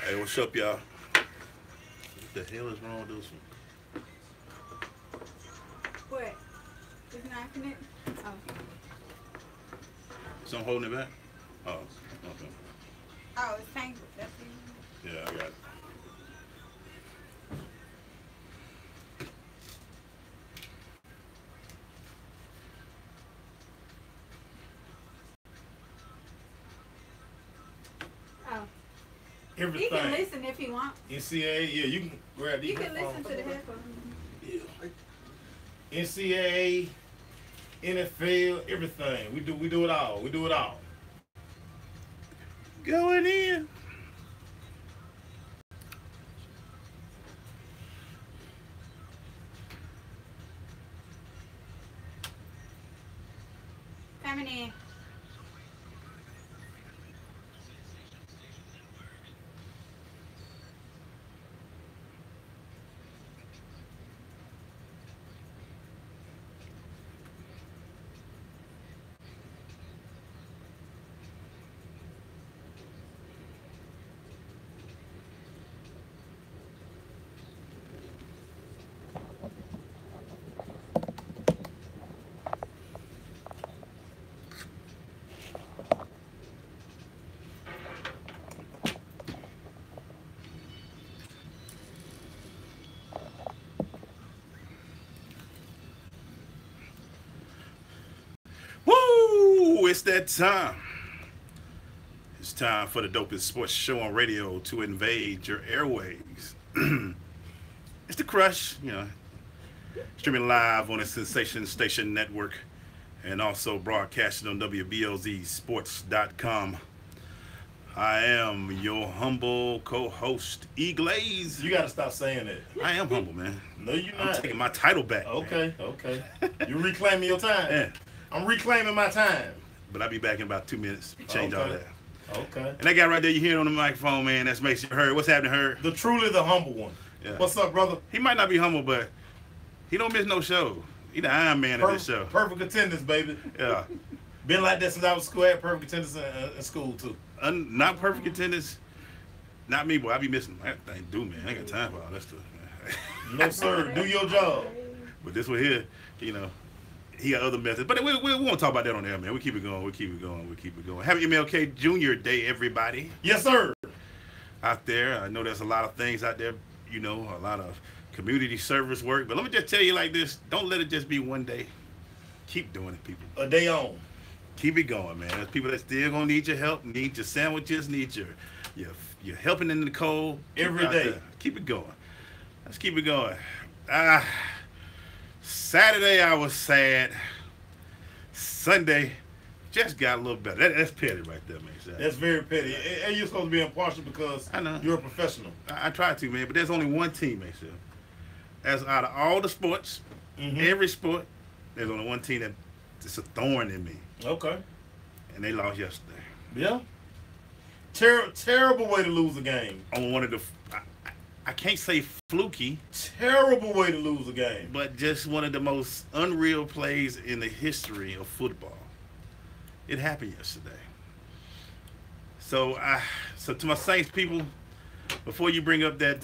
Hey, what's up, y'all? What the hell is wrong with this one? What? It's not connected? Oh. So I'm holding it back? Oh, okay. Oh, it's tangled. That's it. Yeah, I got it. Oh. Everything. He can listen if he wants. NCAA, yeah, you can grab these. You can listen to the headphones. Yeah. NCAA, NFL, everything. We do it all. We do it all. Going in. Coming in. Woo! It's that time. It's time for the dopest sports show on radio to invade your airways. It's the Crush, streaming live on the Sensation Station Network and also broadcasting on WBLZSports.com. I am your humble co-host, EGlaze. You got to stop saying that. I am humble, man. No, you're I'm not. taking my title back. Okay. You're reclaiming your time. Yeah. I'm reclaiming my time. But I'll be back in about 2 minutes. Change all that. Okay. And that guy right there, you hear it on the microphone, man. That's makes you heard. What's happening, heard? The truly the humble one. Yeah. What's up, brother? He might not be humble, but he don't miss no show. He the Iron Man of this show. Perfect attendance, baby. Yeah. Been like that since I was in school. I had perfect attendance in school, too. Not perfect attendance. Not me, boy. I be missing. That thing do, man. I ain't got time for all that stuff, man. No, sir. Do your job. But this one here, he got other methods. But we won't talk about that on air, man. We keep it going. We keep it going. We keep it going. Happy MLK Jr. Day, everybody. Yes, sir. Out there. I know there's a lot of things out there, a lot of community service work. But let me just tell you like this. Don't let it just be one day. Keep doing it, people. A day on. Keep it going, man. There's people that still gonna need your help, need your sandwiches, need your helping in the cold. Every day. Keep it going. Let's keep it going. Saturday I was sad. Sunday just got a little better. That's petty right there, man. That's very petty. And you're supposed to be impartial because I know. You're a professional. I try to, man, but there's only one team, man. As out of all the sports, every sport, there's only one team that's a thorn in me. Okay. And they lost yesterday. Yeah. Terrible way to lose a game. On one of the, I can't say fluky. Terrible way to lose a game. But just one of the most unreal plays in the history of football. It happened yesterday. So to my Saints people, before you bring up that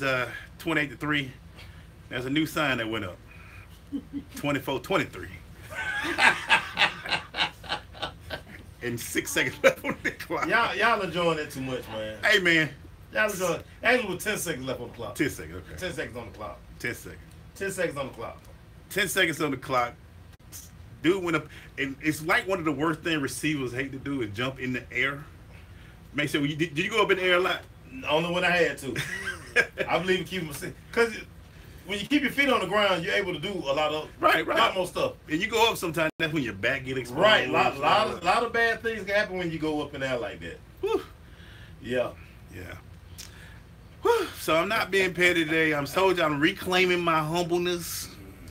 28-3, there's a new sign that went up. 24-23. And 6 seconds left on the clock. Y'all enjoying it too much, man. Hey, man. Y'all enjoying it. Actually, with 10 seconds left on the clock. 10 seconds, okay. 10 seconds on the clock. 10 seconds. 10 seconds on the clock. 10 seconds on the clock. Dude went up, and it's like one of the worst things receivers hate to do is jump in the air. Make sure, did you go up in the air a lot? Only when I had to. I believe in keeping my, because when you keep your feet on the ground, you're able to do a lot more stuff. And you go up sometimes, that's when your back get exposed. Right, lot of bad things can happen when you go up in the air like that. Whew. Yeah. Whew. So I'm not being petty today. I'm told you I'm reclaiming my humbleness.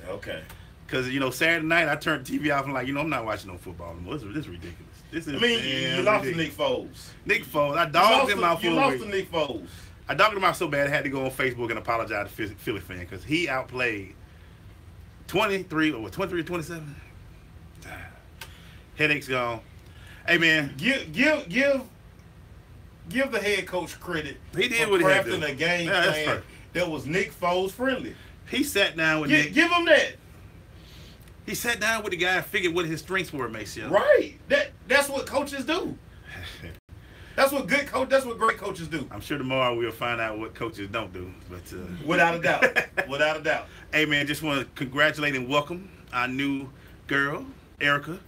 Okay. Because, Saturday night I turned the TV off and I'm not watching no football anymore. This is ridiculous. You lost to Nick Foles. Nick Foles. I dogged him out for You lost to Nick Foles. I dogged him out so bad I had to go on Facebook and apologize to Philly fan because he outplayed 23 or 27. Headaches gone. Hey man, give give the head coach credit He did for what he had to crafting do. a game Yeah, that's plan perfect. that was Nick Foles friendly. He sat down with Nick. Give him that. He sat down with the guy and figured what his strengths were, Maceo. Right. That's what coaches do. That's what great coaches do. I'm sure tomorrow we'll find out what coaches don't do. But Without a doubt. Without a doubt. Hey, man, just want to congratulate and welcome our new girl, Erica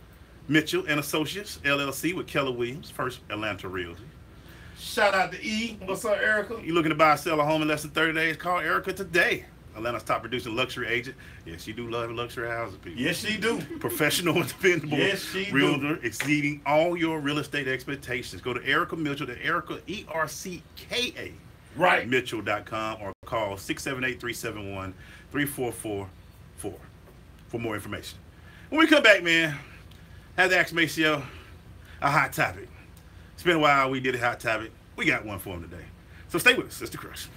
Mitchell and Associates, LLC, with Keller Williams, First Atlanta Realty. Shout out to E. What's up, Erica? You looking to buy or sell a home in less than 30 days? Call Erica today. Atlanta's top producing luxury agent. Yes, she do love luxury houses, people. Yes, she do. Professional and dependable realtor, exceeding all your real estate expectations. Go to Erica Mitchell, to Erica, ERCKA, right, Mitchell.com, or call 678-371-3444 for more information. When we come back, man, have to ask Maceo a hot topic. It's been a while. We did a hot topic. We got one for him today. So stay with us. It's The Crush.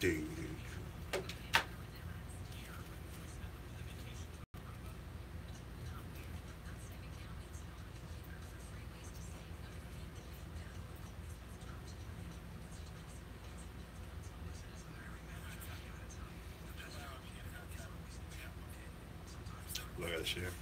Dude. Look at the sheriff.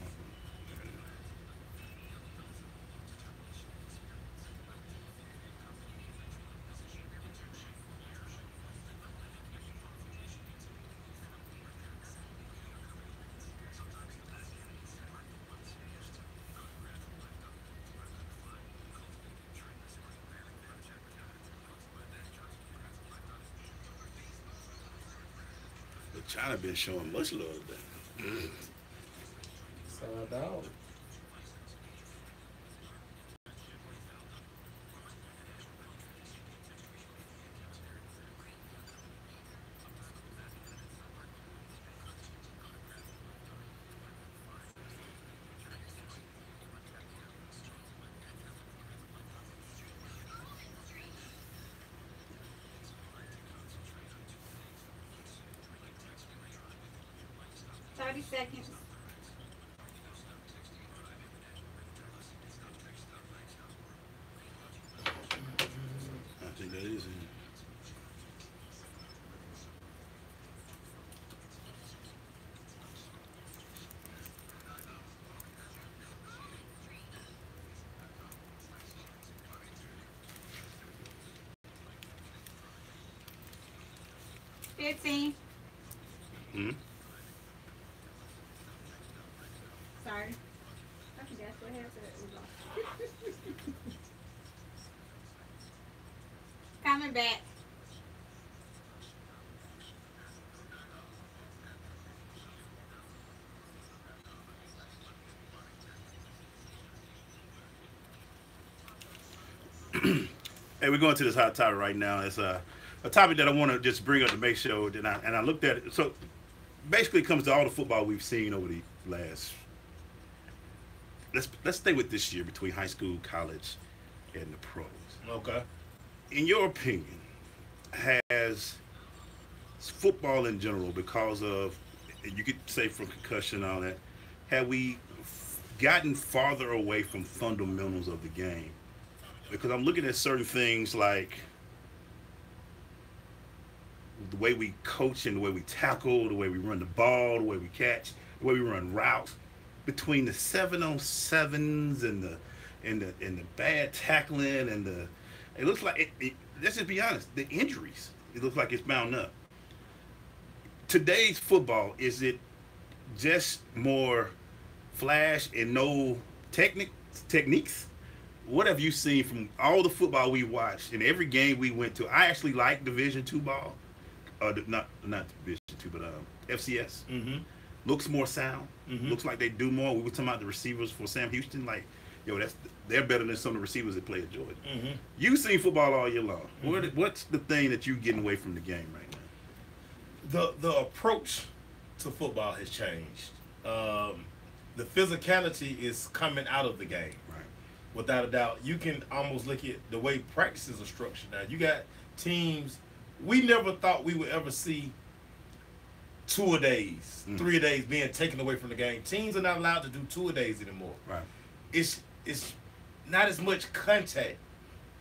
But China been showing much love today. Side dog. Seconds. I think that is it. $15. Hmm? Sorry. I forgot what happened. Coming back. Hey, we're going to this hot topic right now. It's a topic that I want to just bring up to make sure that I looked at it. So basically, it comes to all the football we've seen over the last. Let's stay with this year between high school, college, and the pros. Okay. In your opinion, has football in general, because of, you could say from concussion and all that, have we gotten farther away from fundamentals of the game? Because I'm looking at certain things like the way we coach and the way we tackle, the way we run the ball, the way we catch, the way we run routes, between the 7-on-7s and the bad tackling and the, it looks like let's just be honest, the injuries, it looks like it's bound up. Today's football, is it just more flash and no techniques? What have you seen from all the football we watched in every game we went to? I actually like Division II ball, not Division II, but FCS. Mm-hmm. Looks more sound. Mm-hmm. Looks like they do more. We were talking about the receivers for Sam Houston. Like, yo, they're better than some of the receivers that play at Georgia. Mm-hmm. You've seen football all year long. Mm-hmm. What's the thing that you're getting away from the game right now? The approach to football has changed. The physicality is coming out of the game. Right. Without a doubt. You can almost look at the way practices are structured now. You got teams, we never thought we would ever see 2-a-days, 3-a-days being taken away from the game. Teams are not allowed to do 2-a-days anymore. Right. It's not as much contact.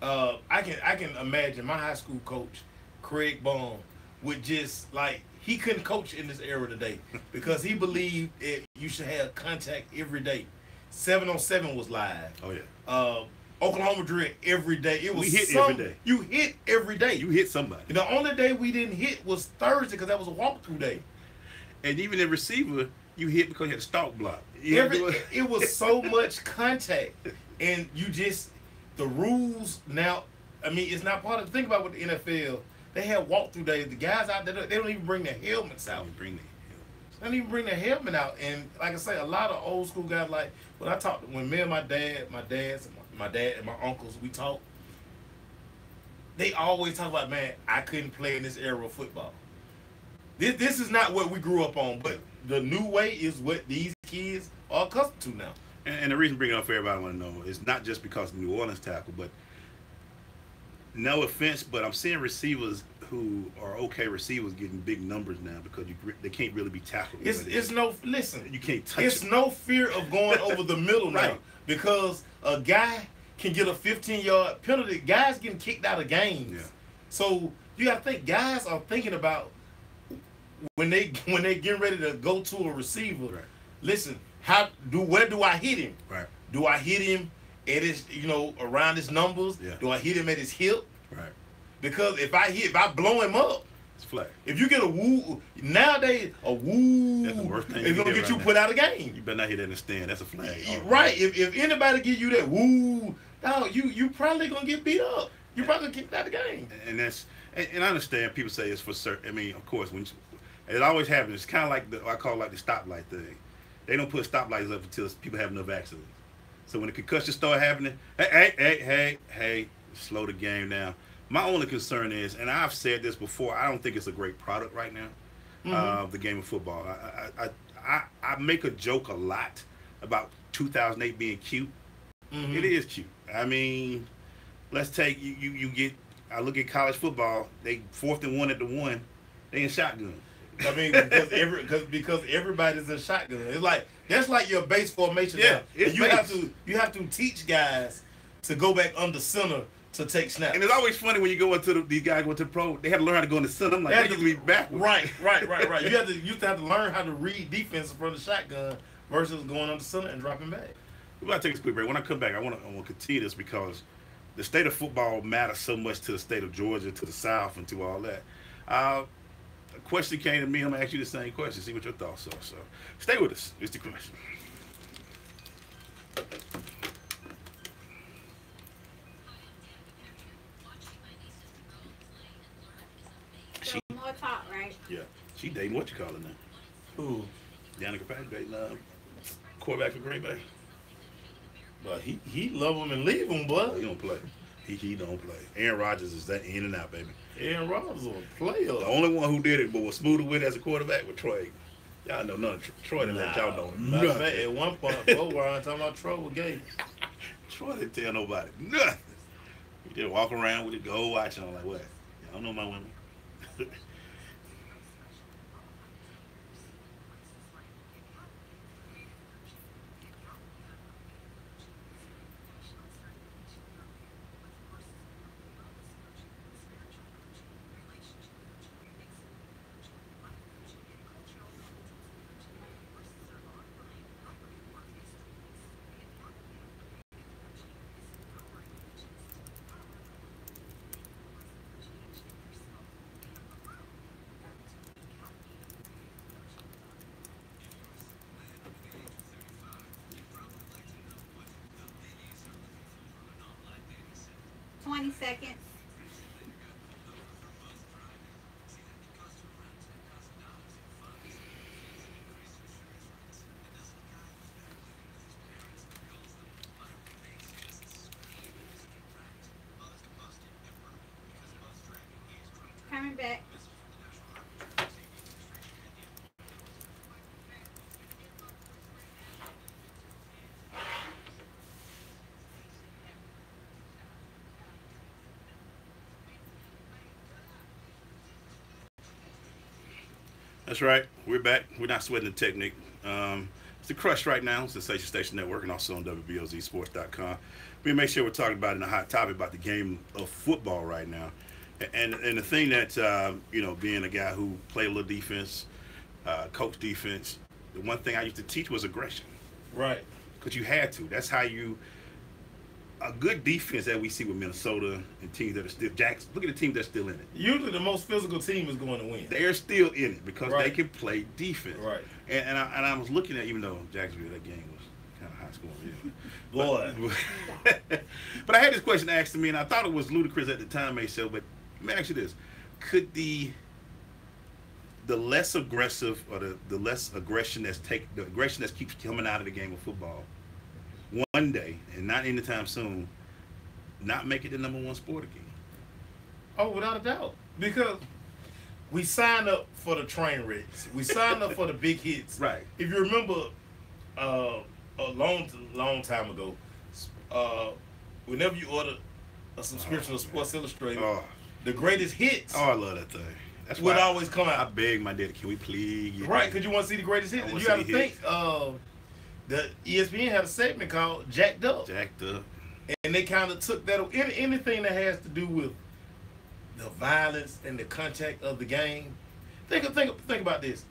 I can imagine my high school coach, Craig Baum, would just like he couldn't coach in this era today because he believed you should have contact every day. 7-on-7 was live. Oh yeah. Oklahoma drill every day. It was we hit every day. You hit every day. You hit somebody. The only day we didn't hit was Thursday because that was a walkthrough day. And even the receiver, you hit because you had a stalk block. It was so much contact, and the rules now. I mean, it's not part of. Think about what the NFL. They have walkthrough days. The guys out there, they don't even bring their helmets out. They don't even bring their helmet out. And like I say, a lot of old school guys, like when me and my dad and my uncles, we talk. They always talk about, man, I couldn't play in this era of football. This is not what we grew up on, but the new way is what these kids are accustomed to now. And the reason bringing it up for everybody want to know is not just because of New Orleans tackle, but no offense, but I'm seeing receivers who are okay receivers getting big numbers now because they can't really be tackled. Listen. You can't touch. It's no fear of going over the middle now right. because a guy can get a 15-yard penalty. Guys getting kicked out of games. Yeah. So you got to think guys are thinking about when they getting ready to go to a receiver. Right. Listen, where do I hit him? Right. Do I hit him at his around his numbers? Yeah. Do I hit him at his hip? Right. Because if I blow him up, it's flag. if you get a woo nowadays, a woo, that's the worst thing it's gonna get you put out of game. You better not hit that in the stand. That's a flag. Right. If anybody give you that woo, no, you probably gonna get beat up. You probably gonna get out of the game. And I understand people say it's for certain. I mean, of course, it always happens. It's kind of like I call it the stoplight thing. They don't put stoplights up until people have enough accidents. So when the concussion start happening, hey, slow the game down. My only concern is, and I've said this before, I don't think it's a great product right now, the game of football. I make a joke a lot about 2008 being cute. Mm-hmm. It is cute. I mean, let's take I look at college football. They 4th and 1 at the 1. They in shotgun. I mean, because everybody's in shotgun. It's like that's like your base formation. Yeah, now. You have to teach guys to go back under center to take snaps. And it's always funny when you go into these guys go to the pro. They had to learn how to go in the center. I'm like, they used to be backwards. Right. You have to learn how to read defense from the shotgun versus going under center and dropping back. We're about to take a quick break. When I come back, I want to continue this because the state of football matters so much to the state of Georgia, to the South, and to all that. A question came to me. I'm going to ask you the same question, see what your thoughts are. So stay with us. It's the question. So more talk, right? Yeah. She dating what you call her now? Who? Danica Patrick dating quarterback for Green Bay. But he love him and leave him, boy. He don't play. He don't play. Aaron Rodgers is that in and out, baby. Aaron Rodgers is a player. The only one who did it but was smoother with it as a quarterback was Troy. Y'all know none of Troy didn't let y'all know nothing. At one point, I'm talking about Troy was gay. Troy didn't tell nobody nothing. He just walk around with it, go watching. I'm like, what? Y'all know my women. Seconds. Coming back. That's right. We're back. We're not sweating the technique. It's the Crush right now, Sensation Station Network, and also on WBOZSports.com. We make sure we're talking about in a hot topic about the game of football right now. And the thing that, being a guy who played a little defense, coach defense, the one thing I used to teach was aggression. Right. Because you had to. That's how you. A good defense that we see with Minnesota and teams that are still Jacks. Look at the team that's still in it. Usually, the most physical team is going to win. They're still in it because Right. they can play defense. Right. And I was looking at, even though Jacksonville, that game was kind of high scoring. Boy. But I had this question asked to me, and I thought it was ludicrous at the time, Maceo. But let me ask you this: could the less aggressive or the less aggression the aggression that keeps coming out of the game of football one day, and not anytime soon, not make it the number one sport again? Oh, without a doubt. Because we signed up for the train wrecks. We signed up for the big hits. Right. If you remember a long time ago, whenever you order a subscription to Sports Illustrated, the greatest hits I love that thing. That's would why always come I out. beg my daddy, can we please get Right, because you want to see the greatest hits. I And wanna you got to see the think, the ESPN had a segment called Jacked Up. jacked up. And they kind of took that, anything that has to do with the violence and the contact of the game. Think about this.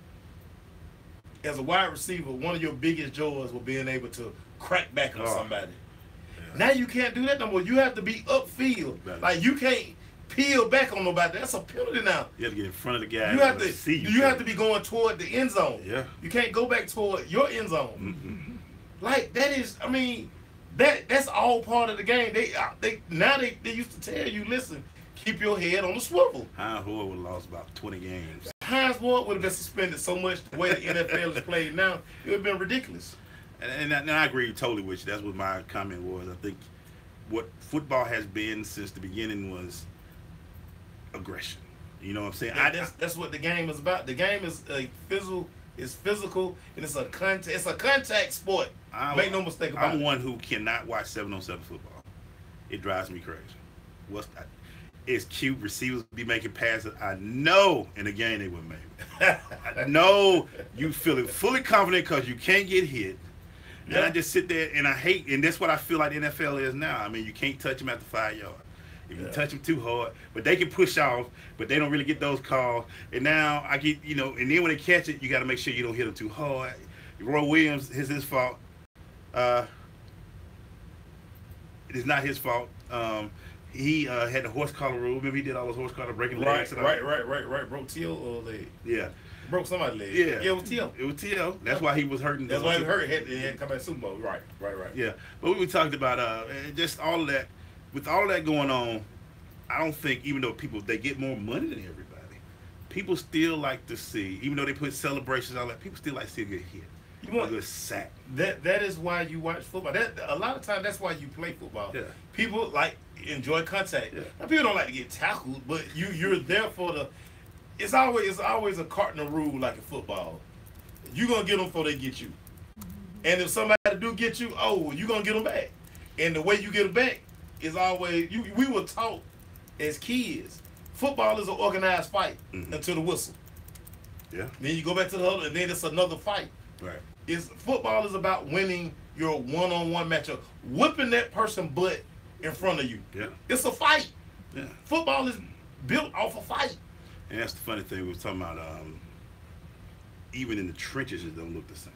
As a wide receiver, one of your biggest joys was being able to crack back on somebody. Yeah. Now you can't do that no more. You have to be upfield. Right. Like, you can't peel back on nobody. That's a penalty now. You have to get in front of the guy. You have to see you have to be going toward the end zone. Yeah. You can't go back toward your end zone. Mm-hmm. Like, that is, I mean, that's all part of the game. They used to tell you, listen, keep your head on the swivel. Heinz Ward would have lost about 20 games. Heinz Ward would have been suspended so much the way the NFL is played now, it would have been ridiculous. And I agree totally with you. That's what my comment was. I think what football has been since the beginning was aggression. You know what I'm saying? That's what the game is about. The game is physical, and it's a contact sport. Make no mistake about it. I'm one who cannot watch 7-on-7 football. It drives me crazy. It's cute. Receivers be making passes. I know in the game they would make it. I know you feeling fully confident because you can't get hit. And I just sit there and I hate, and that's what I feel like the NFL is now. I mean, you can't touch them at the 5 yard. If you touch them too hard, but they can push off, but they don't really get those calls. And now I get, and then when they catch it, you got to make sure you don't hit them too hard. Roy Williams, it's his fault. It is not his fault. He had the horse collar rule. Remember, he did all those horse collar breaking legs. Right. Broke T.O. or leg. Yeah. Broke somebody's leg. Yeah. It was T.O. It was T.O. That's why he was hurting. That's why he hurt. He had to come back to Super Bowl. Right. Yeah. But we talked about just all of that. With all of that going on, I don't think, even though they get more money than everybody, people still like to see, even though they put celebrations, all that, people still like to see a good hit. A good sack. That is why you watch football. A lot of times that's why you play football. Yeah. People enjoy contact. Yeah. Now, people don't like to get tackled, but you're there for the. It's always a cardinal rule like in football. You're gonna get them before they get you, and if somebody do get you, you're gonna get them back. And the way you get them back is always we were taught as kids. Football is an organized fight until the whistle. Yeah. Then you go back to the huddle, and then it's another fight. Right. Football is about winning your one-on-one matchup, whipping that person butt in front of you. Yeah. It's a fight. Yeah. Football is built off a fight. And that's the funny thing we were talking about. Even in the trenches, it don't look the same.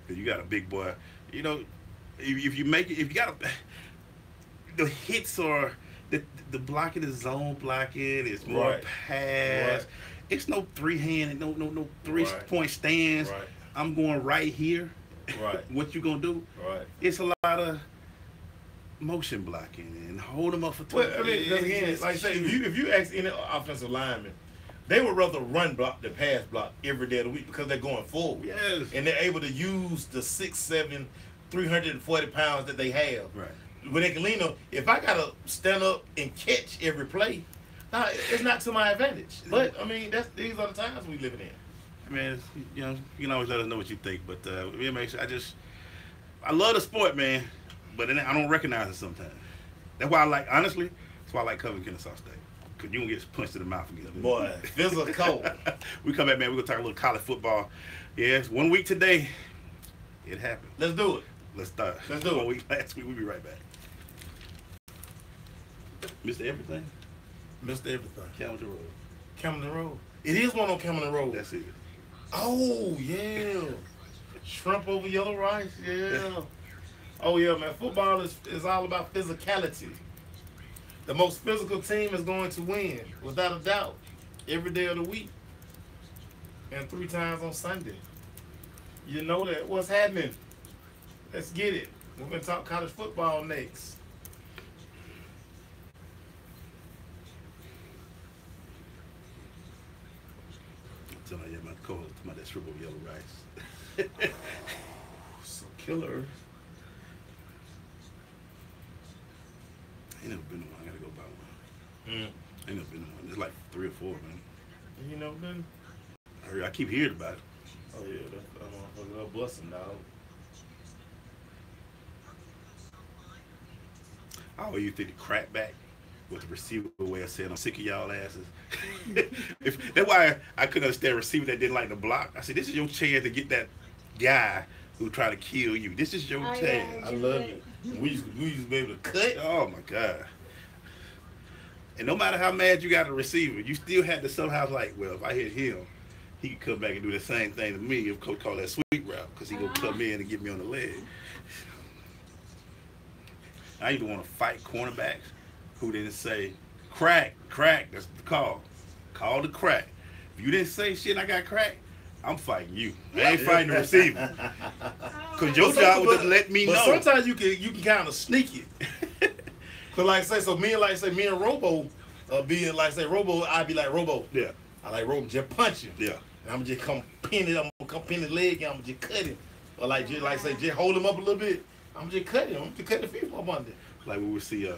Because you got a big boy. If you make it, if you got the hits are the blocking is zone blocking. It's more pass. Right. It's no three-hand, no 3-point stands. Right. I'm going right here. Right. What you gonna do? Right. It's a lot of motion blocking and hold them up for 2 Well, I mean, again, like I say, if you ask any offensive lineman, they would rather run block than pass block every day of the week because they're going forward. Yes. And they're able to use the 6'7", 340 pounds that they have. Right. When they can lean on, if I gotta stand up and catch every play, it's not to my advantage. But I mean, these are the times we living in. I mean, you can always let us know what you think. But I love the sport, man. But I don't recognize it sometimes. That's why honestly, that's why I like covering Kennesaw State. Because you gonna get punched in the mouth again. Boy, physical. We come back, man. We're gonna talk a little college football. Yes, 1 week today. It happened. Let's do it. Let's start. Let's do it. 1 week last week. We'll be right back. Mr. Everything? Mr. Everything. Camden Road. Camden Road. It is one on Camden Road. That's it. Oh, yeah. Shrimp over yellow rice, yeah. Oh, yeah, man. Football is all about physicality. The most physical team is going to win, without a doubt, every day of the week. And 3 times on Sunday. You know that. What's happening? Let's get it. We're going to talk college football next. Somebody at my call about that shrimp over yellow rice. So killer. I ain't never been to one. I gotta go buy one. Mm. I ain't never been to one. There's like 3 or 4, man. You know been? I keep hearing about it. Oh yeah, that's motherfucker busting, dog. I always used to think the crackback with the receiver way of saying I'm sick of y'all asses. That's why I couldn't understand a receiver that didn't like the block. I said, this is your chance to get that guy who tried to kill you. This is your chance. Yeah, I love it. We used to be able to cut. Oh my God. And no matter how mad you got the receiver, you still had to somehow like, well, if I hit him, he could come back and do the same thing to me if coach called that sweep route, because he gonna come in and get me on the leg. I even want to fight cornerbacks who didn't say crack, that's the call. Call the crack. If you didn't say shit and I got crack, I'm fighting you. I ain't fighting the receiver. Cause your job was to let me know. But sometimes you can kind of sneak it. Cause like say so me and Robo being like say Robo, I'd be like Robo. Yeah. I like Robo just punch him. Yeah. And I'm just come pin it. I'm gonna come pin the leg and I'm just cut him. Or like say just hold him up a little bit. I'm just cutting him. I'm just cutting the feet up under. Like we would see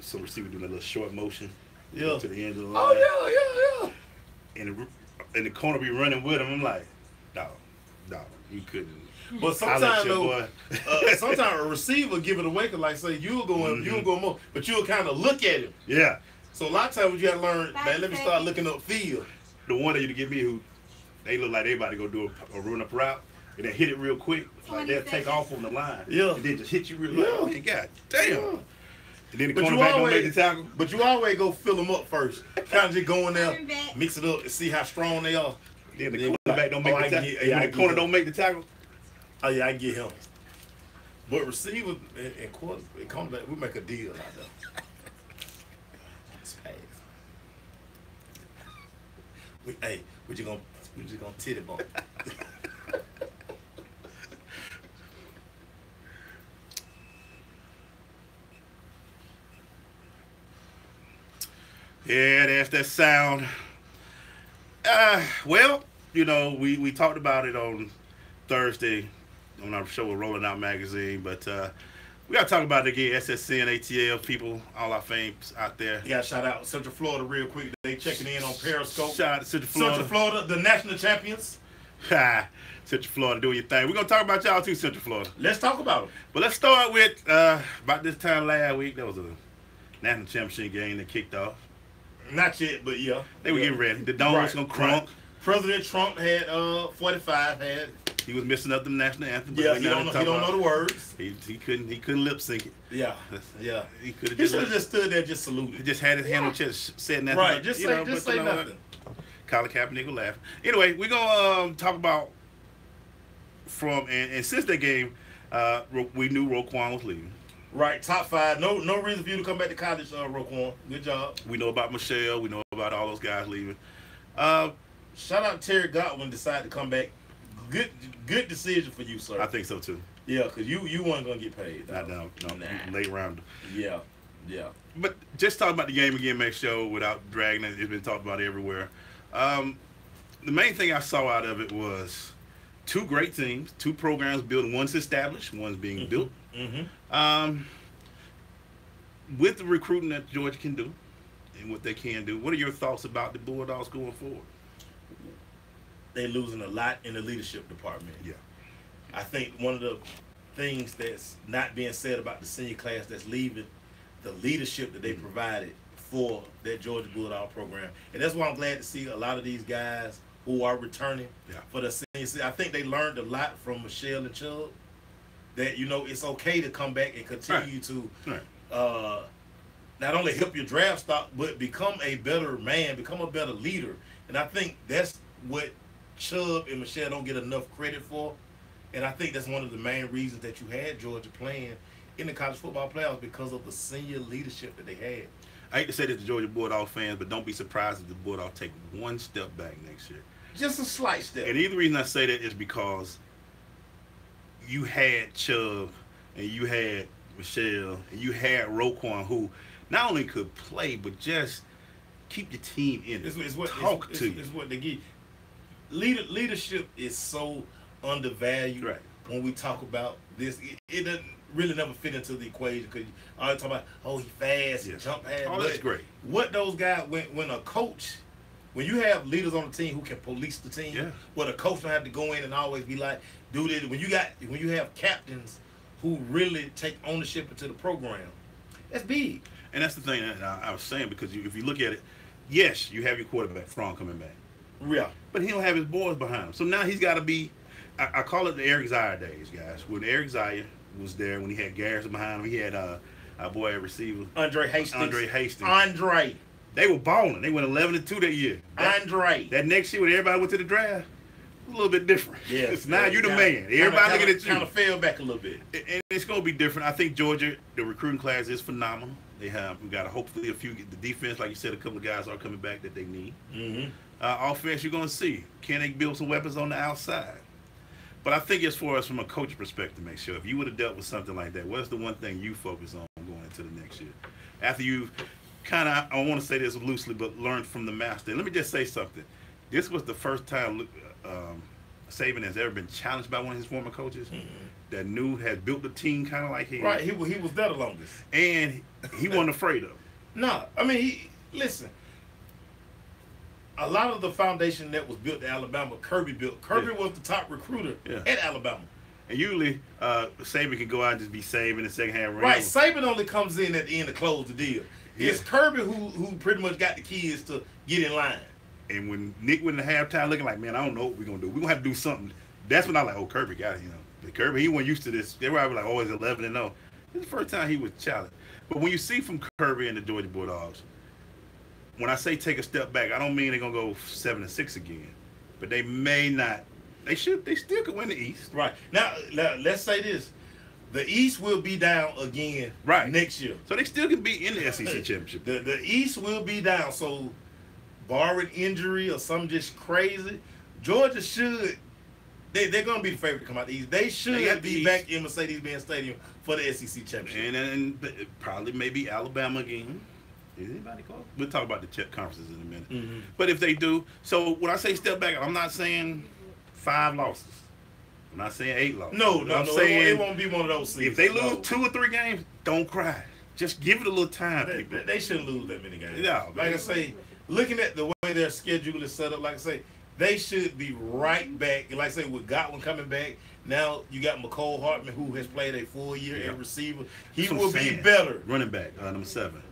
some receiver doing a little short motion. Yeah. To the end of the line. Oh yeah. And the corner be running with him. I'm like, dog, you couldn't. But sometimes though, sometimes a receiver give it away. Cause like say you'll go more, but you'll kind of look at him. Yeah. So a lot of times you gotta learn, man. Let me start looking up field. The one that you to get me who they look like they about to go do a run up route and then hit it real quick. Like they'll take off on the line. Yeah. And then just hit you real low. Yeah. God damn. Yeah. And then the cornerback don't make the tackle. But you always go fill them up first. Kind of just go in there, mix it up, and see how strong they are. Then the cornerback don't make the tackle. When the corner don't make the tackle. Oh yeah, I get him. But receiver and cornerback, we make a deal out there. We just gonna titty bump. Yeah, there's that sound. Well, you know, we talked about it on Thursday on our show with Rolling Out Magazine, but we got to talk about it again. SSC and ATL people, all our fames out there. Yeah, shout out Central Florida real quick. They checking in on Periscope. Shout out to Central Florida. Central Florida, the national champions. Central Florida, doing your thing. We're going to talk about y'all too, Central Florida. Let's talk about them. But let's start with, about this time last week, there was a national championship game that kicked off. Not yet, but yeah. They were getting ready. The dome was going to crunk. Right. President Trump had 45 had. He was missing up the national anthem. But Yeah, he don't know the words. He couldn't lip sync it. Yeah, yeah. He could have He should have just stood there, just saluted. He just had his hand on chest, said nothing. Right, just say nothing. Colin Kaepernick will laugh. Anyway, we're gonna talk about and since that game, we knew Roquan was leaving. Right, top 5. No reason for you to come back to college, Roquan. Good job. We know about Michelle. We know about all those guys leaving. Shout out Terry Godwin decided to come back. Good decision for you, sir. I think so too. Yeah, because you weren't gonna get paid. No, late round. Yeah. But just talk about the game again, make sure without dragging it. It's been talked about everywhere. The main thing I saw out of it was 2 great teams, 2 programs built. One's established, one's being built. Mm-hmm. With the recruiting that Georgia can do and what they can do, what are your thoughts about the Bulldogs going forward? They're losing a lot in the leadership department. Yeah. I think one of the things that's not being said about the senior class that's leaving, the leadership that they provided for that Georgia Bulldog program. And that's why I'm glad to see a lot of these guys who are returning for the senior season. I think they learned a lot from Michelle and Chubb, that, you know, it's okay to come back and continue to not only help your draft stock, but become a better man, become a better leader. And I think that's what Chubb and Michelle don't get enough credit for. And I think that's one of the main reasons that you had Georgia playing in the college football playoffs, because of the senior leadership that they had. I hate to say this to Georgia Bulldog fans, but don't be surprised if the Bulldogs take one step back next year. Just a slight step. And the reason I say that is because you had Chubb and you had Michelle and you had Roquan, who not only could play but just keep your team in it. It's what they give. Leadership is so undervalued when we talk about this. It doesn't really never fit into the equation, because you always talk about, oh, he fast, jump fast. Oh, that's great. What those guys, when a coach, when you have leaders on the team who can police the team, where the coach don't have to go in and always be like, do this. When you have captains who really take ownership into the program, that's big. And that's the thing that I was saying, because if you look at it, yes, you have your quarterback, Frank, coming back. Yeah. But he don't have his boys behind him. So now he's got to be, I call it the Eric Zier days, guys. When Eric Zier was there, when he had Garrison behind him, he had our boy at receiver, Andre Hastings. They were balling. They went 11-2 that year. That next year when everybody went to the draft, a little bit different. Yeah. It's now you the man. Everybody looking at you. Kind of fell back a little bit. And it's going to be different. I think Georgia, the recruiting class is phenomenal. We got hopefully a few. The defense, like you said, a couple of guys are coming back that they need. Offense, you're going to see. Can they build some weapons on the outside? But I think as far as from a coach perspective, make sure if you would have dealt with something like that, what's the one thing you focus on going into the next year? After you've kind of, I want to say this loosely, but learned from the master. And let me just say something. This was the first time Saban has ever been challenged by one of his former coaches that had built the team kind of like him. Right, he was there the longest. And he wasn't afraid of it. No, I mean, listen. A lot of the foundation that was built at Alabama, Kirby built. Kirby was the top recruiter at Alabama. And usually, Saban can go out and just be saving the second half. Right, Saban only comes in at the end to close the deal. It's Kirby who pretty much got the kids to get in line. And when Nick went in the halftime looking like, man, I don't know what we're going to do. We're going to have to do something. That's when I like, oh, Kirby got it. Kirby, he wasn't used to this. They were like, oh, it's 11-0. This is the first time he was challenged. But when you see from Kirby and the Georgia Bulldogs, when I say take a step back, I don't mean they're going to go 7-6 again. But they may not. They still could win the East. Right. Now, let's say this. The East will be down again next year. So they still can be in the SEC championship. The East will be down. So, barring injury or something just crazy, Georgia should. They're going to be the favorite to come out the East. They should be back in Mercedes-Benz Stadium for the SEC championship. And probably maybe Alabama again. Is anybody close? We'll talk about the conferences in a minute. But if they do, so when I say step back, I'm not saying 5 losses. I'm not saying 8 losses. No, I'm saying it won't be one of those seasons. If they lose 2 or 3 games, don't cry. Just give it a little time. They shouldn't lose that many games. Yeah, like I say, looking at the way their schedule is set up, like I say, they should be right back. Like I say, with Godwin coming back, now you got McCole Hartman, who has played a full year at receiver. He will be better. Running back, number 7.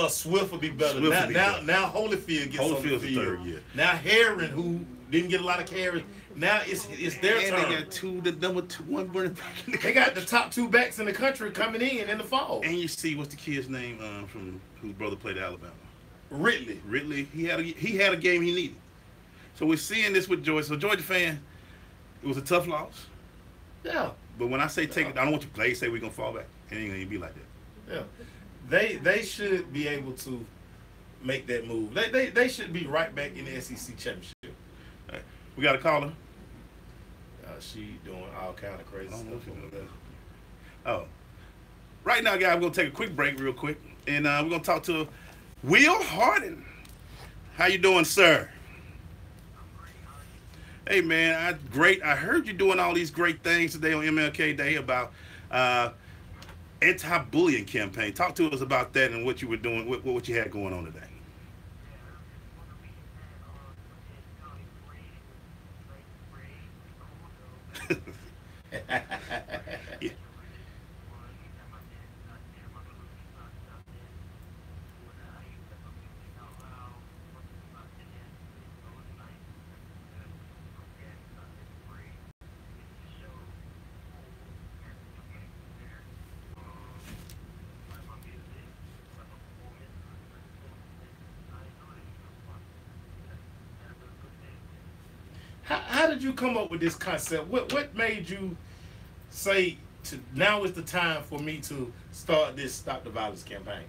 Swift will be better. Now Holyfield gets on the field. Now Herron, who didn't get a lot of carries, now it's their turn. They got number 1 running back. They got the top 2 backs in the country coming in the fall. And you see, what's the kid's name from whose brother played at Alabama? Ridley. He had a game he needed. So we're seeing this with Georgia. So Georgia fan, it was a tough loss. Yeah. But when I say take it, I don't want you to play. Say we're gonna fall back. It ain't gonna be like that. Yeah. They should be able to make that move. They should be right back in the SEC championship. Right. We got a caller. She doing all kind of crazy stuff over there. Oh. Right now, guys, we're gonna take a quick break real quick. And we're gonna talk to Will Harden. How you doing, sir? Hey, man, great. I heard you doing all these great things today on MLK Day about anti-bullying campaign. Talk to us about that and what you were doing, what you had going on today. Yeah. How did you come up with this concept? What made you say now is the time for me to start this Stop the Violence campaign?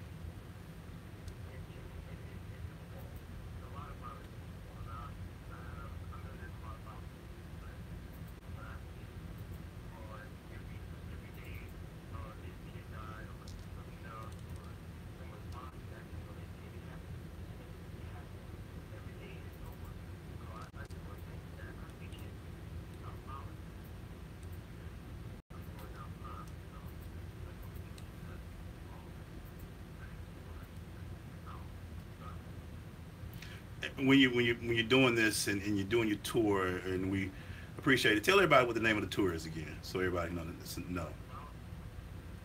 When you're doing this and you're doing your tour, and we appreciate it. Tell everybody what the name of the tour is again, so everybody know.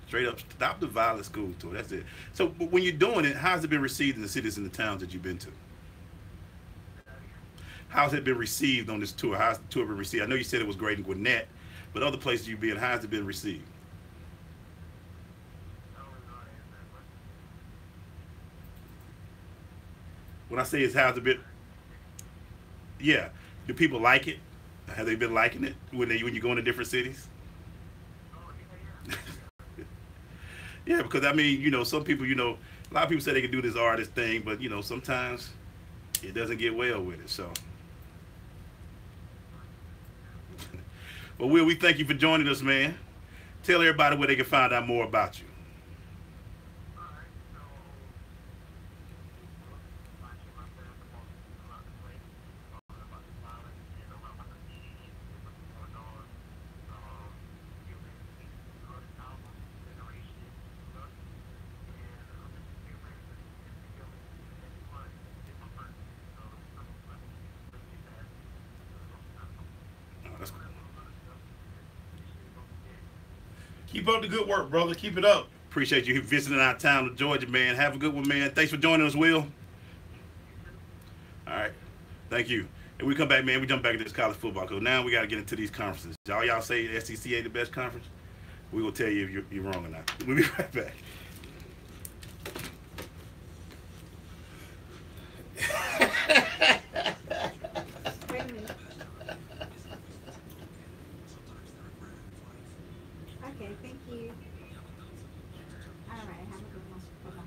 Straight up, Stop the Violence School Tour. That's it. So when you're doing it, how's it been received in the cities and the towns that you've been to? How's it been received on this tour? How's the tour been received? I know you said it was great in Gwinnett, but other places you've been, how's it been received? When I say it's how's it been, yeah, do people like it? Have they been liking it when you go into different cities? Yeah, because I mean, some people, a lot of people say they can do this artist thing, but sometimes it doesn't get well with it. So, well, Will, we thank you for joining us, man. Tell everybody where they can find out more about you. Keep up the good work, brother. Keep it up. Appreciate you visiting our town of Georgia, man. Have a good one, man. Thanks for joining us, Will. All right. Thank you. And we come back, man. We jump back into this college football, because now we got to get into these conferences. Y'all say the SEC ain't the best conference? We will tell you if you're wrong or not. We'll be right back. Wait a minute. Okay, thank you. All right, have a good one. Bye-bye.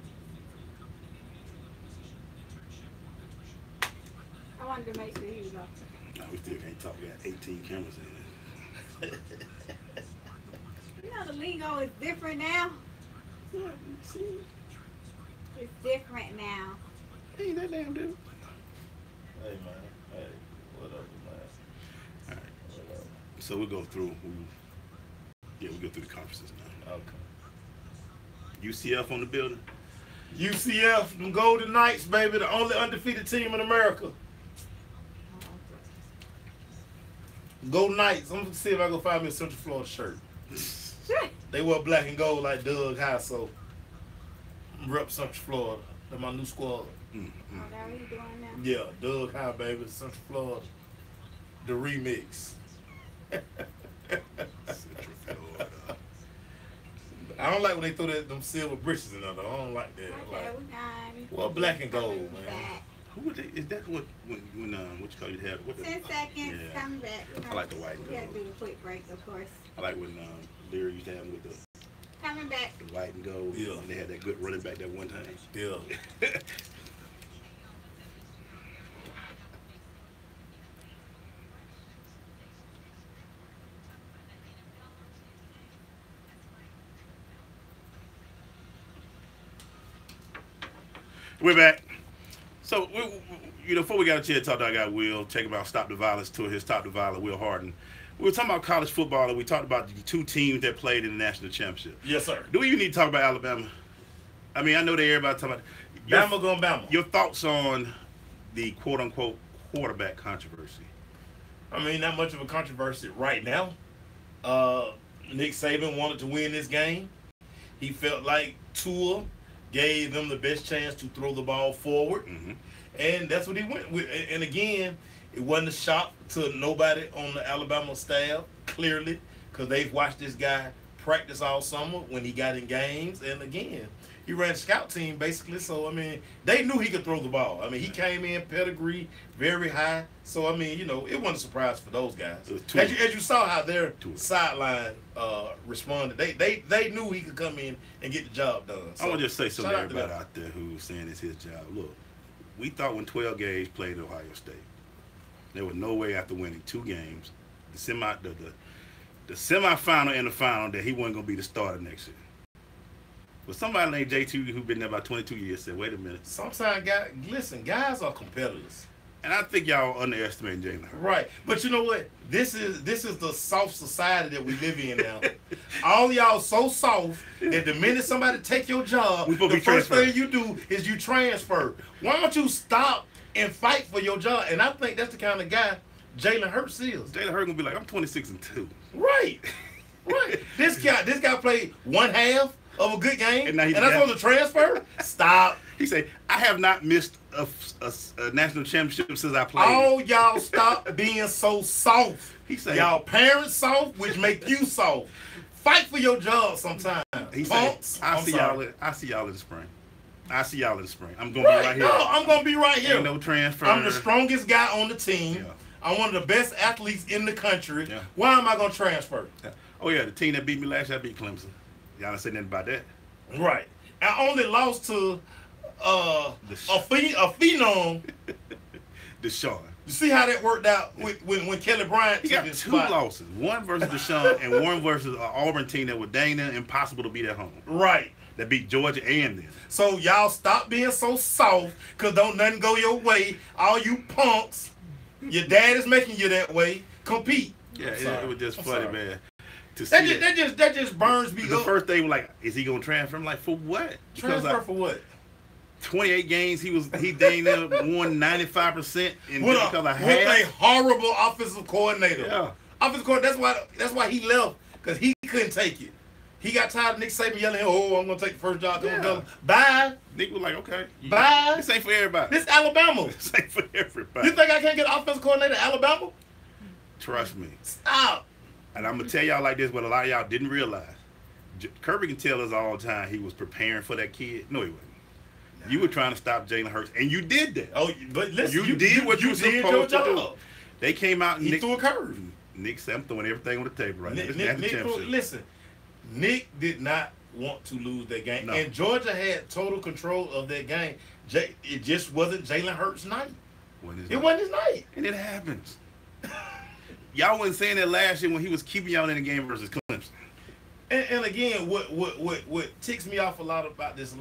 I wanted to make sure he was up. No, we still can't talk. We got 18 cameras in there. You know the lingo is different now. It's different now. Ain't that damn dude. Hey, man. Hey, what up, man? All right. What up? So we'll go through. We'll go through the conferences now. Okay. UCF on the building. UCF, them Golden Knights, baby, the only undefeated team in America. Golden Knights. I'm gonna see if I can find me a Central Florida shirt. They wear black and gold like Doug High, so I'm rep Central Florida. That's my new squad. Oh, that what you doing now? Yeah, Doug High, baby, Central Florida. The remix. Central Florida. I don't like when they throw them silver britches in there, though. I don't like that. Okay, Like, we done. well, black and gold, man. Back. Who would they, is that what when what you call you have? What 10 seconds, Yeah. coming back. I like the white and We gotta gold. do the quick break, of course. I like when Leary used to have them with Coming back. the white and gold. Yeah. And they had that good running back that one time. Yeah. We're back. So, before we got a chance to talk to our guy Will, check about Stop the Violence tour, his Stop the Violence, Will Harden. We were talking about college football, and we talked about the two teams that played in the national championship. Yes, sir. Do we even need to talk about Alabama? I mean, I know that everybody talking about Bama going Bama. your thoughts on the quote-unquote quarterback controversy. I mean, not much of a controversy right now. Nick Saban wanted to win this game. He felt like Tua gave them the best chance to throw the ball forward. Mm-hmm. And that's what he went with. And again, it wasn't a shock to nobody on the Alabama staff, clearly, because they've watched this guy practice all summer when he got in games. And again, He ran the scout team basically. So I mean, they knew he could throw the ball. I mean, he came in pedigree very high. So I mean, you know, it wasn't a surprise for those guys. As you saw how their sideline responded, they knew he could come in and get the job done. So, I want to just say something to everybody out there who's saying it's his job. Look, we thought when 12 Gauge played Ohio State, there was no way after winning 2 games, the semifinal and the final, that he wasn't going to be the starter next year. But somebody named JT, who's been there about 22 years, said, wait a minute. Sometimes, guys are competitors. And I think y'all underestimating Jalen Hurts. Right. But you know what? This is the soft society that we live in now. All y'all so soft that the minute somebody take your job, the first thing you do is you transfer. Why don't you stop and fight for your job? And I think that's the kind of guy Jalen Hurts is. Jalen Hurts gonna be like, I'm 26-2. Right. Right. This guy played one half of a good game, and that's supposed to transfer? Stop. He said, I have not missed a national championship since I played. Oh, y'all stop being so soft. He said, y'all parents soft, which make you soft. Fight for your job sometime. He said, I see y'all in the spring. I see y'all in the spring. I'm gonna be right here. No, I'm gonna be right here. Ain't no transfer. I'm the strongest guy on the team. Yeah. I'm one of the best athletes in the country. Yeah. Why am I gonna transfer? Yeah. Oh yeah, the team that beat me last year, I beat Clemson. Y'all don't say nothing about that. Right. I only lost to a phenom. Deshaun. You see how that worked out when Kelly Bryant took his spot? 2 losses. One versus Deshaun and one versus an Auburn team that was dang near impossible to beat at home. Right. That beat Georgia and them. So y'all stop being so soft, because don't nothing go your way. All you punks, your dad is making you that way. Compete. Yeah, it was just funny, man. That just burns me up. The first day was like, is he gonna transfer? I'm like, for what? Transfer for what? 28 games, he dang near won 95% with a horrible offensive coordinator. Yeah. Offensive coordinator. That's why he left, because he couldn't take it. He got tired of Nick Saban yelling, "Oh, I'm gonna take the first job." Yeah. Bye. Nick was like, "Okay, bye." This ain't for everybody. This Alabama. This ain't for everybody. You think I can't get an offensive coordinator in Alabama? Trust me. Stop. And I'm gonna tell y'all like this, what a lot of y'all didn't realize. Kirby can tell us all the time he was preparing for that kid. No, he wasn't. Nah. You were trying to stop Jalen Hurts, and you did that. Oh, but listen, you did what you were supposed to do. They came out and he threw a curve. Nick said, I'm throwing everything on the table right now. Listen, Nick did not want to lose that game. No. And Georgia had total control of that game. It just wasn't Jalen Hurts' night. It wasn't his night. And it happens. Y'all wasn't saying that last year when he was keeping y'all in the game versus Clemson. And again, what ticks me off a lot about this,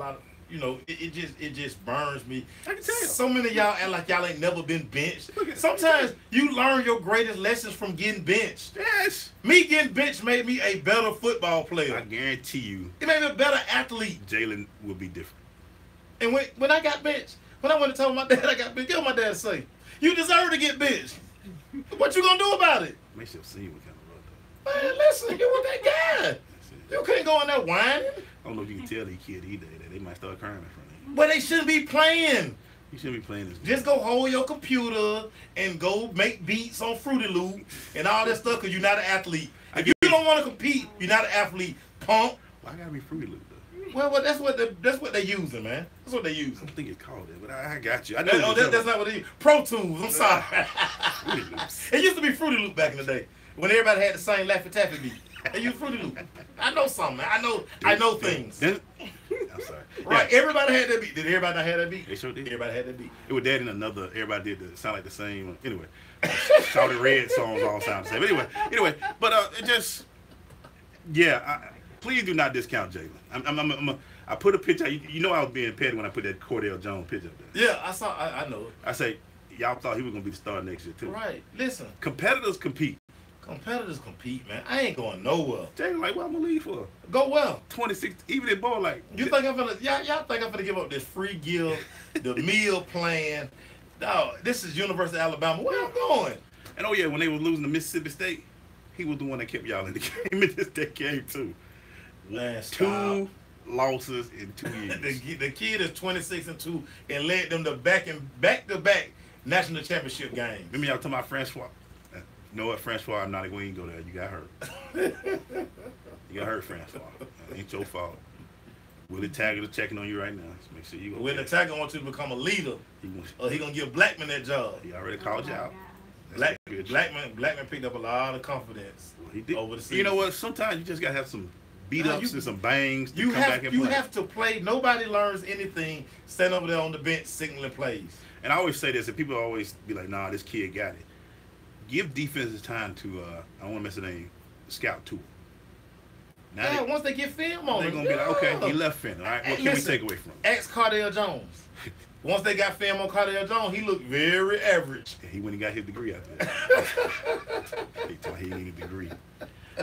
it just burns me. I can tell you. So many of y'all act like y'all ain't never been benched. Sometimes you learn your greatest lessons from getting benched. Yes. Me getting benched made me a better football player. I guarantee you. It made me a better athlete. Jalen will be different. And when I got benched, when I went to tell my dad I got benched, guess what my dad say? You deserve to get benched. What you gonna do about it? Makes you see what kind of rough. Man, listen, you was that guy. You couldn't go in there whining. I don't know if you can tell these kids either that they might start crying in front of you. But they shouldn't be playing. You shouldn't be playing this game. Just go hold your computer and go make beats on Fruity Loop and all that stuff because you're not an athlete. If you don't want to compete, you're not an athlete. Punk. Why gotta be Fruity Loop though? Well, that's what they're using, man. That's what they use. I don't think it's called that, but I got you. I know that's not what they use. Pro Tools. I'm sorry. It used to be Fruity Loop back in the day when everybody had the same Laffy Taffy beat. They use Fruity Loop. I know something, man. I know things. I'm sorry. Right. Yeah. Everybody had that beat. Did everybody not have that beat? They sure did. Everybody had that beat. It was that and another. Everybody did sound like the same. Anyway, Shouted Red songs all sound the same. Anyway, but it just, yeah. Please do not discount Jalen. I put a picture. You know I was being petty when I put that Cordell Jones picture up there. Yeah, I saw. I know it. I say y'all thought he was gonna be the star next year too. Right. Listen. Competitors compete. Competitors compete, man. I ain't going nowhere. Jalen, like, what I'm gonna leave for? Go well. 26, even in ball, like. You think I'm gonna? Y'all think I'm gonna give up this free gift, the meal plan? No, this is University of Alabama. Where I'm going? And oh yeah, when they were losing to Mississippi State, he was the one that kept y'all in the game in that game too. Man, 2 losses in 2 years. The kid is 26-2 and led them to back-to-back national championship games. Remember y'all talking about Francois? You know what, Francois? I'm not going to go there. You got hurt. You got hurt, Francois. It ain't your fault. Willie Taggart is checking on you right now. Let's make sure you. Willie Taggart wants you to become a leader, or he gonna give Blackman that job. He already called you out. Blackman picked up a lot of confidence. He did. Over the season. You know what? Sometimes you just gotta have some beat ups and some bangs to you come back and play. You have to play. Nobody learns anything standing over there on the bench signaling plays. And I always say this, and people always be like, "Nah, this kid got it." Give defenses time to I don't want to mess the name, scout tool. Now Once they get film on they're him, gonna be like, okay, he left fin. All right, what can we take away from him? Ask Cardale Jones. Once they got film on Cardale Jones, he looked very average. He went and got his degree out there. He told he needed a degree.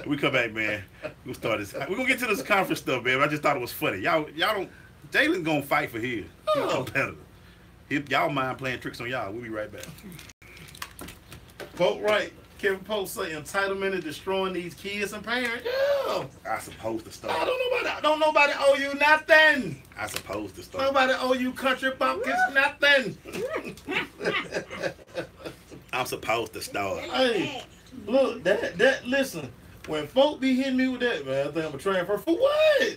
We come back, man. We'll start this. We're gonna get to this conference stuff, man. I just thought it was funny. Y'all don't. Jalen's gonna fight for his. He's a competitor. Y'all mind playing tricks on y'all. We'll be right back. Pope right. Kevin Pope say entitlement is destroying these kids and parents. Yeah. I supposed to start. Don't nobody owe you nothing. I supposed to start. Nobody owe you country bumpkins nothing. I'm supposed to start. Hey, look, that listen. When folk be hitting me with that, man, I think I'm a transfer for what?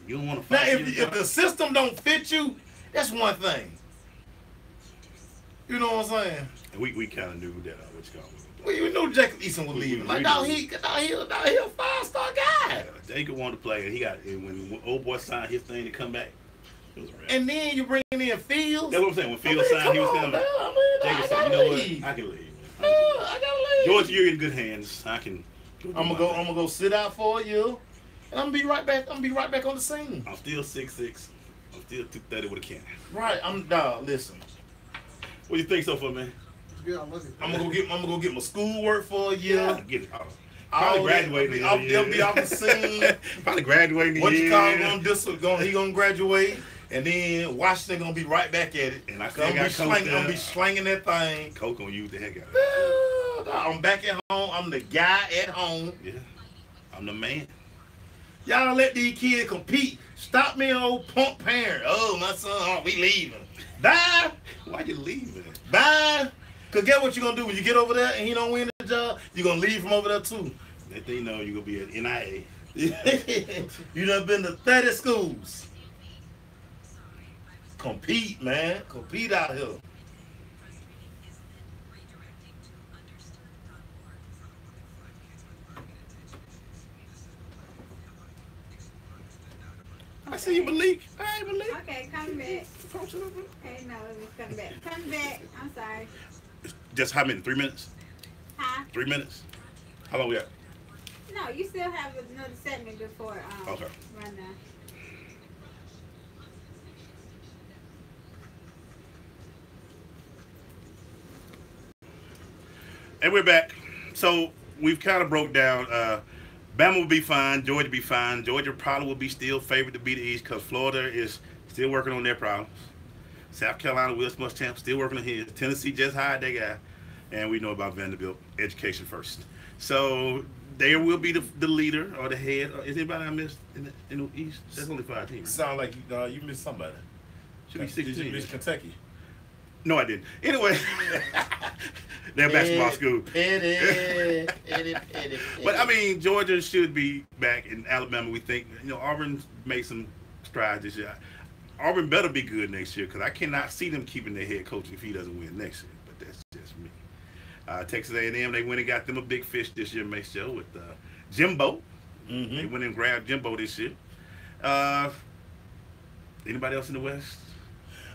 You don't want to Now, fight. if the system don't fit you, that's one thing. You know what I'm saying? We kind of knew that. What you call it? Well, you know Jacob Eason was leaving. Like, no, he a 5-star guy. Jacob wanted to play, and he got when old boy signed his thing to come back. And then you bring in Fields. That's what I'm saying. When Fields signed, he was coming back. Jacob said, "You know what? I can leave. I gotta leave. George, you're in good hands. I can. I'm gonna go sit out for a year, and I'm gonna be right back. I'm gonna be right back on the scene. I'm still 6'6". I'm still 230 with a can. Right. Listen. What do you think so far, man? I'm gonna go get my schoolwork for a year. Yeah, get it. Probably graduating. I'll be off the scene. Probably graduating. What you call him? He gonna graduate, and then Washington gonna be right back at it. And I'm gonna be slinging that thing. Coach gonna use the heck out of it. I'm back at home. I'm the guy at home. Yeah, I'm the man. Y'all let these kids compete. Stop me, old punk parent. Oh, my son, we leaving. Bye. Why you leaving? Bye. Because get what you're going to do when you get over there and he don't win the job, you're going to leave from over there too. That they know you're going to be at NIA. You done been to 30 schools. Compete, man. Compete out here. I see you, Malik. I ain't Malik. Okay, come back. Okay, no, it was come back. Come back. I'm sorry. Just how many? 3 minutes? Huh? 3 minutes? How long we got? No, you still have another segment before Okay. run down. And we're back. So we've kind of broke down. Bama will be fine. Georgia will be fine. Georgia probably will be still favored to beat the East because Florida is still working on their problems. South Carolina, Will Muschamp, still working on his. Tennessee just hired that guy. And we know about Vanderbilt, education first. So there will be the leader or the head. Is anybody I missed in the East? That's only 5 teams. Sound like you missed somebody. Should be 16. Did you miss Kentucky? No, I didn't. Anyway, they're basketball school. But I mean, Georgia should be back in Alabama. We think Auburn made some strides this year. Auburn better be good next year because I cannot see them keeping their head coach if he doesn't win next year. But that's just me. Texas A&M, they went and got them a big fish this year, Maceo, with Jimbo. Mm-hmm. They went and grabbed Jimbo this year. Anybody else in the West?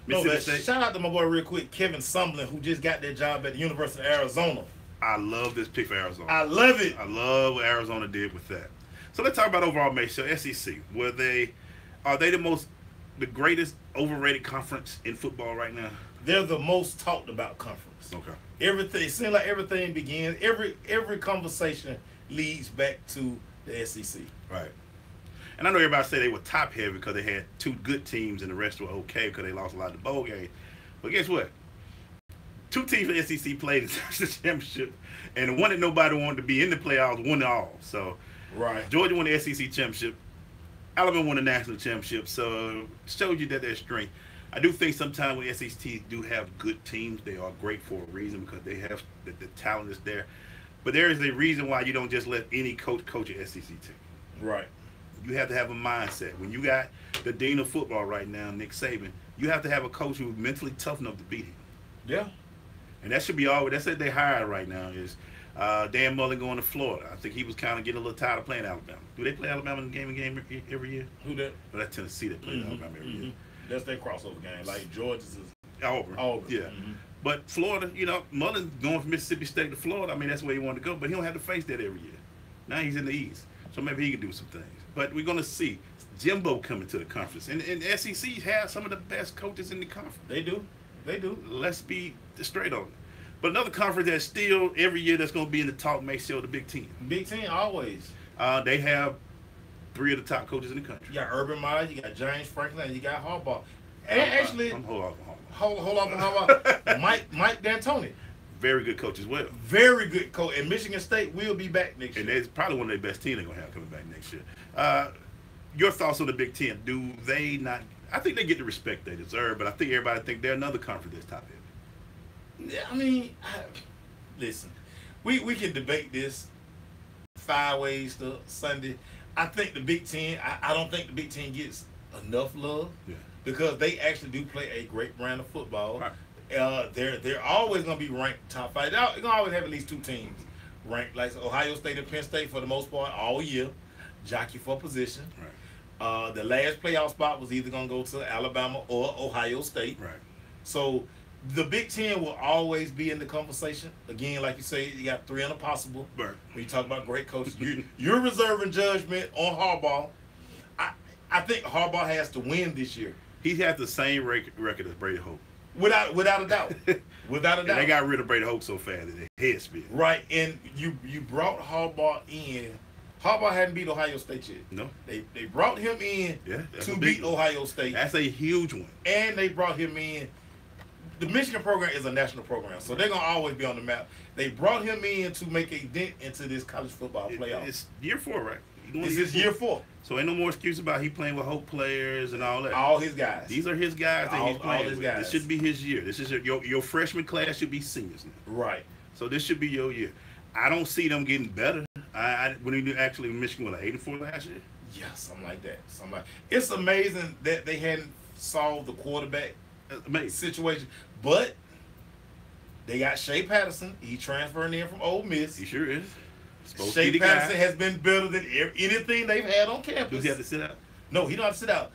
No, shout out to my boy real quick, Kevin Sumlin, who just got that job at the University of Arizona. I love this pick for Arizona. I love it. I love what Arizona did with that. So let's talk about overall Maceo, SEC. Are they the greatest overrated conference in football right now? They're the most talked about conference. Okay. Everything, it seems like everything begins, every conversation leads back to the SEC. Right. And I know everybody say they were top heavy because they had 2 good teams and the rest were okay because they lost a lot of the bowl games. But guess what? 2 teams in the SEC played in the championship, and the one that nobody wanted to be in the playoffs won it all. So right. Georgia won the SEC championship. Alabama won the national championship. So it showed you that there's strength. I do think sometimes when SEC do have good teams, they are great for a reason because they have the talent is there. But there is a reason why you don't just let any coach an SEC team. Right. You have to have a mindset. When you got the dean of football right now, Nick Saban, you have to have a coach who's mentally tough enough to beat him. Yeah. And that should be all. That's what they hired right now is Dan Mullen going to Florida. I think he was kind of getting a little tired of playing Alabama. Do they play Alabama in game every year? Who that? Well, that's Tennessee that plays Alabama every year. That's their crossover game. Like Georgia's is Auburn. Yeah. But Florida, Mullen going from Mississippi State to Florida, I mean, that's where he wanted to go. But he don't have to face that every year. Now he's in the East. So maybe he can do some things. But we're going to see Jimbo coming to the conference. And SEC has some of the best coaches in the conference. They do. Let's be straight on it. But another conference that's still every year that's going to be in the talk, Maceo, the Big Ten. Big Ten, always. They have 3 of the top coaches in the country. You got Urban Meyer, you got James Franklin, and you got Harbaugh. And actually, hold on. Hold on, Harbaugh. Mike D'Antoni. Very good coach as well. Very good coach. And Michigan State will be back next year. And it's probably one of their best teams they're going to have coming back next year. Your thoughts on the Big Ten? Do they not? I think they get the respect they deserve, but I think everybody think they're another conference that's top heavy. Yeah, I mean, listen, we can debate this 5 ways to Sunday. I think the Big Ten, I don't think the Big Ten gets enough love because they actually do play a great brand of football. Right. They're always going to be ranked top 5. They're going to always have at least 2 teams ranked, like Ohio State and Penn State for the most part all year, jockey for position. Right. The last playoff spot was either going to go to Alabama or Ohio State. Right. So the Big Ten will always be in the conversation. Again, like you say, you got 3 impossible. Right. When you talk about great coaches, you're reserving judgment on Harbaugh. I think Harbaugh has to win this year. He has the same record as Brady Hoke. Without a doubt. Without a doubt. And they got rid of Brady Hoke so fast that their head spin. Right, and you brought Harbaugh in. Harbaugh hadn't beat Ohio State yet. No. They brought him in to beat Ohio State. That's a huge one. And they brought him in. The Michigan program is a national program, so they're going to always be on the map. They brought him in to make a dent into this college football playoff. It's year 4, right? This is year 4. So ain't no more excuse about he playing with Hope players and all that. All his guys. These are his guys that he's playing with. Guys. This should be his year. This is your freshman class should be seniors now. Right. So this should be your year. I don't see them getting better. When he actually Michigan was 8-4 last year. Yeah, something like that. It's amazing that they hadn't solved the quarterback situation, but they got Shea Patterson. He transferring in from Ole Miss. He sure is. Shea Patterson has been better than anything they've had on campus. Does he have to sit out? No, he don't have to sit out.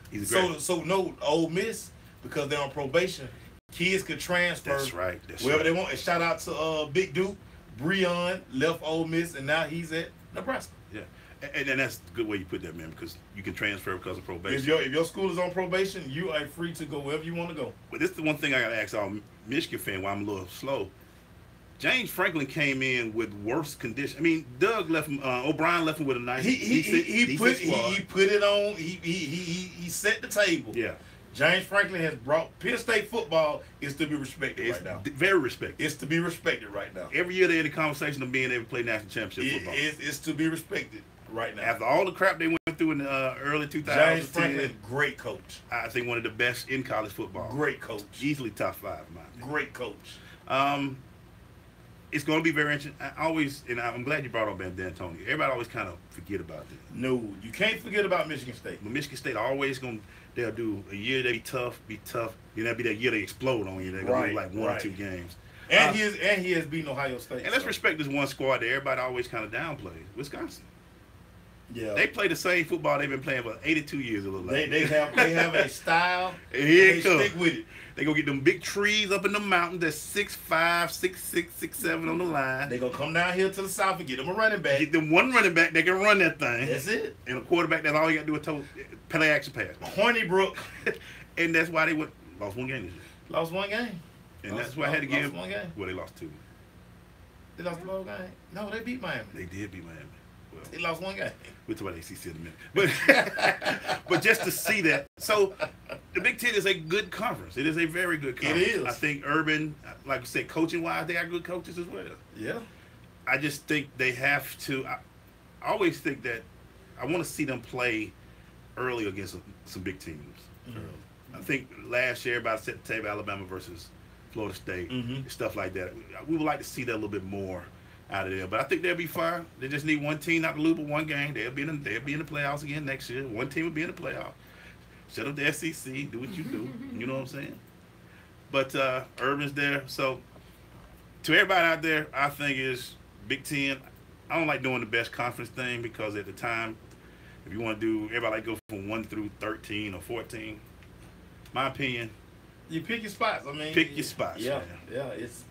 So no Ole Miss, because they're on probation, kids could transfer. That's right. Wherever they want. And shout out to Big Duke. Breon left Ole Miss and now he's at Nebraska. Yeah. And that's a good way you put that, man, because you can transfer because of probation. If your school is on probation, you are free to go wherever you want to go. But this is the one thing I got to ask all Michigan fan why I'm a little slow. James Franklin came in with worse condition. I mean, Doug left him. O'Brien left him with a nice. He put it on. He set the table. Yeah. James Franklin has brought Penn State football is to be respected right now. Very respected. It's to be respected right now. Every year they're in the conversation of being able to play national championship football. It's to be respected right now. After all the crap they went through in the early 2000s, James Franklin, great coach. I think one of the best in college football. Great coach. Easily top 5, man. Great coach. It's going to be very interesting. I'm glad you brought up D'Antoni. Everybody always kind of forget about that. No, you can't forget about Michigan State. But Michigan State always they'll do a year they be tough. Then that'll be that year they explode on you. They're going to do like 1 or 2 games. And he has beaten Ohio State. And let's respect this one squad that everybody always kind of downplays. Wisconsin. Yeah. They play the same football they've been playing for 82 years. They have a style. And here they stick with it. They gonna get them big trees up in the mountains that's 6'5", 6'6", 6'7" on the line. They gonna come down here to the south and get them a running back. Get them one running back that can run that thing. That's it. And a quarterback that's all you gotta do is play action pass. Hornibrook. And that's why they lost 1 game this year. Lost 1 game. And that's why I had to give. 1 game. Well, they lost 2. They lost the whole game. No, they beat Miami. They did beat Miami. Well, they lost 1 game. We'll talk about ACC in a minute. But just to see that. So the Big Ten is a good conference. It is a very good conference. It is. I think Urban, like you said, coaching-wise, they got good coaches as well. Yeah. I just think they have to. I always think that I want to see them play early against some big teams. Mm-hmm. I think last year, everybody set the table Alabama versus Florida State, stuff like that. We would like to see that a little bit more. out of there. But I think they'll be fine. They just need one team not to lose but one game. They'll be in the playoffs again next year. One team will be in the playoffs. Shut up the SEC. Do what you do. You know what I'm saying? But Urban's there. So to everybody out there, I think is Big Ten. I don't like doing the best conference thing because at the time, if you want to do, everybody like go from 1 through 13 or 14. My opinion. You pick your spots. I mean, Pick your spots. Yeah, Man. yeah. It's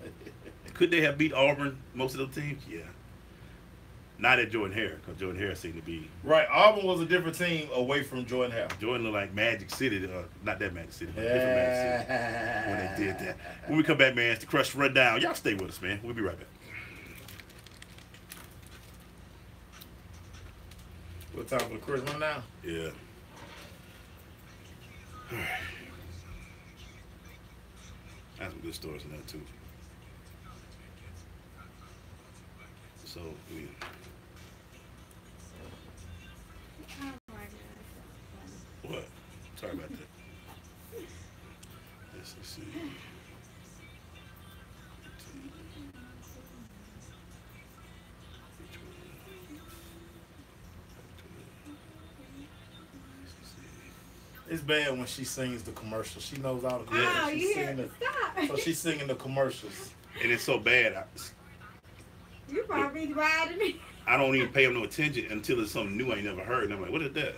Could they have beat Auburn, most of the teams? Yeah. Not at Jordan Hare, because Jordan Hare seemed to be. right. Auburn was a different team away from Jordan Hare. Jordan looked like Magic City. Not that Magic City, but different Magic City when they did that. When we come back, man, it's the Crush Rundown. Y'all stay with us, man. We'll be right back. What time for the Chris Rundown? Yeah. All right. That's some good stories in there, too. So, we. Oh my God, that's so What? Sorry about that. Let's see. It's bad when she sings the commercials. She knows all the funny. commercials. Oh, She's you singing hear? Stop. so she's singing the commercials. And it's so bad, You probably riding it. I don't even pay them no attention until it's something new I ain't never heard. And I'm like, what is that?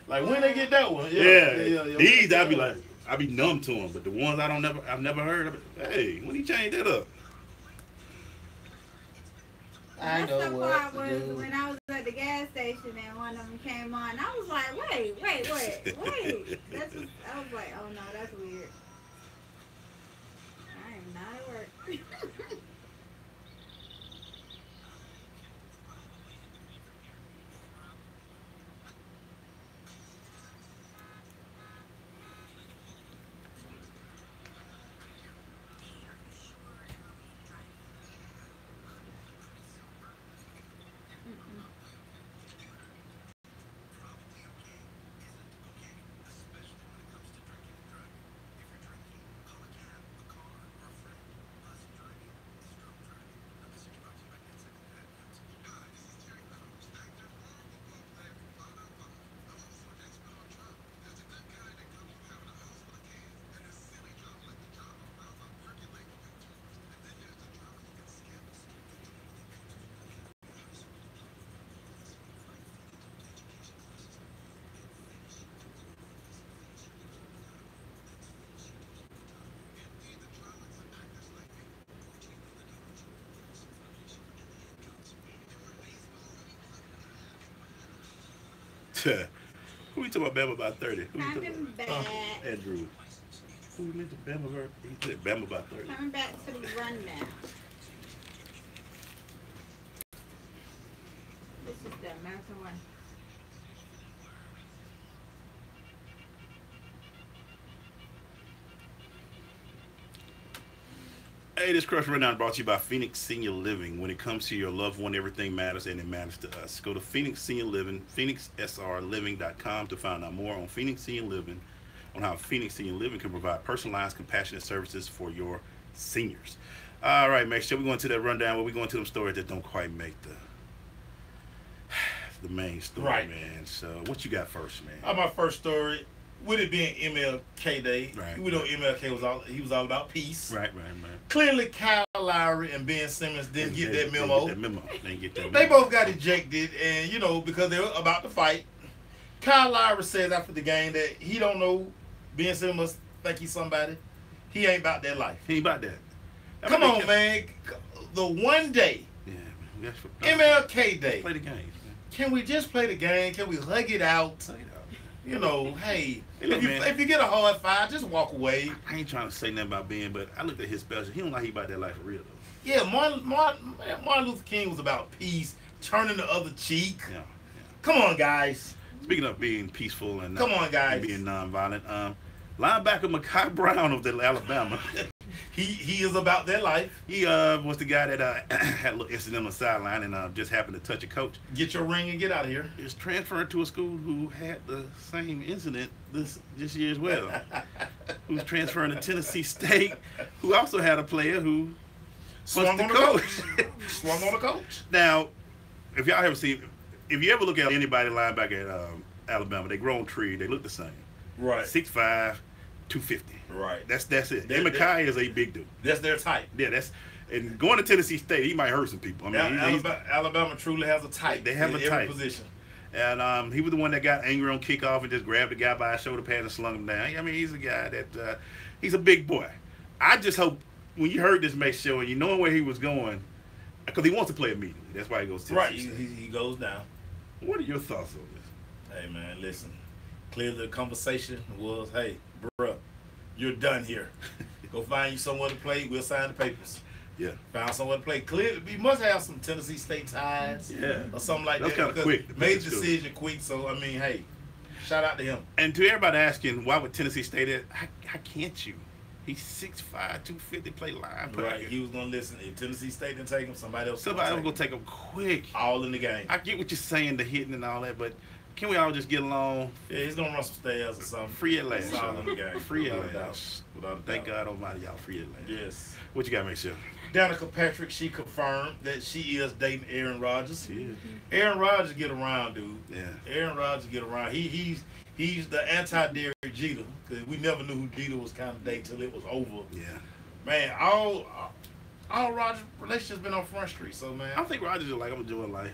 Like when they get that one. Yeah. These, I'd be like, I'd be numb to them. But the ones I've never heard of, hey, when you change that up? I That's know the what part to was do. when I was at the gas station and one of them came on. I was like, wait. That's just, I was like, oh no, that's weird. I am not at work. Who we talking about Bama about 30? Who we Coming talking back. about? Andrew. Who we mentioned Bama about? He said Bama about 30. Coming back to the rundown. This is the American one. Hey, this Crush Rundown brought to you by Phoenix Senior Living. When it comes to your loved one, everything matters, and it matters to us. Go to Phoenix Senior Living, phoenixsrliving.com to find out more on Phoenix Senior Living, on how Phoenix Senior Living can provide personalized, compassionate services for your seniors. All right, Max, shall we go into that rundown where we go into them stories that don't quite make the main story, Right. man? So what you got first, man? My first story, with it being MLK Day, Right. we know MLK was all about peace. Right. Clearly, Kyle Lowry and Ben Simmons didn't get that memo. They didn't get that memo. They both got ejected, and because they were about to fight. Kyle Lowry says after the game that he don't know Ben Simmons think he's somebody. He ain't about that life. He ain't about that. Come on, man. The one day, Yeah, man. MLK Day. Play the game, man. Can we just play the game? Can we hug it out? Play it out. Hey, Hey, look, man. if you get a hard five, just walk away. I ain't trying to say nothing about Ben, but I looked at his special. He don't like he about that life for real, though. Yeah, Martin Luther King was about peace, turning the other cheek. Yeah. Come on, guys. Speaking of being peaceful and Come on, guys. and being nonviolent, linebacker Mekhi Brown of the Alabama, He is about that life. he was the guy that had a little incident on the sideline and just happened to touch a coach. Get your ring and get out of here. He was transferred to a school who had the same incident this year as well. Who's transferring to Tennessee State, who also had a player who Swung on the coach. Swung on the coach. Now, if y'all ever seen, if you ever look at anybody linebacker at Alabama, they grown tree, they look the same. Right. 6'5", 250. Right. That's it. That- Mackay is a big dude. That's their type. Yeah, and going to Tennessee State, he might hurt some people. I mean, Alabama truly has a type. They have in a every type. position. And he was the one that got angry on kickoff and just grabbed the guy by his shoulder pad and slung him down. I mean, he's a guy that he's a big boy. I just hope when you heard this Maceo and you knowing where he was going, because he wants to play immediately. That's why he goes to Tennessee State. Right, he goes down. What are your thoughts on this? Hey, man, listen. Clearly the conversation was, hey, bruh, you're done here. Go find you somewhere to play. We'll sign the papers. Yeah. Found somewhere to play. Clearly, we must have some Tennessee State ties. Yeah. Or something like That's that. kind of quick. Made the decision quick. So, I mean, hey, shout out to him. And to everybody asking, why would Tennessee State how can't you? He's 6'5", 250, play linebacker. Right. He was going to listen. If Tennessee State didn't take him, somebody else was going to take him quick. All in the game. I get what you're saying, the hitting and all that, but can we all just get along? Yeah, he's going to run some stairs or something. Free at last. All in the game. Free at last. Thank God Almighty, y'all free at last. Yes. What you got, Maceo? Danica Patrick, she confirmed that she is dating Aaron Rodgers. Yeah. Aaron Rodgers get around, dude. Yeah. Aaron Rodgers get around. He's the anti-Derek Jeter, because we never knew who Jeter was kind of dating till it was over. Yeah. Man, all Rodgers' relationships been on Front Street. So man, I think Rodgers is like, I'm enjoying life.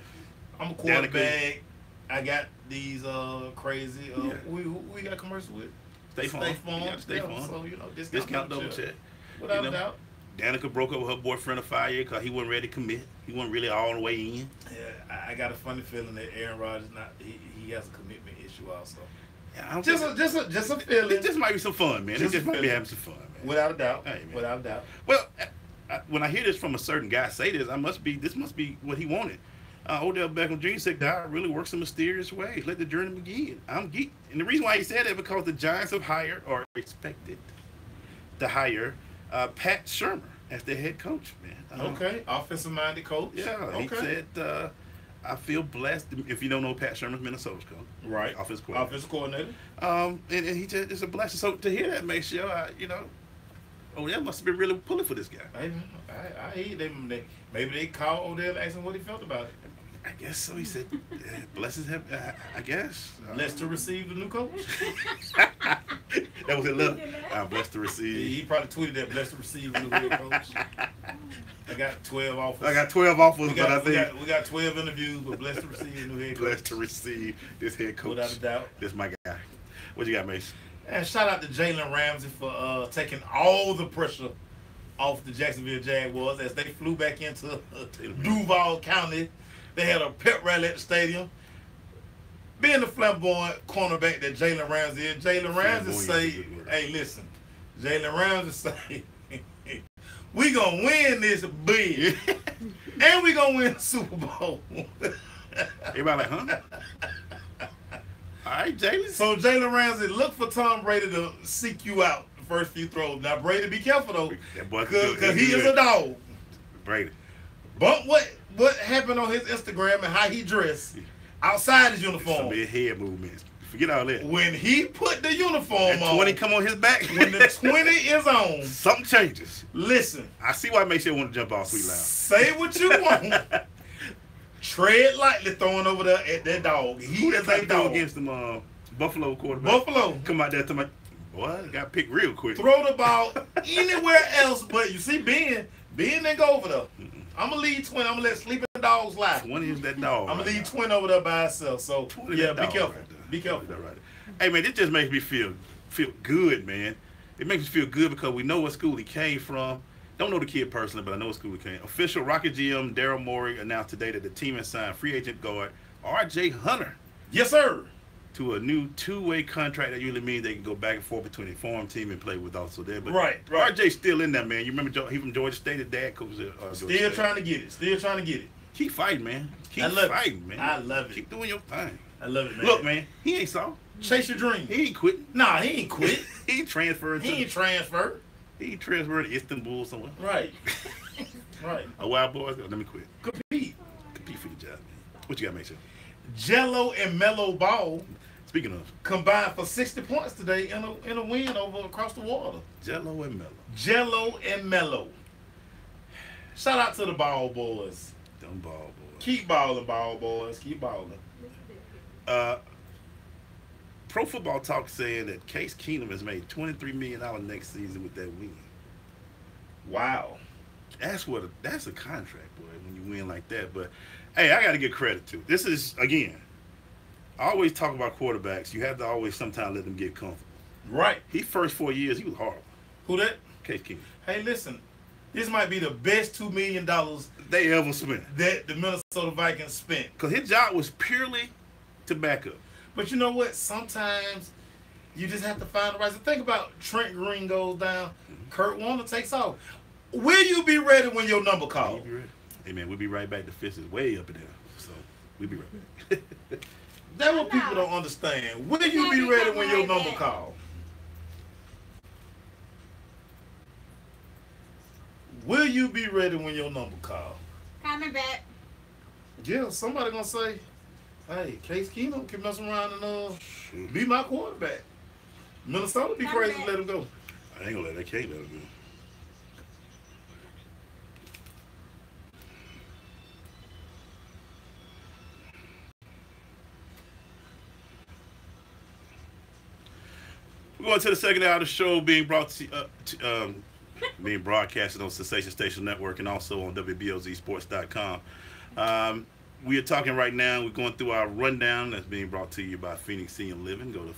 I'm a quarterback. I got these crazy. Who we got commercial with? State Farm. State Farm. So discount double check. Without a doubt. Danica broke up with her boyfriend of 5 years because he wasn't ready to commit. He wasn't really all the way in. Yeah, I got a funny feeling that Aaron Rodgers he has a commitment issue also. Yeah, just a feeling. It just might be some fun, man. It just might be having some fun, man. Without a doubt. Hey, without a doubt. Well, when I hear this from a certain guy say this, this must be what he wanted. Odell Beckham Jr. said, God really works in mysterious ways. Let the journey begin. I'm geek. And the reason why he said that because the Giants have hired or expected to hire Pat Shermer as their head coach, man. Okay. Offensive-minded coach. Yeah. Okay. He said, I feel blessed. If you don't know, Pat Shermer's Minnesota's coach. Right. Offensive coordinator. Offensive coordinator. And he said it's a blessing. So to hear that, Maceo, Odell must have been really pulling for this guy. I hear them. Maybe they called Odell asking what he felt about it. I guess so. He said, blessings him, I guess. Blessed to receive the new coach. That was it, look. I'm blessed to receive. He probably tweeted that, blessed to receive the new head coach. I got 12 offers. I got 12 offers, we got 12 interviews, but blessed to receive the new head coach. Blessed to receive this head coach. Without a doubt. This my guy. What you got, Mace? And shout out to Jalen Ramsey for taking all the pressure off the Jacksonville Jaguars as they flew back into Duval County. They had a pep rally at the stadium. Being the flamboyant cornerback that Jalen Ramsey is, Jalen Ramsey say, hey, listen, Jalen Ramsey say, we going to win this big, and we going to win the Super Bowl. Everybody like, huh? All right, Jalen. So Jalen Ramsey, look for Tom Brady to seek you out the first few throws. Now, Brady, be careful, though, because he is a dog. Brady. But what happened on his Instagram and how he dressed outside his uniform. Some big head movements. Forget all that. When he put the uniform on. 20 come on his back. When the 20 is on. Something changes. Listen. I see why Maceo want to jump off Sweet Loud. Say what you want. Tread lightly throwing over there at that dog. He is a dog. Against them Buffalo quarterback. Buffalo. Come out there to my boy, got picked real quick. Throw the ball anywhere else, but you see Ben didn't go over there. I'm going to leave Twin. I'm going to let sleeping dogs lie. 20 is that dog. I'm going to leave Twin over there by herself. So, yeah, be careful. Right be careful. Right. Hey, man, this just makes me feel good, man. It makes me feel good because we know what school he came from. Don't know the kid personally, but I know what school he came. Official Rocket GM Daryl Morey announced today that the team has signed free agent guard R.J. Hunter. Yes, sir. To a new two-way contract that usually means they can go back and forth between the farm team and play with also there. But right. RJ's still in there, man. You remember he from Georgia State, his dad coaches at Still trying to get it. Keep fighting, man. Keep fighting, man. I love it. Keep doing your thing. I love it, man. Look, man, he ain't soft. Chase your dream. He ain't quitting. Nah, he ain't quit. He ain't transferred. He ain't transferred to Istanbul somewhere. Right. Right. A wild boy. Let me quit. Compete for your job, man. What you got, Maceo? Jello and Mellow Ball. Speaking of, combined for 60 points today in a win over across the water. Jello and Mellow. Jello and Mellow. Shout out to the ball boys. Them ball boys. Keep balling, ball boys. Keep balling. Pro Football Talk saying that Case Keenum has made $23 million next season with that win. Wow. That's a contract, boy, when you win like that. But hey, I got to give credit to. This is, again, I always talk about quarterbacks. You have to always sometimes let them get comfortable. Right. His first 4 years, he was horrible. Who that? Case Keenum. Hey, listen. This might be the best $2 million They ever spent. that the Minnesota Vikings spent. Because his job was purely to back up. But you know what? Sometimes you just have to find the right. So think about Trent Green goes down, Kurt Warner takes off. Will you be ready when your number called? We'll be ready. Hey, man, we'll be right back. The fist is way up in there. So we'll be right back. That's what people don't understand. Will you be ready when your number called? Will you be ready when your number called? Coming back. Yeah, somebody gonna say, hey, Case Keenum can mess around and be my quarterback. Minnesota be crazy to let him go. I ain't gonna let that K let him go. We're going to the second hour of the show, being being broadcasted on Sensation Station Network and also on WBOZsports.com. We are talking right now. We're going through our rundown that's being brought to you by Phoenix Senior Living. Go to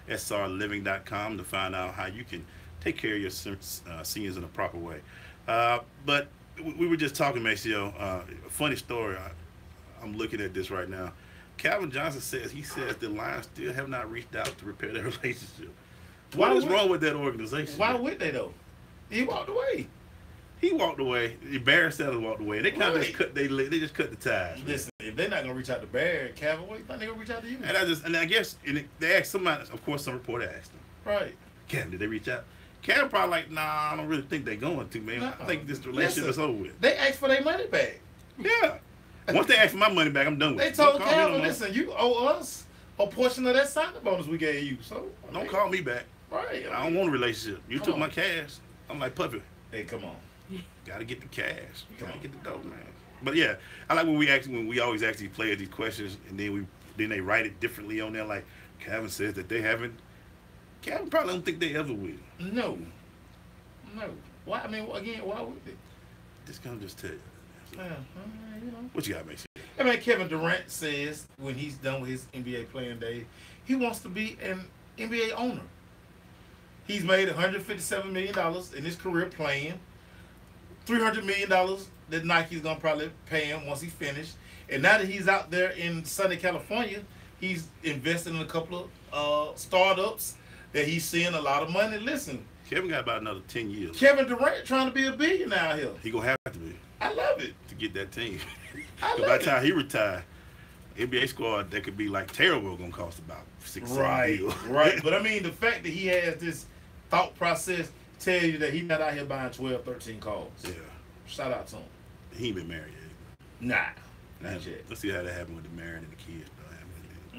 PhoenixSRLiving.com to find out how you can take care of your seniors in a proper way. But we were just talking, Maceo. A funny story. I'm looking at this right now. Calvin Johnson says the Lions still have not reached out to repair their relationship. What is wrong with that organization? Why would they though? He walked away. He walked away. Barry Sanders walked away. They kind of just cut. They just cut the ties. Listen, if they're not gonna reach out to Barry, Calvin, what you think they gonna reach out to you? And I guess they asked somebody. Of course, some reporter asked them. Right. Calvin, did they reach out? Calvin probably like, nah, I don't really think they're going to, man. I think this relationship is over with. They asked for their money back. Yeah. Once they ask for my money back, I'm done with it. They told Calvin, listen, you owe us a portion of that signing bonus we gave you. So don't call me back. Right. I don't want a relationship. You took my cash. I'm like, puppy. Hey, come on. Gotta get the cash. Gotta get the dough, man. But yeah, I like when we always ask these players these questions, and then they write it differently on there. Like Calvin says that they haven't. Calvin probably don't think they ever will. No. Why? I mean, again, why would they? Just gonna just tell you. You know. What you got, Mason? I mean, Kevin Durant says when he's done with his NBA playing days, he wants to be an NBA owner. He's made $157 million in his career playing. $300 million that Nike's gonna probably pay him once he finished. And now that he's out there in sunny California, he's invested in a couple of startups that he's seeing a lot of money. Listen, Kevin got about another 10 years. Kevin Durant trying to be a billionaire out here. He gonna have to be. I love it. To get that team. I love by it. the time he retire, NBA squad that could be like terrible gonna cost about $6 billion. Right. But I mean, the fact that he has this thought process tell you that he's not out here buying 12, 13 cars. Yeah. Shout out to him. He ain't been married yet. Nah. Not yet. Let's see how that happened with the married and the kids.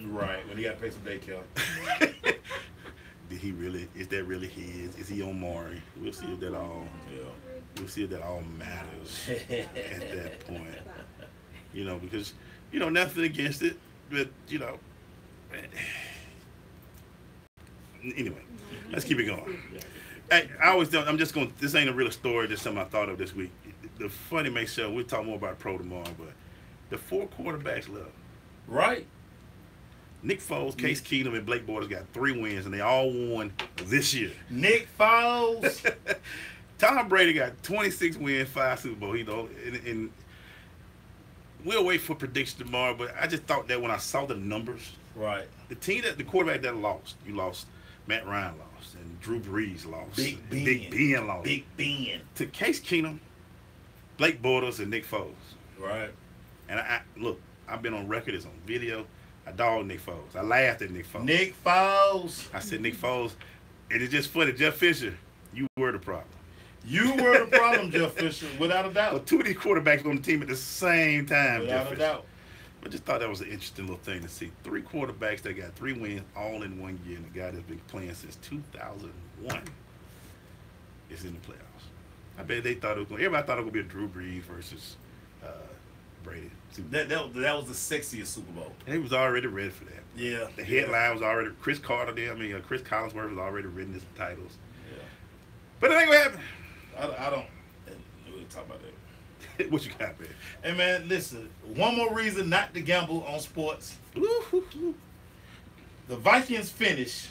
Right. When he got to pay some daycare. Did he really? Is that really his? Is he on Maury? We'll see if that all. Yeah. We'll see if that all matters at that point. You know, because nothing against it, but anyway, let's keep it going. Hey, I always don't. I'm just going. This ain't a real story. Just something I thought of this week. The funny makes sure we'll talk more about pro tomorrow, but the 4 quarterbacks left. Right. Nick Foles, Case Keenum, and Blake Bortles got 3 wins, and they all won this year. Nick Foles. Tom Brady got 26 wins, 5 Super Bowl. And we'll wait for prediction tomorrow. But I just thought that when I saw the numbers, Right. the quarterback that lost, you lost. Matt Ryan lost, and Drew Brees lost. Big Ben lost. Big Ben. To Case Keenum, Blake Bortles, and Nick Foles. Right. And look, I've been on record. It's on video. I dogged Nick Foles. I laughed at Nick Foles. Nick Foles. I said, Nick Foles, and it's just funny. Jeff Fisher, you were the problem. You were the problem, Jeff Fisher, without a doubt. Well, 2 of these quarterbacks on the team at the same time, Without Jeff a Fisher. doubt. I just thought that was an interesting little thing to see. 3 quarterbacks that got 3 wins all in 1 year, and the guy that's been playing since 2001 is in the playoffs. I bet they thought it was going. Everybody thought it was going to be a Drew Brees versus Brady. That was the sexiest Super Bowl. And he was already ready for that. Yeah. The headline was already Chris Collinsworth was already written his titles. Yeah. But it ain't gonna happen. I don't really talk about that. What you got, man? Hey man, listen. One more reason not to gamble on sports. Woo-hoo-hoo. The Vikings finished.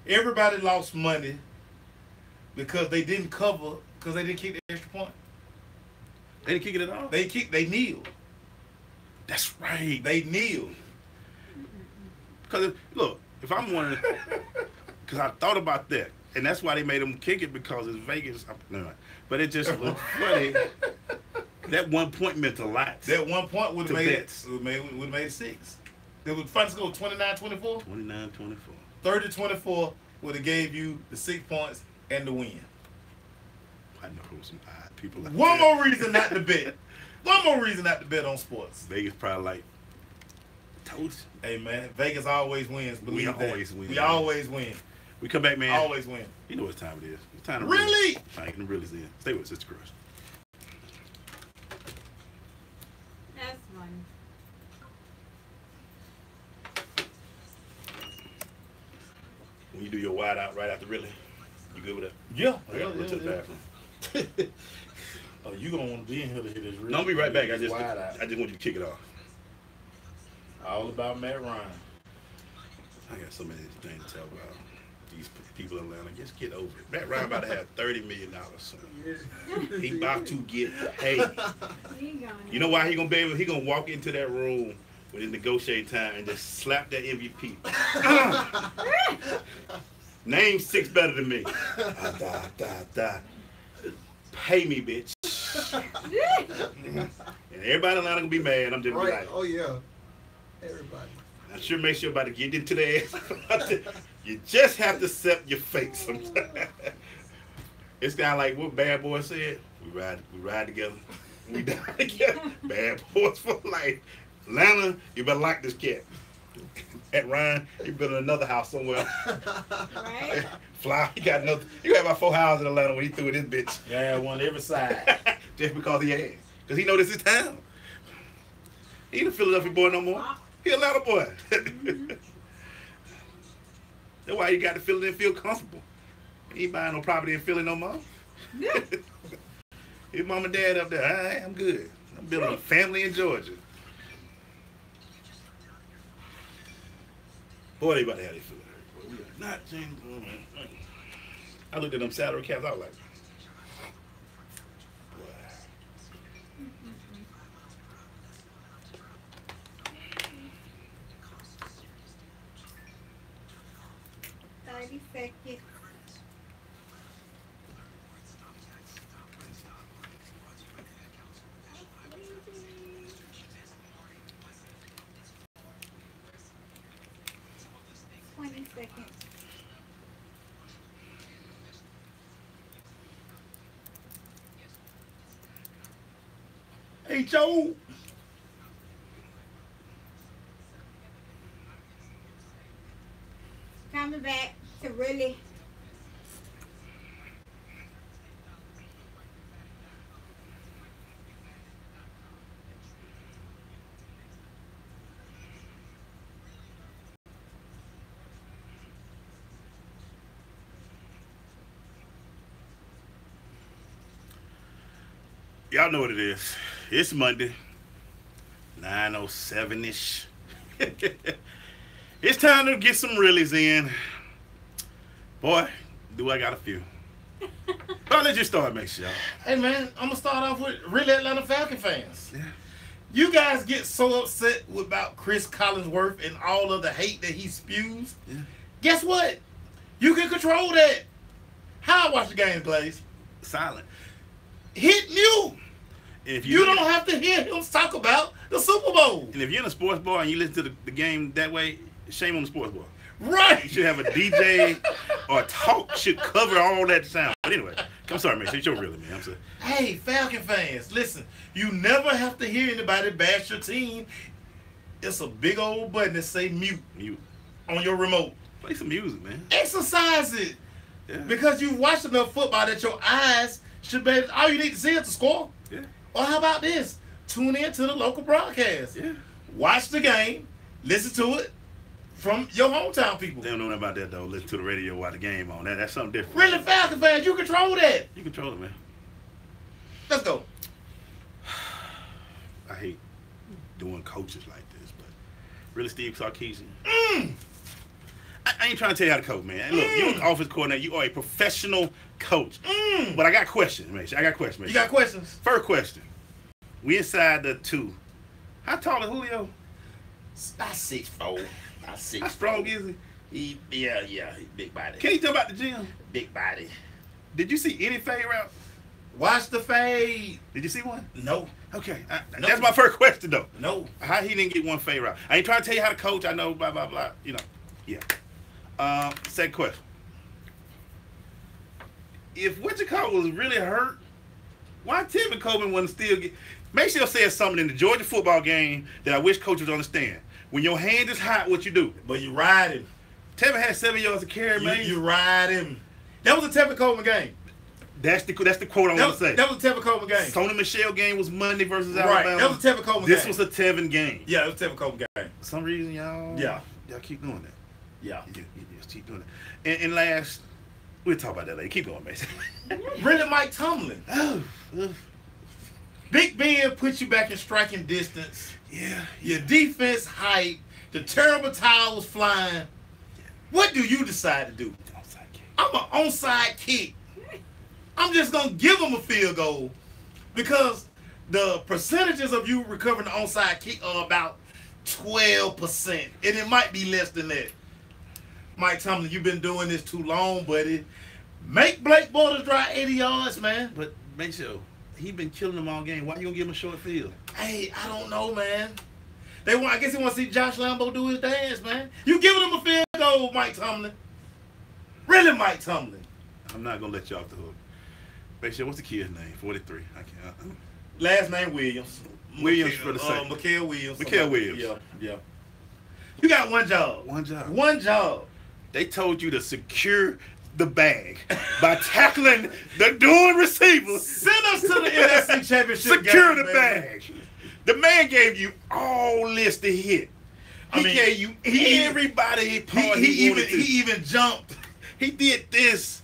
Everybody lost money because they didn't cover, because they didn't kick the extra point. They didn't kick it at all? They kneeled. That's right. They kneeled. Because, look, if I'm wondering, because I thought about that, and that's why they made them kick it, because it's Vegas. No, but it just looked funny. That 1 point meant a lot. That 1 point would have made it 6. It would finally go 29-24. 29-24. 30-24 would have gave you the 6 points and the win. I know some odd people. One more reason not to bet. One more reason not to bet on sports. Vegas probably like toast. Hey man, Vegas always wins. We always win. We always win. We come back, man. Always win. You know what time it is. It's time to really. Time to really in. Stay with Sister Crush. That's funny. When you do your wide out right after really, you good with that? Yeah. I gotta go to the bathroom. Oh, you gonna want to be in here to hear this? Really, No, I'll be right back. I just wide out. want you to kick it off. All about Matt Ryan. I got so many things to tell about these people in Atlanta. Just get over it. Matt Ryan about to have $30 million soon. He about to get paid. You know why he gonna be able? He gonna walk into that room when it's negotiating time and just slap that MVP. Name 6 better than me. Pay me, bitch. And everybody in Atlanta gonna be mad. I'm just Right. like, Oh yeah. Everybody. I sure make sure about to get into their ass. You just have to accept your fate sometimes. It's kind of like what Bad Boy said. We ride together. We die together. Bad Boys for life. Atlanta, you better like this cat. At Ryan, you build another house somewhere. Right? Fly, he got another. You got about 4 houses in Atlanta when he threw it in bitch. Yeah, one every side. Just because he had. Because he know this is town. He ain't a Philadelphia boy no more. He a Atlanta boy. That's why you got to feel comfortable. He ain't buying no property in Philly no more. His mom and dad up there. All right, I'm good. I'm building a family in Georgia. Boy, they about to have their feelings hurt. We are not changing. I looked at them salary caps. I was like, boy. 30 seconds. Seconds. Hey, Joe. Coming back to really. Y'all know what it is. It's Monday, 9:07-ish. It's time to get some reallys in. Boy, do I got a few. But I'll let you start, Maceo. Hey, man, I'm going to start off with really Atlanta Falcon fans. Yeah. You guys get so upset about Chris Collinsworth and all of the hate that he spews. Yeah. Guess what? You can control that. How I watch the game, Glaze? Silent. Hit mute. And if You don't have to hear him talk about the Super Bowl. And if you're in a sports bar and you listen to the game that way, shame on the sports bar. You Right. should have a DJ or talk should cover all that sound. But anyway, I'm sorry, Maceo. It's your really, man. I'm sorry. Hey, Falcon fans, listen. You never have to hear anybody bash your team. It's a big old button that say mute Mute. on your remote. Play some music, man. Exercise it. Yeah. Because you watch enough football that your eyes should be. All you need to see is the score. Yeah. Or how about this? Tune in to the local broadcast. Yeah. Watch the game. Listen to it from your hometown people. They don't know nothing about that though. Listen to the radio while the game on. That's something different. Really, Falcon fans, you control that. You control it, man. Let's go. I hate doing coaches like this, but really, Steve Sarkisian. I ain't trying to tell you how to coach, man. Look, you're an offense coordinator. You are a professional coach. But I got questions, man. I got questions, man. You got questions? First question. We inside the 2. How tall is Julio? I 6'4". I 6'4". How strong is he? Yeah, he big body. Can you tell about the gym? Big body. Did you see any fade route? Watch the fade. Did you see one? No. Okay. No. That's my first question, though. No. How he didn't get one fade route? I ain't trying to tell you how to coach. I know, blah, blah, blah. You know. Yeah. Second question. If Wichita was really hurt, why Tim McCoven wasn't still get... Maceo said something in the Georgia football game that I wish coaches understand. When your hand is hot, what you do? But you ride him. Tevin had 7 yards to carry, man. You ride him. That was a Tevin Coleman game. That's the quote I want to say. That was a Tevin Coleman game. Sony Michelle game was Monday versus Right. Alabama. That was a Tevin Coleman game. This was a Tevin game. Yeah, it was a Tevin Coleman game. For some reason, y'all keep doing that. Yeah. You just keep doing that. And last, we'll talk about that later. Keep going, Mason. Really, Mike Tomlin. Big Ben puts you back in striking distance. Yeah. Your defense hype. The terrible towels flying. What do you decide to do? Onside kick. I'm an onside kick. I'm just going to give them a field goal because the percentages of you recovering the onside kick are about 12%. And it might be less than that. Mike Tomlin, you've been doing this too long, buddy. Make Blake Bortles drive 80 yards, man. But make sure he been killing them all game. Why you gonna give him a short field? Hey, I don't know, man. I guess he want to see Josh Lambo do his dance, man. You giving him a field goal, Mike Tomlin? Really, Mike Tomlin? I'm not gonna let you off the hook. Make sure what's the kid's name? 43. I can't. Last name Williams. Williams for the sake. Mikael Williams. Mikael Williams. Yeah. You got one job. One job. They told you to secure the bag by tackling the doing receiver. Send us to the NFC Championship Secure game, the man. bag. The man gave you all list to hit. He gave you everybody he even jumped. He did this,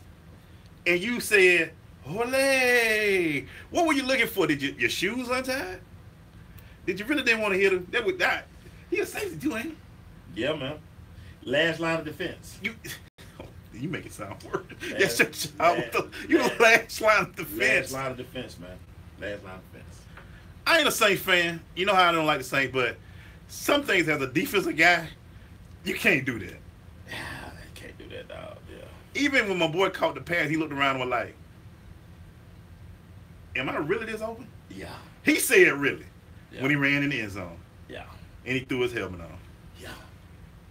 and you said, "Ole!" What were you looking for? Did your shoes untied? Did you really didn't want to hit him? That would die. He a safety too, ain't he? Yeah, man. Last line of defense. You make it sound worse. Last line of defense, man. Last line of defense. I ain't a Saints fan. You know how I don't like the Saints, but some things as a defensive guy, you can't do that. Yeah, I can't do that, dog. Yeah. Even when my boy caught the pass, he looked around and was like, "Am I really this open?" Yeah. He said really Yeah. when he ran in the end zone. Yeah. And he threw his helmet on. Yeah.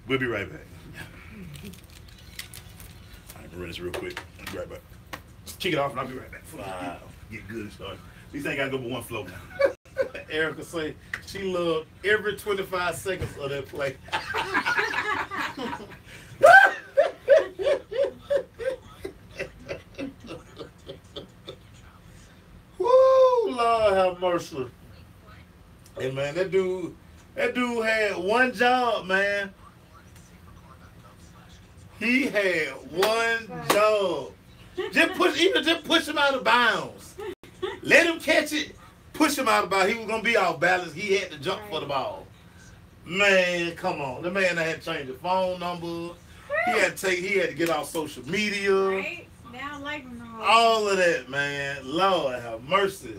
We'll be right back. I'm going to run this real quick. I'll be right back. Kick it off and I'll be right back. Wow. Get good and started. These ain't got to go but one flow now. Erica say she loved every 25 seconds of that play. Woo, Lord have mercy. Hey man, that dude had one job, man. He had one job. Just push him out of bounds. Let him catch it. Push him out of bounds. He was gonna be off balance. He had to jump for the ball. Man, come on. The man had to change the phone number. He had to get off social media. Right? Now like him no more. All of that, man. Lord have mercy.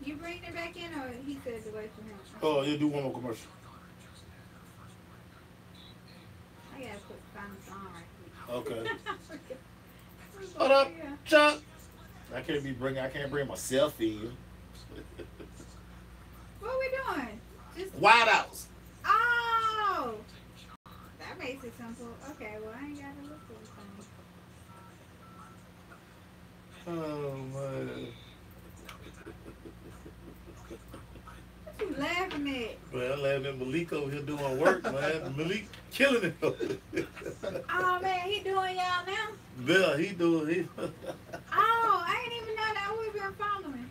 You bring it back in, or he said to wait for him? Oh, you do one more commercial. I gotta find the song right quick. Okay. What up, Chuck? I can't bring myself in. What are we doing? Just Wideouts. oh, that makes it simple. Okay, well I ain't gotta look for the thing. Oh man. What you laughing at? Well, I'm laughing at Malik over here doing work, man. Malik killing it. Oh man, he doing y'all now? Yeah, he doing. Oh, I ain't even know that we've been following.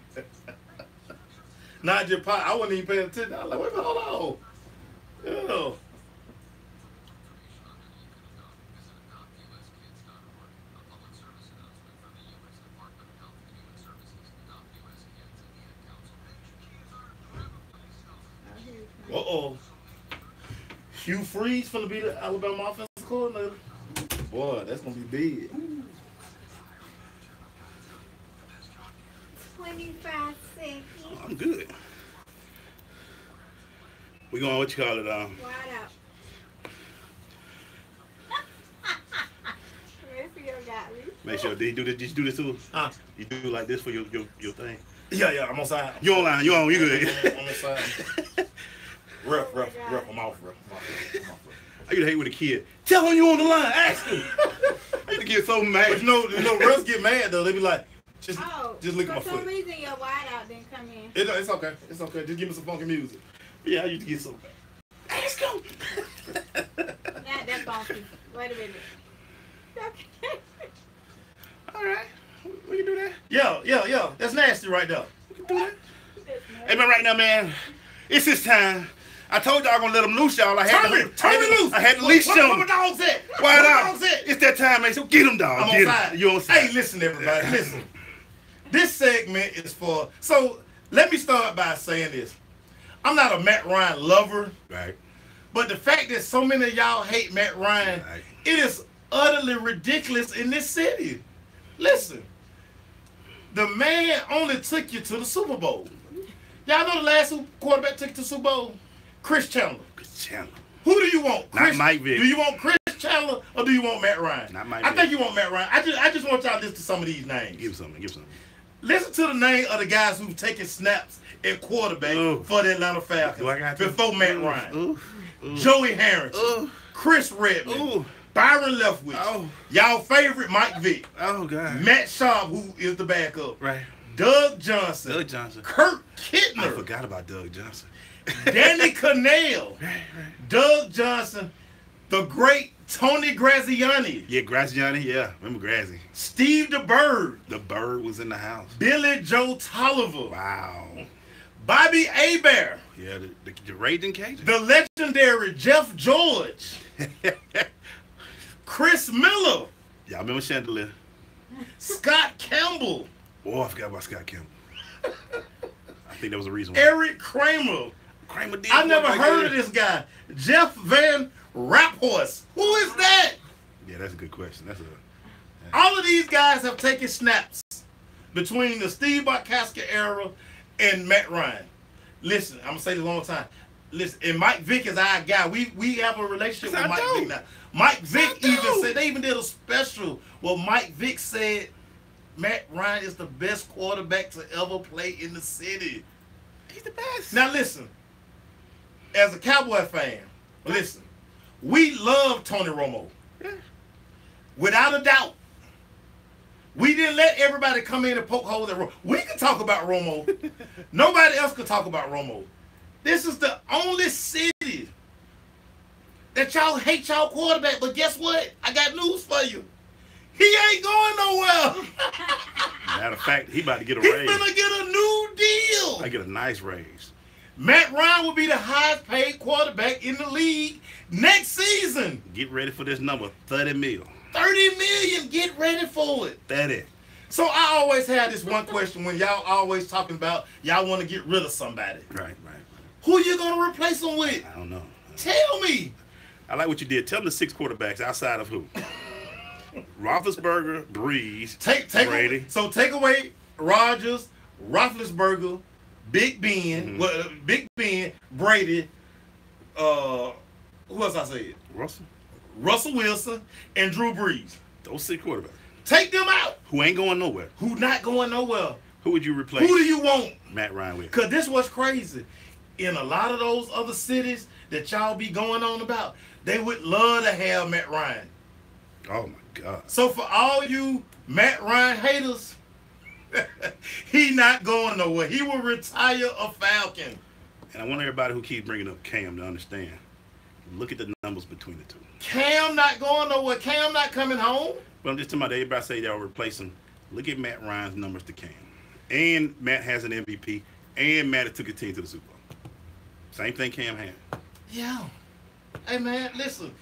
Not your pot. I wasn't even paying attention. I was like, wait a minute, hold on. Yeah. Oh, here he comes. Uh-oh. Hugh Freeze finna be the Alabama offensive coordinator. Boy, that's gonna be big. 25 seconds. I'm good. We going, what you call it? Wide out. Maceo got me. Make sure, did you do this too? Huh? You do like this for your thing? Yeah, I'm on side. You online, you on, you good. I'm on side. Rough. I'm off. I used to hate with a kid. Tell him you on the line, ask him. I used to get so mad. But you know, refs get mad though. They be like, just look at my For some foot. reason your wide out didn't come in. It's okay. Just give me some funky music. Yeah, I used to get so mad. Ask him. Not that funky. Wait a minute. Okay. All right, we can do that. Yeah. That's nasty right there. We can do that. Hey man, right now, man, it's his time. I told y'all I gonna let them loose, y'all. Turn me loose. I had to leash them. Where my dogs at? Why Where my not? dogs at? It's that time, man. So get them, dog. I'm Get on 'em. side. You on side? Hey, listen, everybody. Listen. This segment is for. So let me start by saying this. I'm not a Matt Ryan lover, Right. but the fact that so many of y'all hate Matt Ryan, Right. it is utterly ridiculous in this city. Listen, the man only took you to the Super Bowl. Y'all know the last quarterback took you to the Super Bowl? Chris Chandler. Chandler. Who do you want? Not Mike Vick. Do you want Chris Chandler or do you want Matt Ryan? Not Mike I Vick. think you want Matt Ryan. I just want y'all to listen to some of these names. Give something. Give something. Listen to the name of the guys who've taken snaps at quarterback for the Atlanta Falcons Do I got to? before Matt Ryan. Ooh. Joey Harrington, Ooh. Chris Redmond, Ooh. Byron Leftwich, Oh. y'all favorite Mike Vick, Oh God. Matt Schaub, who is the backup, Right. Doug Johnson, Doug Johnson. Kurt I Kittner, forgot about Doug Johnson. Danny Cannell, Right. Doug Johnson, the great Tony Graziani, Yeah, Graziani. Yeah, remember Grazzy? Steve DeBird, The bird was in the house. Billy Joe Tolliver, Wow. Bobby Hebert, Yeah, the Raging Cajun. the legendary Jeff George, Chris Miller, Y'all remember Chandelier? Scott Campbell, Oh, I forgot about Scott Campbell. I think that was the reason why. Eric Kramer. Kramer did. I never quarterback heard there. of this guy. Jeff Van Raphorst. Who is that? Yeah, that's a good question. That's a. All of these guys have taken snaps between the Steve Bartkowski era and Matt Ryan. Listen, I'm gonna say this a long time. Listen, and Mike Vick is our guy. We have a relationship Yes, with I Mike do. Vick now. Mike Vick I even do. said they even did a special where Mike Vick said Matt Ryan is the best quarterback to ever play in the city. He's the best. Now listen, as a Cowboy fan, listen, we love Tony Romo. Yeah. Without a doubt. We didn't let everybody come in and poke holes at Romo. We can talk about Romo. Nobody else could talk about Romo. This is the only city that y'all hate y'all quarterback. But guess what? I got news for you. He ain't going nowhere. Matter of fact, he about to get a He's raise. gonna get a new deal. I get a nice raise. Matt Ryan will be the highest paid quarterback in the league next season. Get ready for this number, 30 mil. 30 million. Get ready for it. 30. So I always have this one question when y'all always talking about y'all want to get rid of somebody. Right. Who you gonna replace them with? I don't know. Tell me. I like what you did. Tell them the 6 quarterbacks outside of who? Roethlisberger, Breeze, Take Brady. So take away Rodgers, Roethlisberger, Big Ben, Big Ben, Brady, who else I said? Russell Wilson, and Drew Brees. Those 6 quarterbacks. Take them out. Who ain't going nowhere. Who not going nowhere. Who would you replace? Who do you want? Matt Ryan with. Because this was crazy. In a lot of those other cities that y'all be going on about, they would love to have Matt Ryan. Oh, my God. So for all you Matt Ryan haters, he not going nowhere. He will retire a Falcon. And I want everybody who keeps bringing up Cam to understand. Look at the numbers between the two. Cam not going nowhere. Cam not coming home. But I'm just talking about everybody say they'll replace him. Look at Matt Ryan's numbers to Cam. And Matt has an MVP. And Matt took a team to the Super Bowl. Same thing Cam had. Yeah. Hey, man, listen.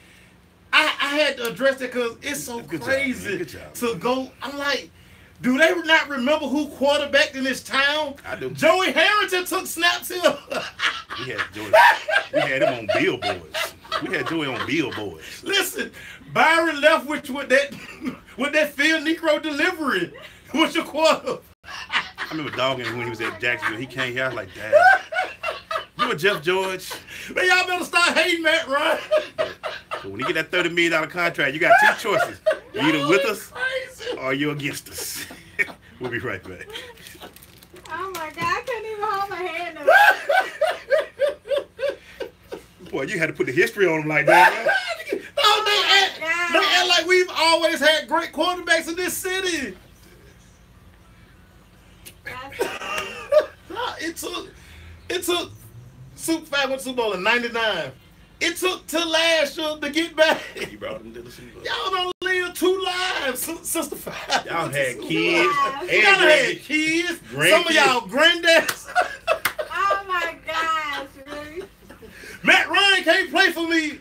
I had to address that because it's so crazy to go. I'm like, do they not remember who quarterbacked in this town? I do. Joey Harrington took snaps here. We had Joey. We had him on billboards. We had Joey on billboards. Listen, Byron Leftwich with that Phil Negro delivery. What's your quarter? I remember dogging him when he was at Jacksonville. He came here. I was like, Dad. Remember Jeff George? Man, y'all better start hating Matt Ryan. So when you get that $30 million contract, you got 2 choices. You're either with us or you're against us. We'll be right back. Oh my God, I couldn't even hold my hand up. Boy, you had to put the history on him like that. No, they act like we've always had great quarterbacks in this city. It took Super Bowl in '99. It took till last year to get back. You brought him to the Super Bowl. Y'all don't live 2 lives since the 5. Y'all had kids. Y'all had kids. Some of y'all granddaddies. Oh my gosh, really? Matt Ryan can't play for me.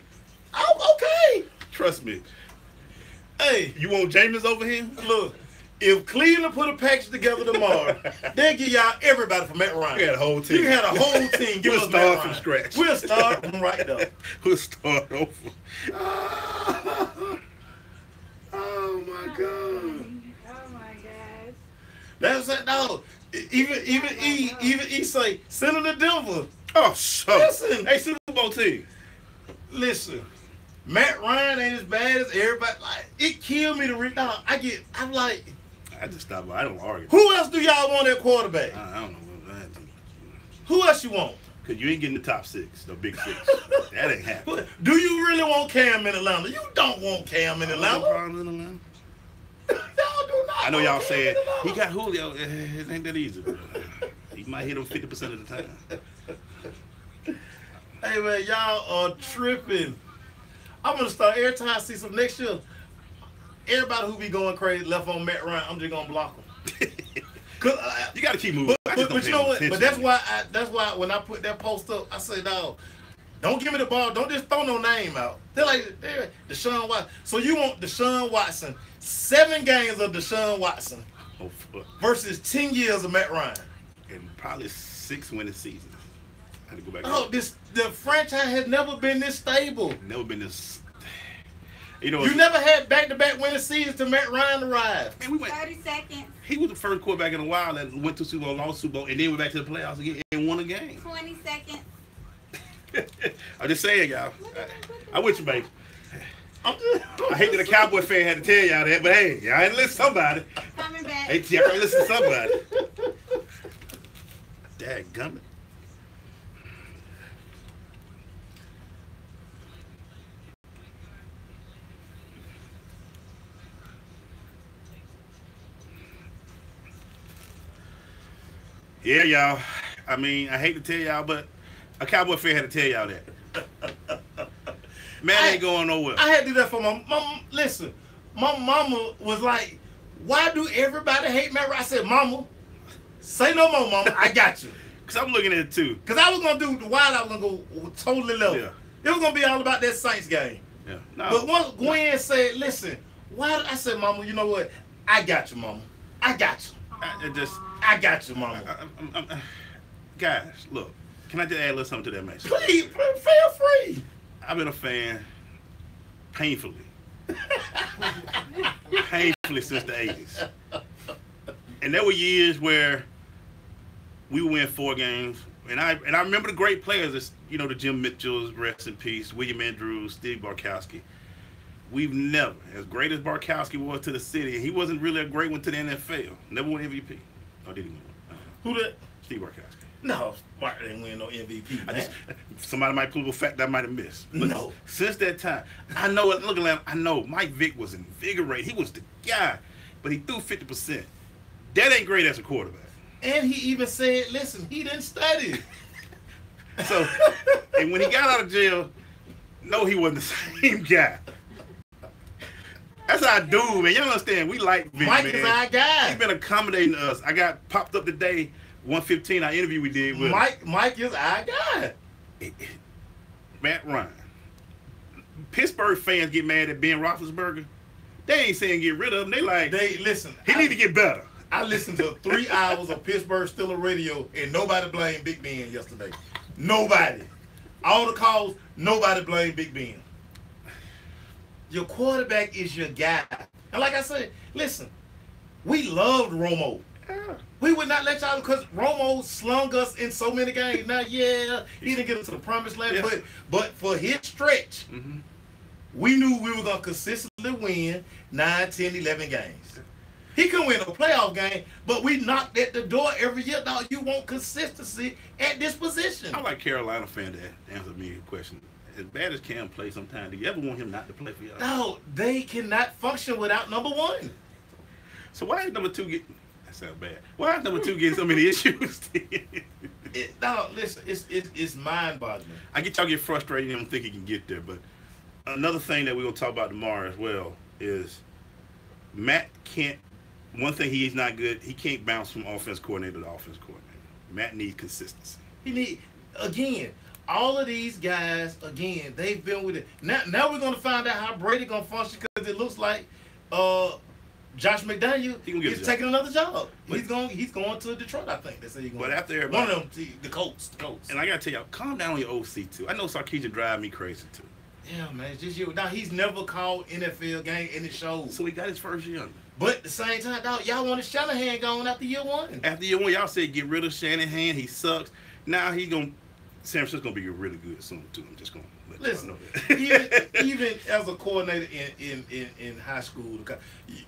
I'm okay. Trust me. Hey, You want Jameis over him? look. If Cleveland put a package together tomorrow, they'll give y'all everybody from Matt Ryan. We had a whole team. You had a whole team. Give We'll us start Matt from Ryan. scratch. We'll start from right there. We'll start over. Oh my God. Oh my gosh. That's it. No. Even he say send him to Denver. Oh, so. Listen. Hey, Super Bowl team. Listen. Matt Ryan ain't as bad as everybody. Like, it killed me to read. No, I'm like, I just stopped by. I don't argue. who else do y'all want at quarterback? I don't know. Who else you want? Because you ain't getting the top 6, the big 6. That ain't happening. Do you really want Cam in Atlanta? You don't want Cam in Atlanta. Y'all do not. I know y'all want Cam said, in Atlanta. he got Julio. It ain't that easy. He might hit him 50% of the time. Hey, man, y'all are tripping. I'm going to start every time I see some next year. Everybody who be going crazy left on Matt Ryan, I'm just going to block them. You got to keep moving. But you know what? But that's why when I put that post up, I say, dog, don't give me the ball. Don't just throw no name out. They're like, Deshaun Watson. So you want Deshaun Watson, 7 games of Deshaun Watson versus 10 years of Matt Ryan. And probably 6 winning seasons. I had to go back. Oh, the franchise has never been this stable. Never been this. You know, You never had back-to-back winning seasons to Matt Ryan arrive. Man, we went, 30 seconds. he was the first quarterback in a while that went to Super Bowl, lost Super Bowl, and then went back to the playoffs again and won a game. 20 seconds. I'm just saying, y'all. I with you, baby. I hate that a Cowboy fan had to tell y'all that, but hey, y'all had to listen to somebody. Coming back. Hey, y'all gotta listen to somebody. Dadgummit. Yeah, y'all. I mean, I hate to tell y'all, but a Cowboy fan had to tell y'all that. Man ain't going nowhere. I had to do that for my mom. Listen, my mama was like, why do everybody hate Matt Ryan? I said, Mama, say no more, Mama. I got you. Because I'm looking at it too. Because I was going to do the wild, I was going to go totally level. Yeah. It was going to be all about that Saints game. Yeah. No. But once Gwen said, listen, why? I said, Mama, you know what? I got you, Mama. I got you. I got you, Mama. Guys, look. Can I just add a little something to that match? Please, feel free. I've been a fan painfully since the 80s. And there were years where we win 4 games. And I remember the great players, the Jim Mitchells, rest in peace, William Andrews, Steve Barkowski. We've never, as great as Barkowski was to the city, he wasn't really a great one to the NFL. Never won MVP. Or did he win? Who that? Steve Barkowski. No, Mark didn't win no MVP. Man. Somebody might prove a fact that I might have missed. But no. Since that time, I know. Look at him. I know Mike Vick was invigorated. He was the guy, but he threw 50%. That ain't great as a quarterback. And he even said, "Listen, he didn't study." So, and when he got out of jail, no, he wasn't the same guy. That's our dude, man. Y'all understand? We like Vic, Mike man. is our guy. He's been accommodating us. I got popped up today. 115, our interview we did with Mike is our guy. Matt Ryan. Pittsburgh fans get mad at Ben Roethlisberger. They ain't saying get rid of him. They listen. He need to get better. I listened to 3 hours of Pittsburgh Steelers radio, and nobody blamed Big Ben yesterday. Nobody. All the calls, nobody blamed Big Ben. Your quarterback is your guy. And like I said, listen, we loved Romo. Yeah. We would not let y'all, because Romo slung us in so many games. Now, yeah, he didn't get us to the promised land, Yes. but for his stretch, we knew we were going to consistently win 9, 10, 11 games. He couldn't win a playoff game, but we knocked at the door every year. Now, you want consistency at this position. I like Carolina fan to answer me a question. As bad as Cam plays sometimes, do you ever want him not to play for y'all? No, they cannot function without number 1. So why is number 2 getting... That sounds bad. Why is number 2 getting so many issues? Listen, it's mind-boggling. I get y'all get frustrated and don't think he can get there, but another thing that we're going to talk about tomorrow as well is Matt can't... One thing he's not good, he can't bounce from offense coordinator to offense coordinator. Matt needs consistency. Again, all of these guys, again, they've been with it. Now we're going to find out how Brady going to function, because it looks like Josh McDaniel is taking another job. But he's going to Detroit, I think. They say he's going. But after everybody, one of them, the Colts. And I got to tell y'all, calm down on your OC, too. I know Sarkisian drive me crazy, too. Yeah, man, it's just you. Now, he's never called NFL game in the show. So he got his first year. But at the same time, dog, y'all wanted Shanahan gone after year 1. After year 1, y'all said get rid of Shanahan. He sucks. Now San Francisco's gonna be really good soon too. I'm just gonna let y'all know that. even as a coordinator in high school,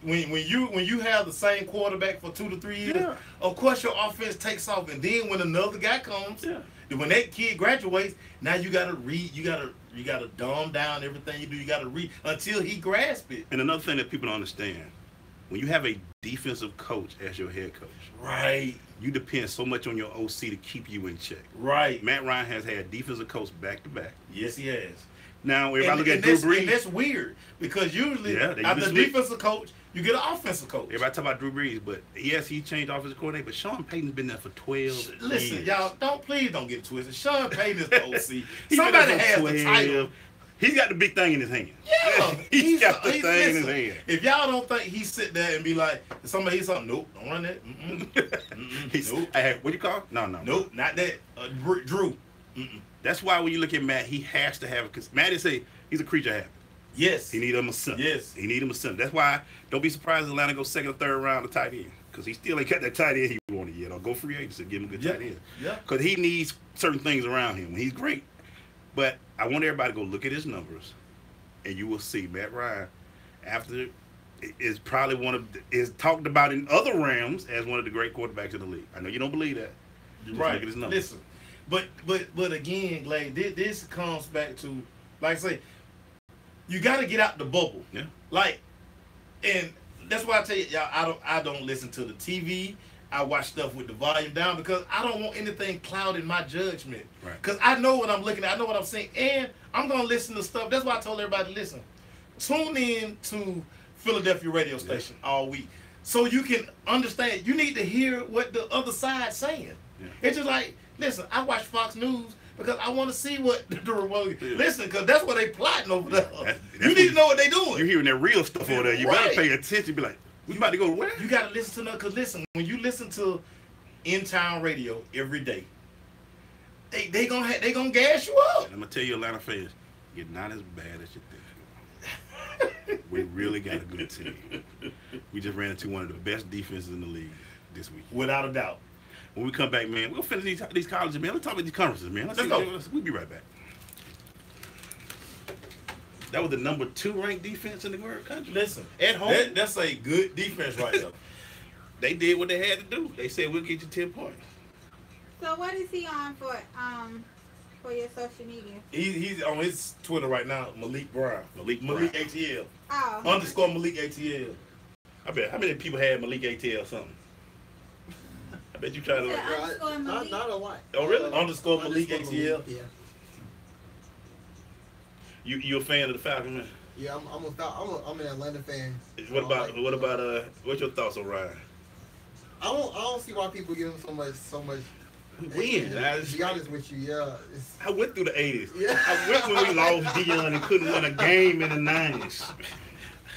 when you have the same quarterback for 2 to 3 years, of course your offense takes off, and then when another guy comes, when that kid graduates, now you gotta dumb down everything you do. You gotta read until he grasps it. And another thing that people don't understand, when you have a defensive coach as your head coach, right, you depend so much on your OC to keep you in check. Right. Matt Ryan has had defensive coach back to back. Yes, he has. Now, if I look at Drew Brees, and that's weird, because usually after defensive coach, you get an offensive coach. Everybody talk about Drew Brees, but yes, he changed offensive coordinator, but Sean Payton's been there for 12 years. Listen, y'all, please don't get twisted. Sean Payton is the OC. Somebody has the title. He's got the big thing in his hand. Yeah, he's got the thing in his hand. If y'all don't think he sit there and be like, somebody hears something, nope, don't run that. Nope. Hey, what you call? No. Nope, not that. Drew. That's why when you look at Matt, he has to have, because Matt he's a creature of habit. Yes. He need him a son. Yes. He need him a son. That's why don't be surprised if Atlanta goes 2nd or 3rd round of tight end, because he still ain't got that tight end he wanted yet. Or go free agency, give him a good tight end. Yeah. Because he needs certain things around him. He's great. But I want everybody to go look at his numbers, and you will see Matt Ryan after is probably is talked about in other realms as one of the great quarterbacks in the league. I know you don't believe that. Just right. Look at his numbers. Listen, but again, like this comes back to, like I say, you got to get out the bubble. Yeah. Like, and that's why I tell you, y'all, I don't listen to the TV. I watch stuff with the volume down, because I don't want anything clouding my judgment. Right. Because I know what I'm looking at, I know what I'm seeing, and I'm gonna listen to stuff. That's why I told everybody, listen, tune in to Philadelphia radio station all week, so you can understand. You need to hear what the other side's saying. Yeah. It's just like, listen, I watch Fox News because I want to see what the Republicans. Listen, because that's what they plotting over there. You need to know what they doing. You're hearing that real stuff over there. You better pay attention. Be like, we about to go where? You got to listen to them, because listen, when you listen to in-town radio every day, they gonna gas you up. I'm gonna tell you, Atlanta fans, you're not as bad as you think. We really got a good team. We just ran into one of the best defenses in the league this week. Without a doubt. When we come back, man, we'll finish these colleges, man. Let's talk about these conferences, man. Let's go. We'll be right back. That was the number 2 ranked defense in the world country. Listen, At home. that's a good defense right there. They did what they had to do. They said, we'll get you 10 points. So what is he on for your social media? He's on his Twitter right now, Malik Brown. Malik ATL. Oh. Underscore Malik ATL. I bet. How many people had Malik ATL or something? I bet you try to. Underscore Malik. Not a lot. Oh, really? Underscore Malik ATL. Yeah. You a fan of the Falcons, man? Yeah, I'm an Atlanta fan. What about what's your thoughts on Ryan? I don't see why people give him so much. Win. To be honest with you, yeah. I went through the 80s. Yeah. I went when we lost Dion and couldn't win a game in the 90s.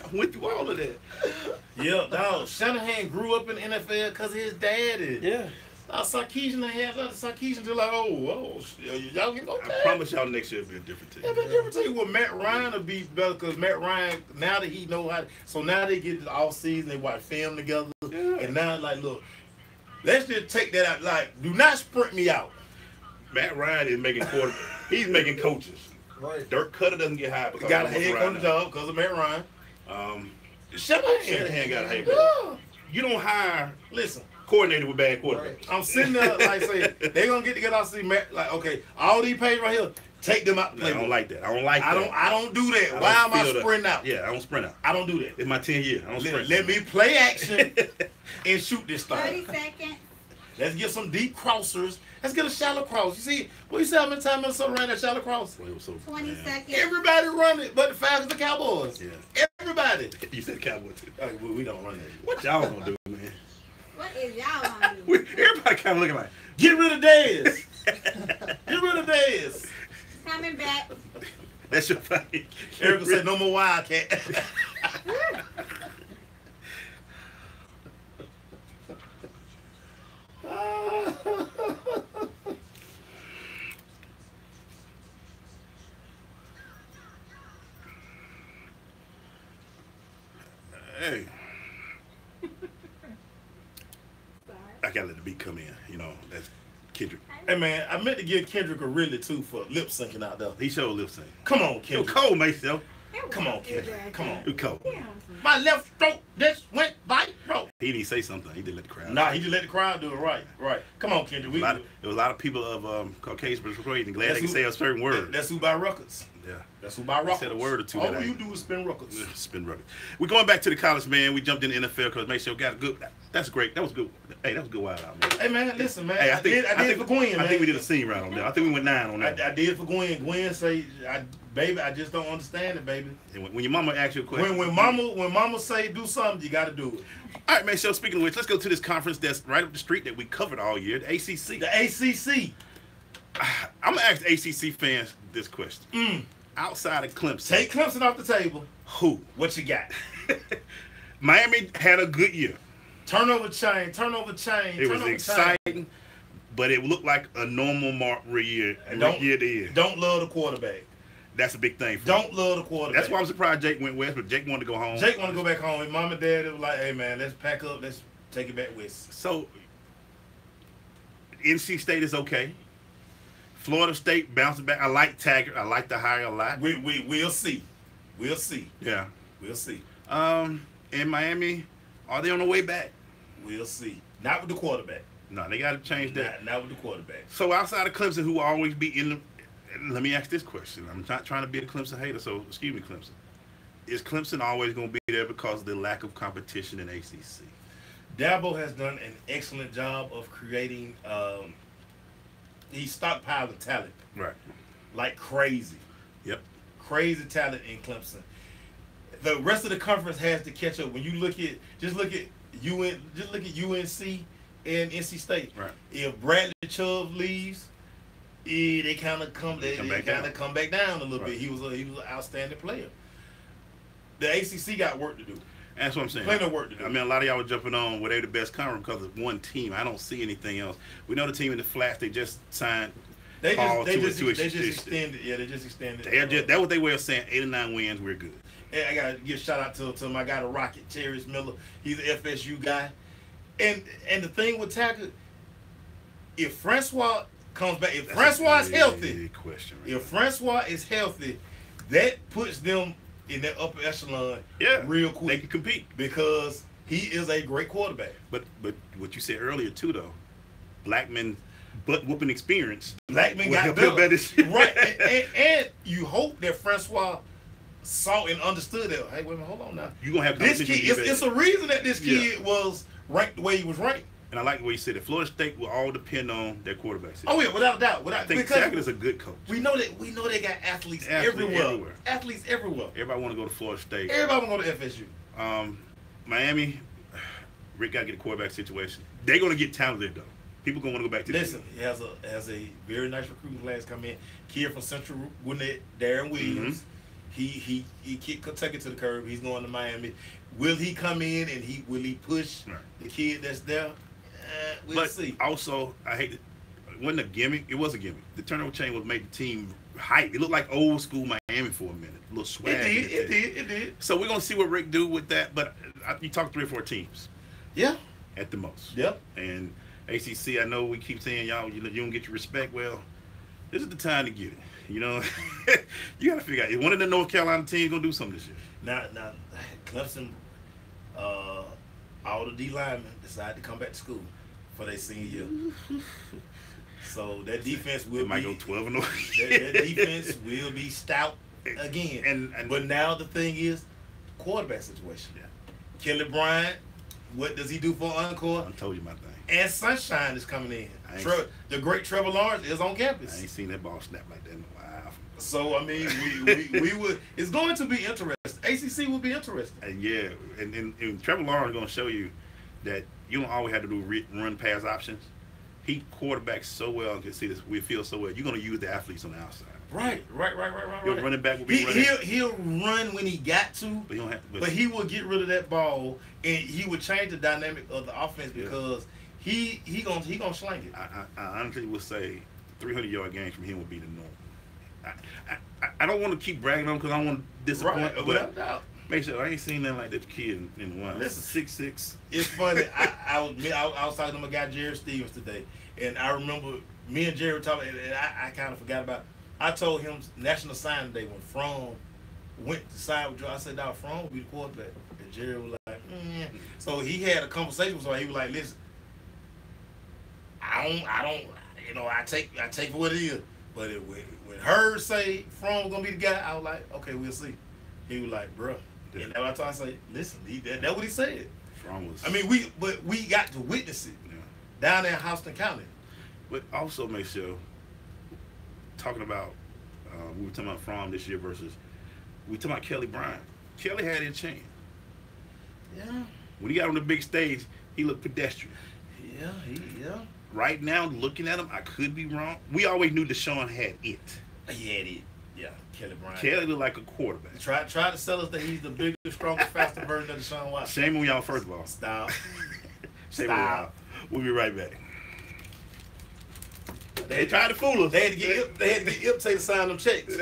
I went through all of that. Yeah, dog. Shanahan grew up in the NFL because of his daddy. Yeah. Sarkisian just like, y'all get okay. I promise y'all next year will be a different team. Yeah, but different tell you what, Matt Ryan will be better because Matt Ryan, now that he know how, so now they get it all season, they watch film together, and now like, look, let's just take that out. Like, do not sprint me out. Matt Ryan is making he's making coaches. Right. Dirk Cutter doesn't get hired because Got a of head Ryan coach job because of Matt Ryan. Shanahan got a head coach. Yeah. You don't hire Listen, coordinator with bad quarterback. I'm sitting there like saying they're gonna get together. I see Matt like, okay, all these pages right here, take them out. I don't like that. I don't do that. Why am I sprinting out? Yeah, I don't sprint out. I don't do that. It's my 10 year. I don't sprint. Let me play action and shoot this 30 thing. seconds. Let's get some deep crossers. Let's get a shallow cross. You see, what you see how many times Minnesota ran that shallow cross? 20 seconds. Everybody run it, but the Falcons, the Cowboys. Yeah. Everybody. You said Cowboys too. We don't run that. What y'all gonna do, man? What is y'all gonna do? Everybody kind of looking like, Get rid of Dez. Get rid of Dez. Coming back. that's your thing. Erica said no more Wildcat. Hey, Sorry. I gotta let the beat come in. You know, that's Kendrick. Hey man, I meant to give Kendrick a really too for lip syncing out there. He showed lip sync. Come on, Yo, Kendrick. cold, Maceo. Come on, Kendrick. Come on. You cold. Yeah. My left throat just went by, bro. He didn't say something. He didn't let the crowd. Nah, he just let the crowd do it right. Right. Come on, Kendrick. There was a lot of people of Caucasian persuasion glad they could say a certain word. That's who buy records. Yeah. That's who buy records. Said a word or two. All that you do is spin records. Spin record. We're going back to the college, man. We jumped in the NFL because Maceo got a good. That's great. That was good. Hey, that was a good wild out, man. Hey man, listen, man. Hey, I did for Gwen, man. I think we did a scene right on there. I think we went 9 on that. I did for Gwen. Gwen say, baby, I just don't understand it, baby. And when your mama asks you a question, When mama say do something, you got to do it. All right, Maceo. Speaking of which, let's go to this conference that's right up the street that we covered all year, the ACC. The ACC. I'm gonna ask the ACC fans this question. Outside of Clemson, Take Clemson off the table. who? What you got? Miami had a good year. Turnover chain. It was exciting, but it looked like a normal year to year. Don't love the quarterback. That's a big thing. Don't love the quarterback. That's why I'm surprised Jake went west, but Jake wanted to go home. Jake want to go back home. And mom and dad was like, hey, man, let's pack up. Let's take it back west. So, NC State is okay. Florida State bouncing back. I like Taggart. I like the hire a lot. We'll see. We'll see. Yeah. We'll see. In Miami, are they on the way back? We'll see. Not with the quarterback. No, they got to change that. Not with the quarterback. So outside of Clemson, who will always be in the, let me ask this question. I'm not trying to be a Clemson hater, so excuse me, Clemson. Is Clemson always going to be there because of the lack of competition in ACC? Dabo has done an excellent job of creating. He's stockpiling talent. Right. Like crazy. Yep. Crazy talent in Clemson. The rest of the conference has to catch up. When you look at UNC and NC State. Right. If Bradley Chubb leaves, they kind of come back down a little bit. He was an outstanding player. The ACC got work to do. That's what I'm saying. Plenty of work to do. I mean, a lot of y'all were jumping on where they the best conference because of one team. I don't see anything else. We know the team in the Flats. They just signed. They just extended. Yeah, they just extended. That's what they were saying. 8 or 9 wins, we're good. And I gotta give a shout out to my guy, the Rocket, Terrence Miller. He's an FSU guy. And the thing with Tackett, if Francois comes back, if Francois is healthy, question, if Francois is healthy, that puts them in that upper echelon real quick. They can compete because he is a great quarterback. But what you said earlier too, though, Blackman butt whooping experience. Blackman got better. Right, and you hope that Francois saw and understood that. Hey, wait a minute, hold on now. You gonna have this kid. It's a reason that this kid was ranked the way he was ranked. And I like the way you said it. Florida State will all depend on their quarterback situation. Oh yeah, without a doubt. I think Sackett is a good coach. We know they got athletes everywhere. Athletes everywhere. Everybody want to go to Florida State. Everybody want to go to FSU. Miami, Rick got to get a quarterback situation. They're gonna get talented though. People gonna want to go back to. Listen, he has a very nice recruiting class come in. Kid from Central Gwinnett, Darren Williams. He kicked Kentucky to the curb. He's going to Miami. Will he come in and will he push the kid that's there? We'll see. Also, I hate it. It wasn't a gimmick. It was a gimmick. The turnover chain was make the team hype. It looked like old school Miami for a minute. A little swag. It did. So we're gonna see what Rick do with that. But you talk 3 or 4 teams. Yeah. At the most. Yep. And ACC, I know we keep saying y'all, you don't get your respect. Well, this is the time to get it. You know, you got to figure out. If one of the North Carolina teams gonna do something this year. Now, Clemson, all the D linemen decided to come back to school for their senior year. So that defense might go 12-0. that defense will be stout again. But now the thing is, quarterback situation. Yeah. Kelly Bryant, what does he do for encore? I told you my thing. And Sunshine is coming in. The great Trevor Lawrence is on campus. I ain't seen that ball snap like that in a while. So I mean, we would. It's going to be interesting. ACC will be interesting. And and Trevor Lawrence is going to show you that you don't always have to do run pass options. He quarterbacks so well and can see this. We feel so well. You're going to use the athletes on the outside. Right. Your running back will be running. He'll run when he got to, but he don't have to. But he will get rid of that ball and he will change the dynamic of the offense because he gonna slang it. I honestly would say 300-yard games from him would be the norm. I don't want to keep bragging on him because I don't want to disappoint. But make sure I ain't seen nothing like that kid in one. Listen, 6'6". It's funny. I was talking to my guy Jared Stevens today, and I remember me and Jared were talking, and I kind of forgot about. I told him National Signing Day when Fromm went to sign with Joe. I said, "Dog, Fromm will be the quarterback," and Jared was like, So he had a conversation with him. He was like, "Listen, I don't, I take for what it is. But when Hurd say Fromm was gonna be the guy, I was like, okay, we'll see." He was like, "Bruh," and that's what I say. Listen, that's what he said. Fromm was. I mean, we got to witness it down there in Houston County. But also make sure talking about we were talking about Fromm this year versus we talking about Kelly Bryant. Kelly had his chance. Yeah. When he got on the big stage, he looked pedestrian. Yeah. Right now, looking at him, I could be wrong. We always knew Deshaun had it. He had it. Yeah, Kelly Bryant. Kelly looked like a quarterback. Try to sell us that he's the bigger, stronger, faster version of Deshaun Watson. Shame on y'all, first of all. Stop. Shame on y'all. We'll be right back. They tried to fool us. They had to get Ip to sign them checks.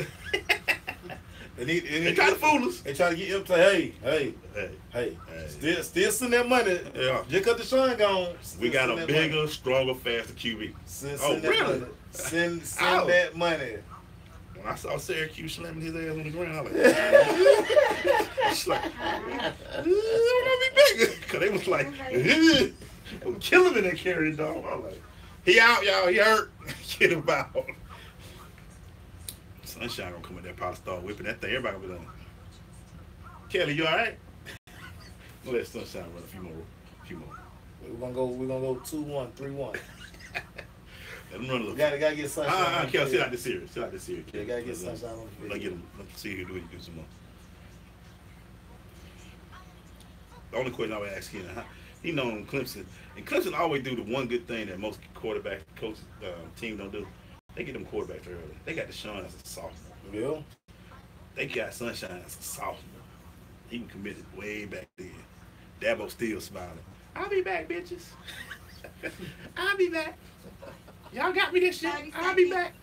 They tried to fool us. They tried to get Ip to hey. Still send that money. Yeah. Just because Deshaun gone. We got a bigger, stronger, faster QB. Send really? Money. Send that money. When I saw Syracuse slamming his ass on the ground, I was like, I want to be bigger. Because they was like, I'm killing him in that carry dog. I was like, he out, y'all. He hurt. Get him out. Sunshine gonna come in there, probably start whipping that thing. Everybody gonna be like, Kelly, you all right? We'll let Sunshine run a few more. We're gonna go 2-1, 3-1. Let him run a little. Gotta get Sunshine. Kelly, sit out this series. Yeah, gotta get Sunshine on the field. Let him see who do some more. The only question I would ask him, he known Clemson, and Clemson always do the one good thing that most quarterback coach team don't do. They get them quarterbacks early. They got Deshaun as a sophomore. Yeah. They got Sunshine as a sophomore. He was committed way back then. Dabo still smiling. I'll be back, bitches. I'll be back. Y'all got me this shit. I'll be back.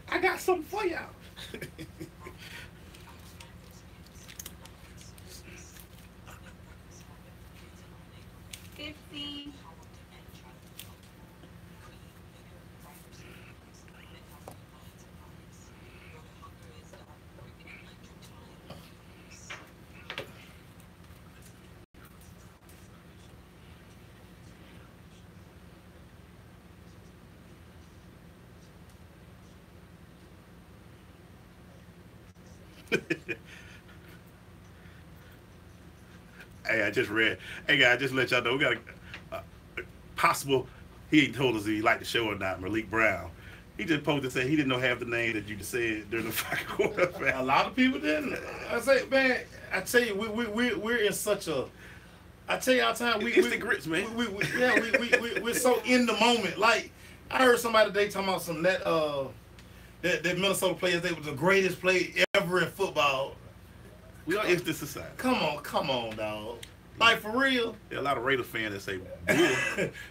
I got something for y'all. 50. Hey, I just read. Hey, guys, just to let y'all know, we got a possible. He ain't told us if he liked the show or not. Malik Brown. He just posted saying he didn't know half the name that you just said during the fucking quarter. A lot of people didn't. I say, man, I tell you, we're in such a. I tell you all the time, It's the grits, man. We're so in the moment. Like I heard somebody today talking about some that Minnesota players, they were the greatest play ever in football. We are instant society. Come on, dog. Like for real. There are a lot of Raider fans that say,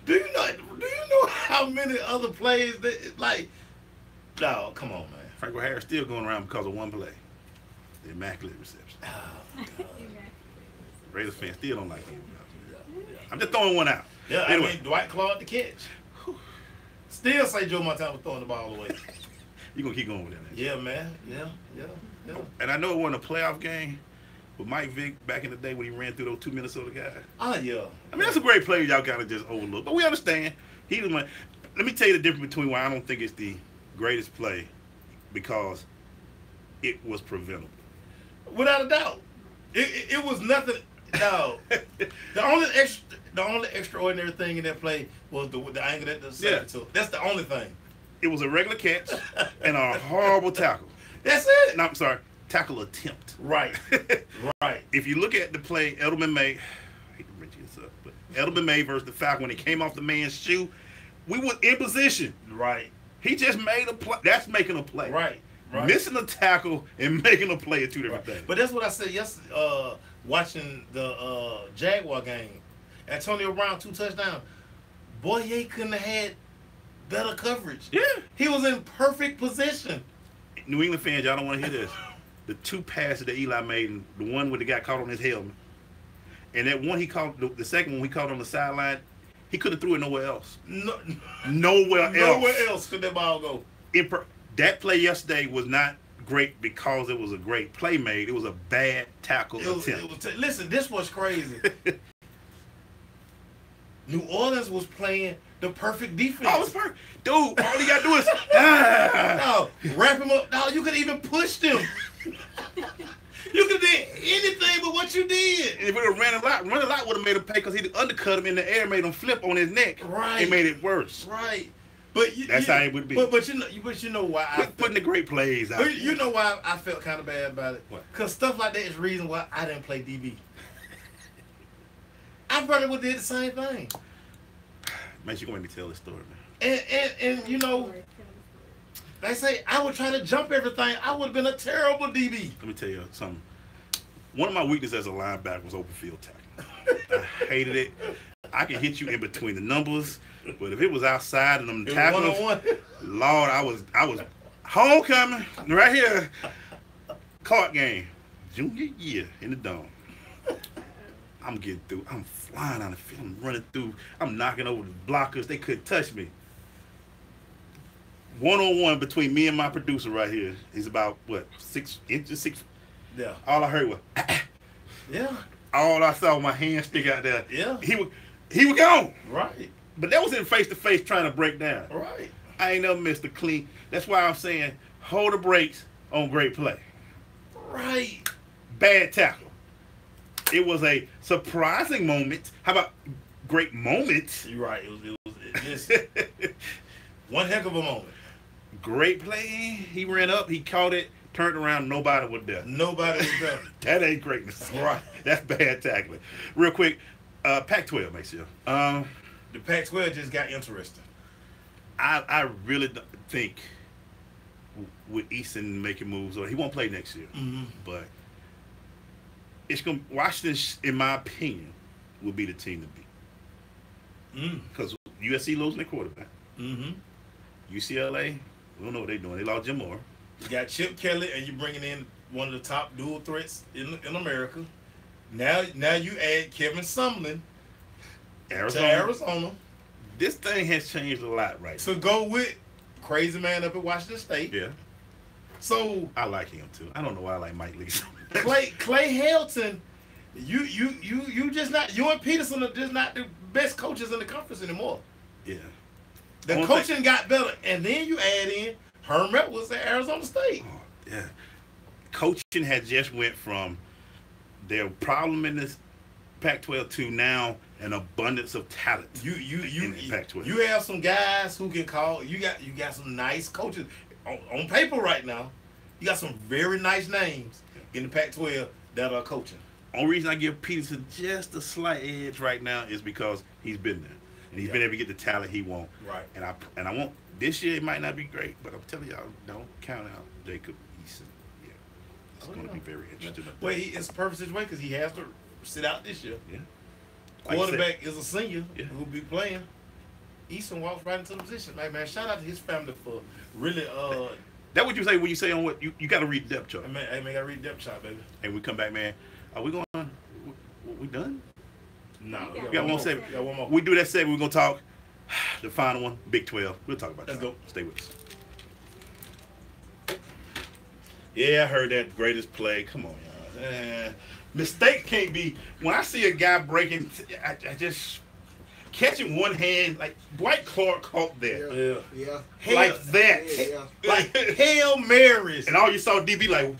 Do you know how many other plays that like? Dog, come on, man. Franco Harris still going around because of one play, the immaculate reception. Raider fans still don't like him. I'm just throwing one out. Yeah, Anyway. I mean Dwight clawed the catch. Still say Joe Montana was throwing the ball away. You gonna keep going with that? Man. Yeah, man. Yeah. And I know it wasn't a playoff game, but Mike Vick back in the day when he ran through those 2 Minnesota guys. Oh yeah. I mean that's a great play y'all kind of just overlook, but we understand. He was my. Let me tell you the difference between why I don't think it's the greatest play, because it was preventable. Without a doubt, it was nothing. No, the only extraordinary thing in that play was the angle that the second took. That's the only thing. It was a regular catch and a horrible tackle. That's it. No, I'm sorry, tackle attempt. Right. Right. If you look at the play, Edelman made. I hate to bring this up, but Edelman made versus the Falcon when he came off the man's shoe, we were in position. Right. He just made a play. That's making a play. Right. Missing a tackle and making a play are two different things. But that's what I said yesterday, watching the Jaguar game. Antonio Brown 2 touchdowns. Boye couldn't have had better coverage. Yeah. He was in perfect position. New England fans, y'all don't want to hear this. The 2 passes that Eli made, and the one where the guy caught on his helmet, and that one he caught, the second one he caught on the sideline, he could have threw it nowhere else. Nowhere else could that ball go. That play yesterday was not great because it was a great play made. It was a bad tackle attempt. Listen, this was crazy. New Orleans was playing the perfect defense. Oh, it was perfect. Dude, all you got to do is no, wrap him up. No, you could even push them. You could have did anything but what you did. And if it would have run a lot would have made him pay because he'd undercut him in the air, made him flip on his neck. Right. It made it worse. Right. But that's how it would be. But you know why I putting the great plays out. But you know why I felt kind of bad about it? What? Because stuff like that is the reason why I didn't play DB. I probably would have did the same thing. Man, you gonna make me tell this story, man. And you know, they say I would try to jump everything. I would have been a terrible DB. Let me tell you something. One of my weaknesses as a linebacker was open field tackling. I hated it. I can hit you in between the numbers, but if it was outside and them tackles, Lord, I was homecoming right here. Clark game, junior year in the dome. I'm getting through. I'm flying on the field. I'm running through. I'm knocking over the blockers. They couldn't touch me. 1-on-1 between me and my producer right here. He's about, what, 6 inches? 6. Yeah. All I heard was, yeah. All I saw was my hand stick out there. Yeah. He was gone. Right. But that was in face-to-face trying to break down. Right. I ain't never missed a clean. That's why I'm saying hold the brakes on great play. Right. Bad tackle. It was a surprising moment. How about great moments? You're right. It was just one heck of a moment. Great play. He ran up. He caught it. Turned around. Nobody was there. Nobody was there. That ain't greatness. Right. That's bad tackling. Real quick, Pac-12, Maceo. The Pac-12 just got interesting. I really think with Easton making moves, or he won't play next year, but it's going. Washington, in my opinion, will be the team to beat. Because USC losing their quarterback. UCLA, we don't know what they're doing. They lost Jim Moore. You got Chip Kelly, and you're bringing in one of the top dual threats in America. Now you add Kevin Sumlin to Arizona. This thing has changed a lot, right? To go with crazy man up at Washington State. Yeah. So I like him too. I don't know why I like Mike Lee. Clay Helton, you just not. You and Peterson are just not the best coaches in the conference anymore. Yeah. The coaching got better, and then you add in Herm Edwards at Arizona State. Oh, yeah. coaching had just went from their problem in this Pac-12 to now an abundance of talent. In the Pac-12. You have some guys who can call. You got some nice coaches on paper right now. You got some very nice names in the Pac-12 that are coaching. Only reason I give Peterson just a slight edge right now is because he's been there and he's been able to get the talent he wants. Right. And I want this year it might not be great, but I'm telling y'all, don't count out Jacob Eason. Yeah, it's going to be very interesting. Well, it's a perfect situation because he has to sit out this year. Yeah. Quarterback is a senior Yeah. who'll be playing. Eason walks right into the position. Man, shout out to his family for really. That what you say when you say on what you got to read the depth chart. Man, I got to read depth chart, baby. And we come back, man. Are we going? We done? No, We we got one segment. We got one more. We do that segment. We're gonna talk the final one, Big 12. We'll talk about that. Let's go. Stay with us. Yeah, I heard that greatest play. Come on, y'all. Mistake can't be. When I see a guy breaking, I just catching one hand like Dwight Clark caught that. Yeah. Like that. Yeah. Like Hail Marys. And all you saw DB like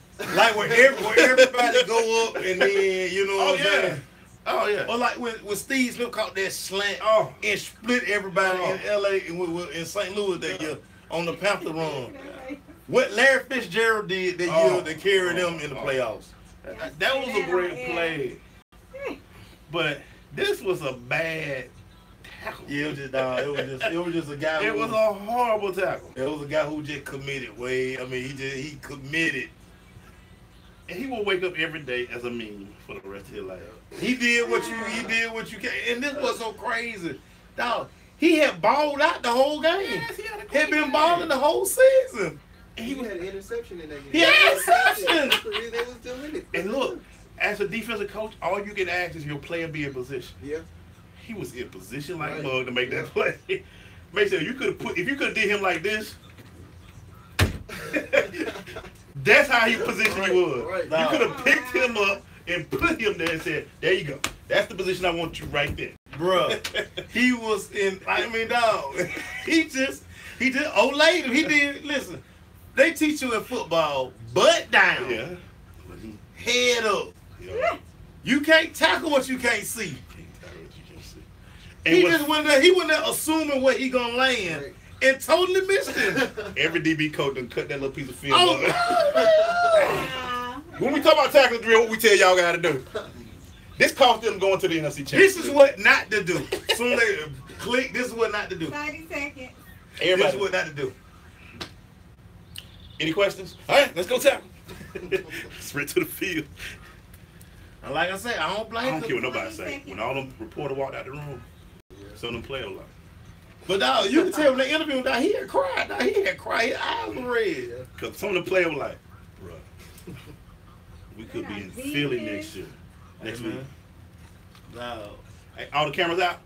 Where everybody go up and then, you know what I'm saying? Oh yeah. Or like when Steve Smith caught that slant Oh. and split everybody in L.A. and in St. Louis that year on the Panther run. What Larry Fitzgerald did that year to carry them in the playoffs. That was a great play. But this was a bad tackle. Yeah, it was just a guy. It was a horrible tackle. It was a guy who just committed. He committed. And he will wake up every day as a meme for the rest of his life. He did what you can. And this was so crazy, dog. He had balled out the whole game. Yes, he He had been balling the whole season. And he had an interception in that game. He had interception. They was still in it. And look, as a defensive coach, all you can ask is your player be in position. Yeah. He was in position like Right. mug to make that play. Make sure you could have if you could have did him like this. That's how he positioned you was. Right. You could have picked him up and put him there and said, "There you go. That's the position I want you right there." Bruh, he was in. Dog. He just olayed him. He did. Listen, they teach you in football, butt down, Yeah. head up. Yeah. You can't tackle what you can't see. And He what- just went there. He went there assuming where he gonna land Right. and totally missed it. every DB coach done cut that little piece of film. Oh, off. When we talk about tackling drill, what we tell y'all got to do. This cost them going to the NFC Championship. this is what not to do. Soon they click. This is what not to do. 30 seconds. This Everybody. is what not to do. Any questions? All right, let's go tackle. Sprint to the field. And like I said, I don't blame I don't them. care what nobody 20 say. seconds. When all them reporters walked out the room, some of them players like, But dog, you can tell when they interviewed him, dog, he had cried. Dog, he had cried. His eyes were red. because some of the players were like, bruh, we could be in Philly next year. Next week. No. Hey, all the cameras out?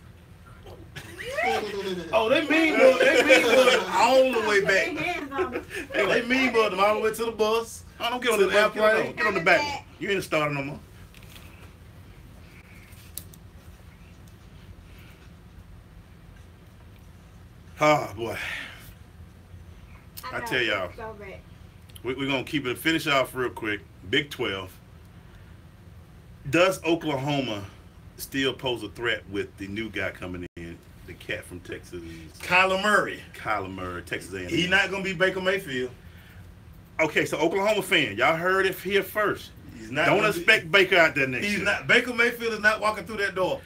Oh, they mean them all the way back. Hands on them. They mean them all the way to the bus. Oh, don't get on To the the airplane. airplane. Get on the back one. You ain't a starter no more. Oh, boy. I tell y'all. So bad. We're going to keep it, finish off real quick. Big 12. Does Oklahoma still pose a threat with the new guy coming in, the cat from Texas, Kyler Murray. Kyler Murray, Texas A&M? He's not gonna be Baker Mayfield. Okay, so Oklahoma fan, y'all heard it here first. He's not. Don't gonna be- expect Baker out there next He's year. not. Baker Mayfield is not walking through that door.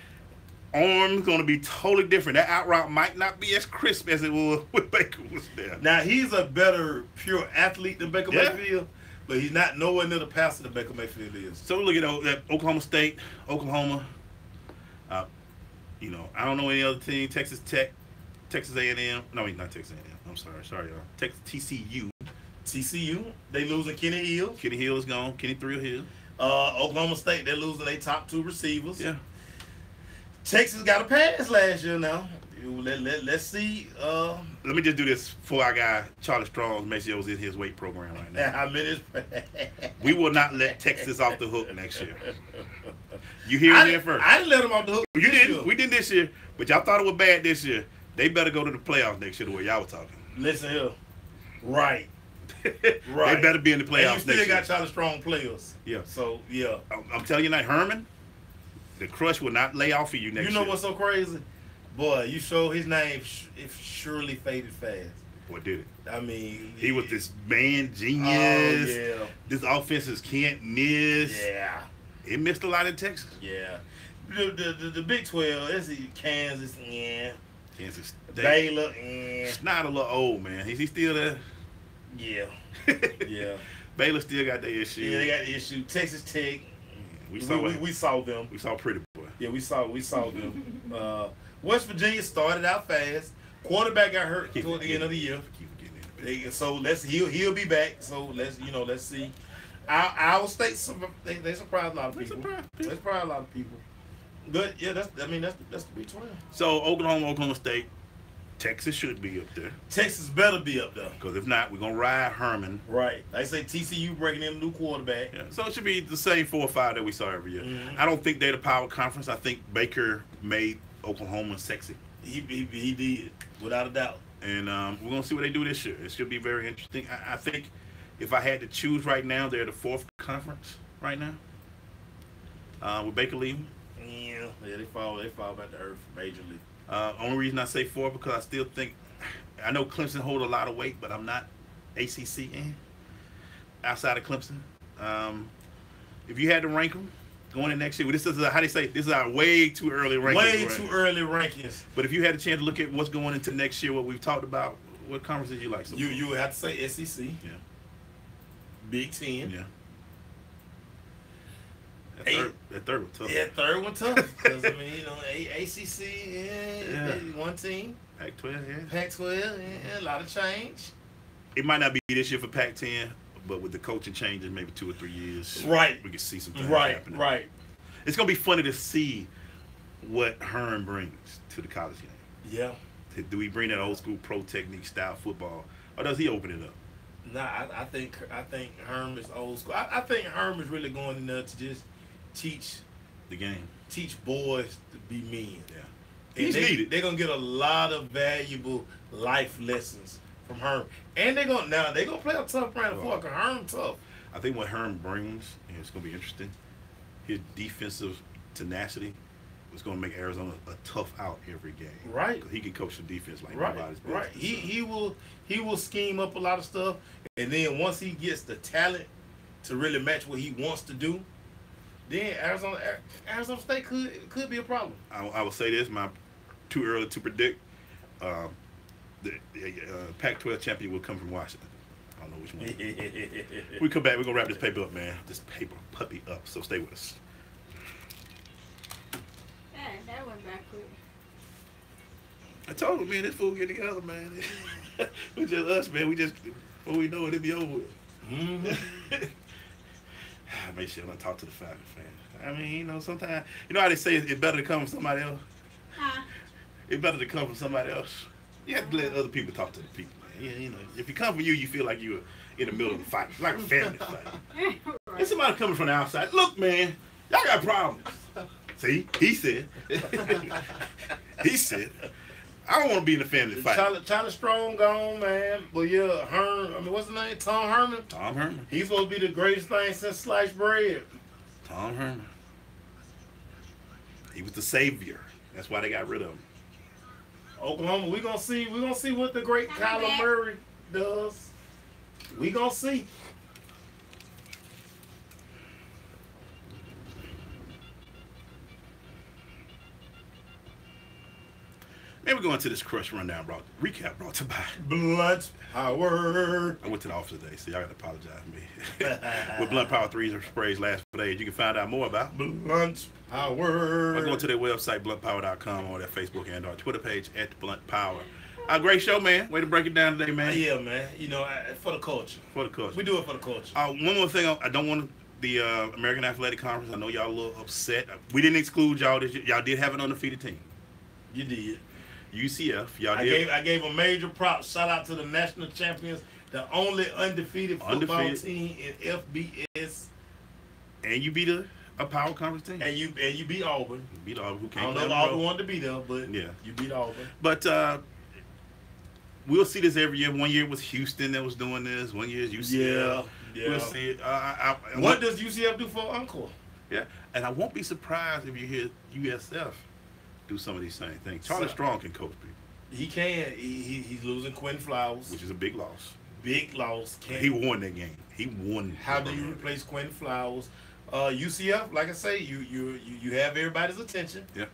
Arm's going to be totally different. That out route might not be as crisp as it was when Baker was there. Now he's a better pure athlete than Baker Yeah. Mayfield, but he's not nowhere near the passer that Baker Mayfield is. So look at that Oklahoma State, Oklahoma. I don't know any other team. Texas Tech, Texas A&M. No, not Texas A&M. I'm sorry, y'all. TCU. TCU, they losing Kenny Hill. Kenny Hill is gone. Kenny Thrill Hill. Oklahoma State, they're losing their top two receivers. Yeah. Texas got a pass last year now. Let's see. Let me just do this before our guy Charlie Strong Maceo is in his weight program right now. How many? We will not let Texas off the hook next year. You hear it here first. I didn't let them off the hook. You this didn't. year. We did this year, but y'all thought it was bad this year. They better go to the playoffs next year the way y'all were talking. Listen here. Right. Right. They better be in the And playoffs you still next got year. Charlie Strong players. Yeah. So yeah. I'm telling you now, Herman, the crush will not lay off of you next year. You know what's so crazy? Boy, you show his name it surely faded fast. Boy, did it. I mean, He was this man genius. Oh, yeah. This offenses can't miss. Yeah. It missed a lot in Texas. Yeah. The Big 12, it's Kansas, yeah. Kansas State. Baylor, yeah. Not a little old, man. Is he still there? Yeah. Yeah. Baylor still got their issue. Yeah, they got the issue. Texas Tech. We saw We saw them. We saw Pretty Boy. Yeah, we saw them. West Virginia started out fast. Quarterback got hurt toward the end of the year. So he'll be back. So let's see. Our state they surprised a lot of people. They surprised a lot of people. But yeah, that's the Big 12. So Oklahoma State, Texas should be up there. Texas better be up there. Because if not, we're gonna ride Herman. Right. They say TCU breaking in a new quarterback. Yeah. So it should be the same 4 or 5 that we saw every year. Mm-hmm. I don't think they're the power conference. I think Baker made Oklahoma sexy. He did, without a doubt. And we're gonna see what they do this year. It should be very interesting. I think if I had to choose right now, they're the 4th conference right now. With Baker leaving. Yeah, they fall back to earth majorly. Only reason I say 4 because I still think I know Clemson hold a lot of weight, but I'm not ACC in outside of Clemson. If you had to rank them going in next year, this is how they say this is our way too early rankings. Way right? too early rankings. But if you had a chance to look at what's going into next year, what we've talked about, what conferences you like? So You would have to say SEC. Yeah. Big 10. Yeah. Eight. That third one tough. Yeah, third one tough. Because, I mean, ACC, yeah. One team. Pac-12, yeah. Pac-12, yeah, a lot of change. It might not be this year for Pac-10, but with the coaching changes, maybe 2 or 3 years, Right. we could see some things Right, happening. right. It's going to be funny to see what Herm brings to the college game. Yeah. Do we bring that old school pro technique style football, or does he open it up? Nah, I think Herm is old school. I think Herm is really going in there to just teach The game. boys to be men. Yeah. And He's needed. They're gonna get a lot of valuable life lessons from Herm, and they're gonna play a tough brand of football. Herm tough. I think what Herm brings, and it's going to be interesting, his defensive tenacity is going to make Arizona a tough out every game. Right. 'Cause he can coach the defense like Right. nobody's business. Right. He will scheme up a lot of stuff, and then once he gets the talent to really match what he wants to do, then Arizona State could be a problem. I will say this, too early to predict. The Pac-12 champion will come from Washington. I don't know which one. We come back, we're going to wrap this paper up, man. This paper puppy up, so stay with us. Yeah, that went back quick. I told him, man, this fool get together, man. We just us, man. We just, before we know it, it'll be over with. Mm-hmm. Make sure I don't talk to the Falcons fans. I mean, sometimes, how they say it's better to come from somebody else? Huh? It's better to come from somebody else. You have to let other people talk to the people, man. If you come from you feel like you're in the middle of a fight, like a family fight. Right. And somebody coming from the outside, look, man, y'all got problems. See, he said. He said, I don't want to be in a family fight. Charlie Strong gone, man. But yeah, what's his name? Tom Herman. Tom Herman. He's supposed to be the greatest thing since sliced bread. Tom Herman. He was the savior. That's why they got rid of him. Oklahoma, we're gonna see what the great Kyler Murray does. We gonna see. Man, we're going to this crush rundown recap brought to you by Blunt Power. I went to the office today, so y'all got to apologize to me. With Blunt Power 3 sprays last for days, you can find out more about Blunt Power. by going to their website, bluntpower.com, or their Facebook and our Twitter page at Blunt Power. A great show, man. Way to break it down today, man. Yeah, man. For the culture. For the culture. We do it for the culture. One more thing, I don't want the American Athletic Conference. I know y'all a little upset. We didn't exclude y'all this year. Y'all did have an undefeated team. You did. UCF, y'all I did. gave a major prop. Shout out to the national champions, the only undefeated football team in FBS. And you beat a power conference team. And you beat Auburn. You beat Auburn, who I came don't know if Auburn wanted to be there, but yeah, you beat Auburn. But we'll see this every year. One year it was Houston that was doing this. One year it's UCF. Yeah. We'll see it. What does UCF do for Encore? Yeah, and I won't be surprised if you hear USF do some of these same things. Charlie Strong can coach people. He can. He's losing Quentin Flowers, which is a big loss. Big loss. He won that game. He won. How do you replace Quentin Flowers? UCF, like I say, you have everybody's attention. Yeah.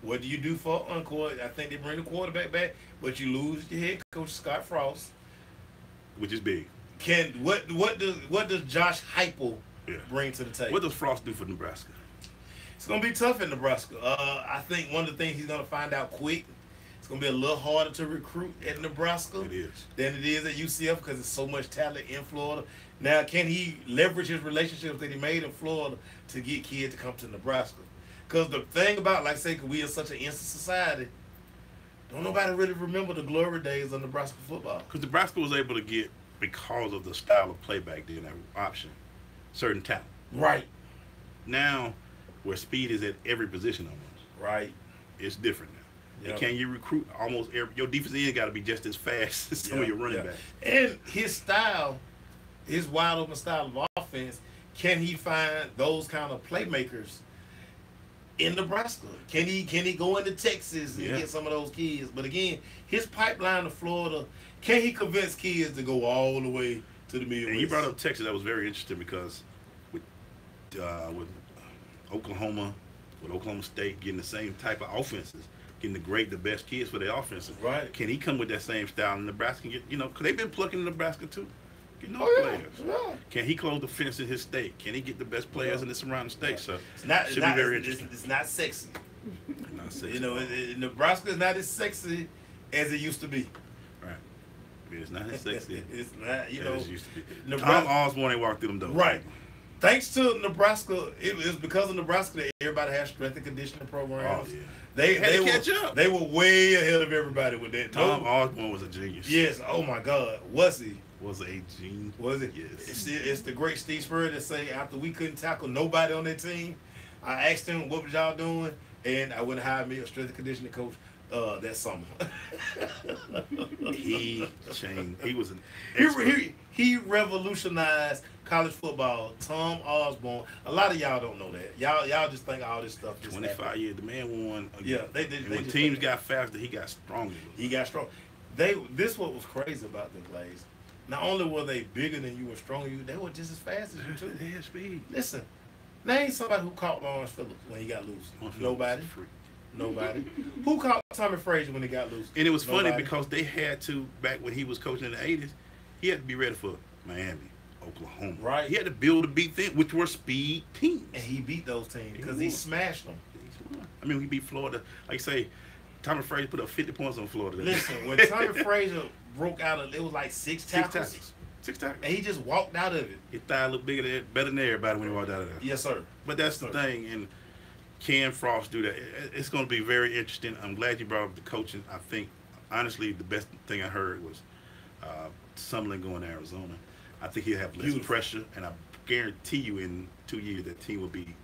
What do you do for Encore? I think they bring the quarterback back, but you lose your head coach Scott Frost, which is big. What does Josh Heupel bring to the table? What does Frost do for Nebraska? It's gonna be tough in Nebraska. I think one of the things he's gonna find out quick. It's gonna be a little harder to recruit at Nebraska than it is at UCF because there's so much talent in Florida. Now, can he leverage his relationships that he made in Florida to get kids to come to Nebraska? Because the thing about, like I say, because we are such an instant society, don't nobody really remember the glory days of Nebraska football. Because Nebraska was able to get, because of the style of play back then, that option, certain talent. Right. Now, where speed is at every position almost. Right. It's different now. Yep. And can you recruit almost every? Your defensive end got to be just as fast as some of your running backs. And his style, his wide open style of offense, can he find those kind of playmakers in Nebraska? Can he go into Texas and get some of those kids? But again, his pipeline to Florida, can he convince kids to go all the way to the Midwest? And you brought up Texas. That was very interesting because with Oklahoma, with Oklahoma State getting the same type of offenses, getting the best kids for their offenses. Right. Can he come with that same style in Nebraska? Get, because they've been plucking in Nebraska too. Getting those players. Yeah. Can he close the fence in his state? Can he get the best players in the surrounding states? So it should be very interesting. It's not sexy. Not sexy. Nebraska is not as sexy as it used to be. Right. It's not as sexy. It's not. As it used to be. Nebraska, Tom Osborne ain't walked through them doors. Right. Thanks to Nebraska, it was because of Nebraska that everybody has strength and conditioning programs. Oh, yeah. They had to catch up. They were way ahead of everybody with that. Tom Osborne was a genius. Yes. Oh my God. Was he? Was a genius. Was it? Yes. It's the great Steve Spurrier that say after we couldn't tackle nobody on that team, I asked him what was y'all doing, and I went and hired me a strength and conditioning coach that summer. He changed. He was an he revolutionized college football. Tom Osborne. A lot of y'all don't know that. Y'all just think all this stuff. 25 years. The man won. Yeah, they did. When teams got faster, he got stronger. He got strong. This what was crazy about the EGlaze. Not only were they bigger than you and stronger than you, they were just as fast as you too. They had speed. Listen, name somebody who caught Lawrence Phillips when he got loose. Nobody. Nobody. Who caught Tommy Frazier when he got loose? And it was funny because they had to, back when he was coaching in the 80s, he had to be ready for Miami, Oklahoma. Right. He had to build a beat them, which were speed teams. And he beat those teams because he smashed them. I mean, he beat Florida. Like say, Tommy Frazier put up 50 points on Florida. Listen, when Tommy Frazier broke out of it was like six tackles. Six tackles. And he just walked out of it. His thigh looked better than everybody when he walked out of there. Yes, sir. But that's the thing. And can Frost do that? It's going to be very interesting. I'm glad you brought up the coaching. I think, honestly, the best thing I heard was Summerlin going to Arizona. I think he'll have less pressure, and I guarantee you in 2 years that team will be.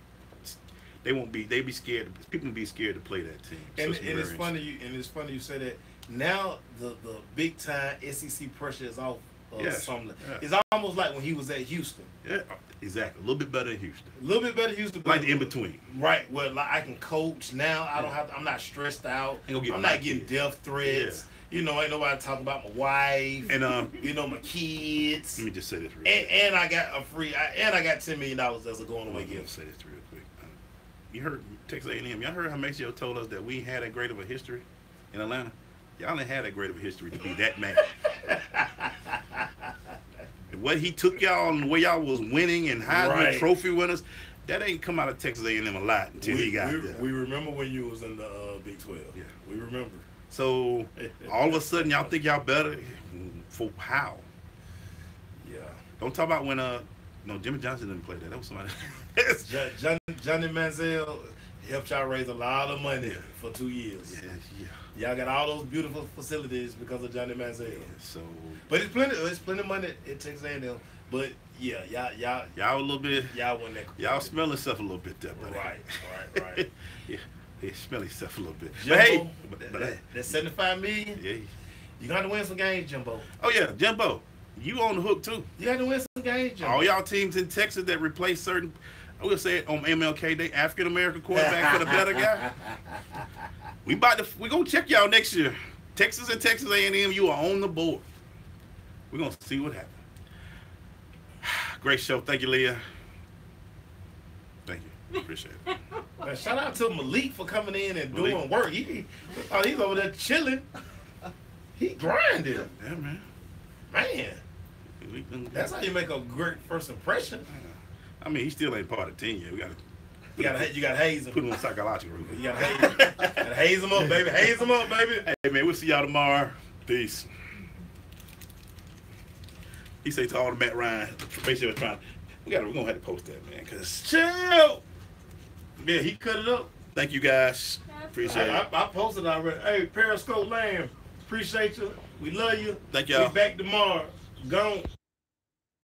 They won't be. They be scared. People will be scared to play that team. So it's funny. It's funny you say that. Now the big time SEC pressure is off. Summerlin. Yeah. It's almost like when he was at Houston. Yeah, exactly. A little bit better than Houston. A little bit better than Houston. Like the in between. Right. Well, like I can coach now. I don't have. I'm not stressed out. I'm not getting death threats. Yeah. Ain't nobody talking about my wife and my kids. Let me just say this real quick. And I got I got $10 million as a going away gift. Say this real quick. You heard Texas A&M. Y'all heard how Maceo told us that we had that great of a history in Atlanta. Y'all ain't had that great of a history to be that mad. And what he took y'all and the way y'all was winning and Heisman Trophy winners, that ain't come out of Texas A&M a lot until he got there. We remember when you was in the Big 12. Yeah, we remember. So all of a sudden y'all think y'all better for how? Yeah. Don't talk about when Jimmy Johnson didn't play that. That was somebody. Johnny Manziel helped y'all raise a lot of money for 2 years. Yeah. Y'all got all those beautiful facilities because of Johnny Manziel. Yeah, so, but it's plenty of money at Texas A&M. But yeah, y'all a little bit. Y'all won that. Y'all smelling stuff a little bit there, buddy. Right. Yeah, they smelling stuff a little bit. Jimbo, but hey, that $75 million. Yeah. You got to win some games, Jimbo. Oh yeah, Jimbo, you on the hook too. You got to win some games, Jimbo. All y'all teams in Texas that replace certain, I will say it on MLK Day, African American quarterback for the better guy. We gonna check y'all next year. Texas and Texas A&M, you are on the board. We're gonna see what happens. Great show. Thank you, Leah. Thank you. Appreciate it. Man, shout out to Malik for coming in and doing work. He's over there chilling. He grinded. Yeah, man. Man. That's how you make a great first impression. I mean, he still ain't part of the team yet. You gotta haze him. Put him on psychological. You gotta haze him up, baby. Haze him up, baby. Hey, man, we'll see y'all tomorrow. Peace. He said to all the Matt Ryan, basically trying. We're gonna have to post that, man, cause chill. Yeah, he cut it up. Thank you guys. Appreciate it. I posted already. Hey, Periscope Lamb, appreciate you. We love you. Thank y'all. We back tomorrow. Gone.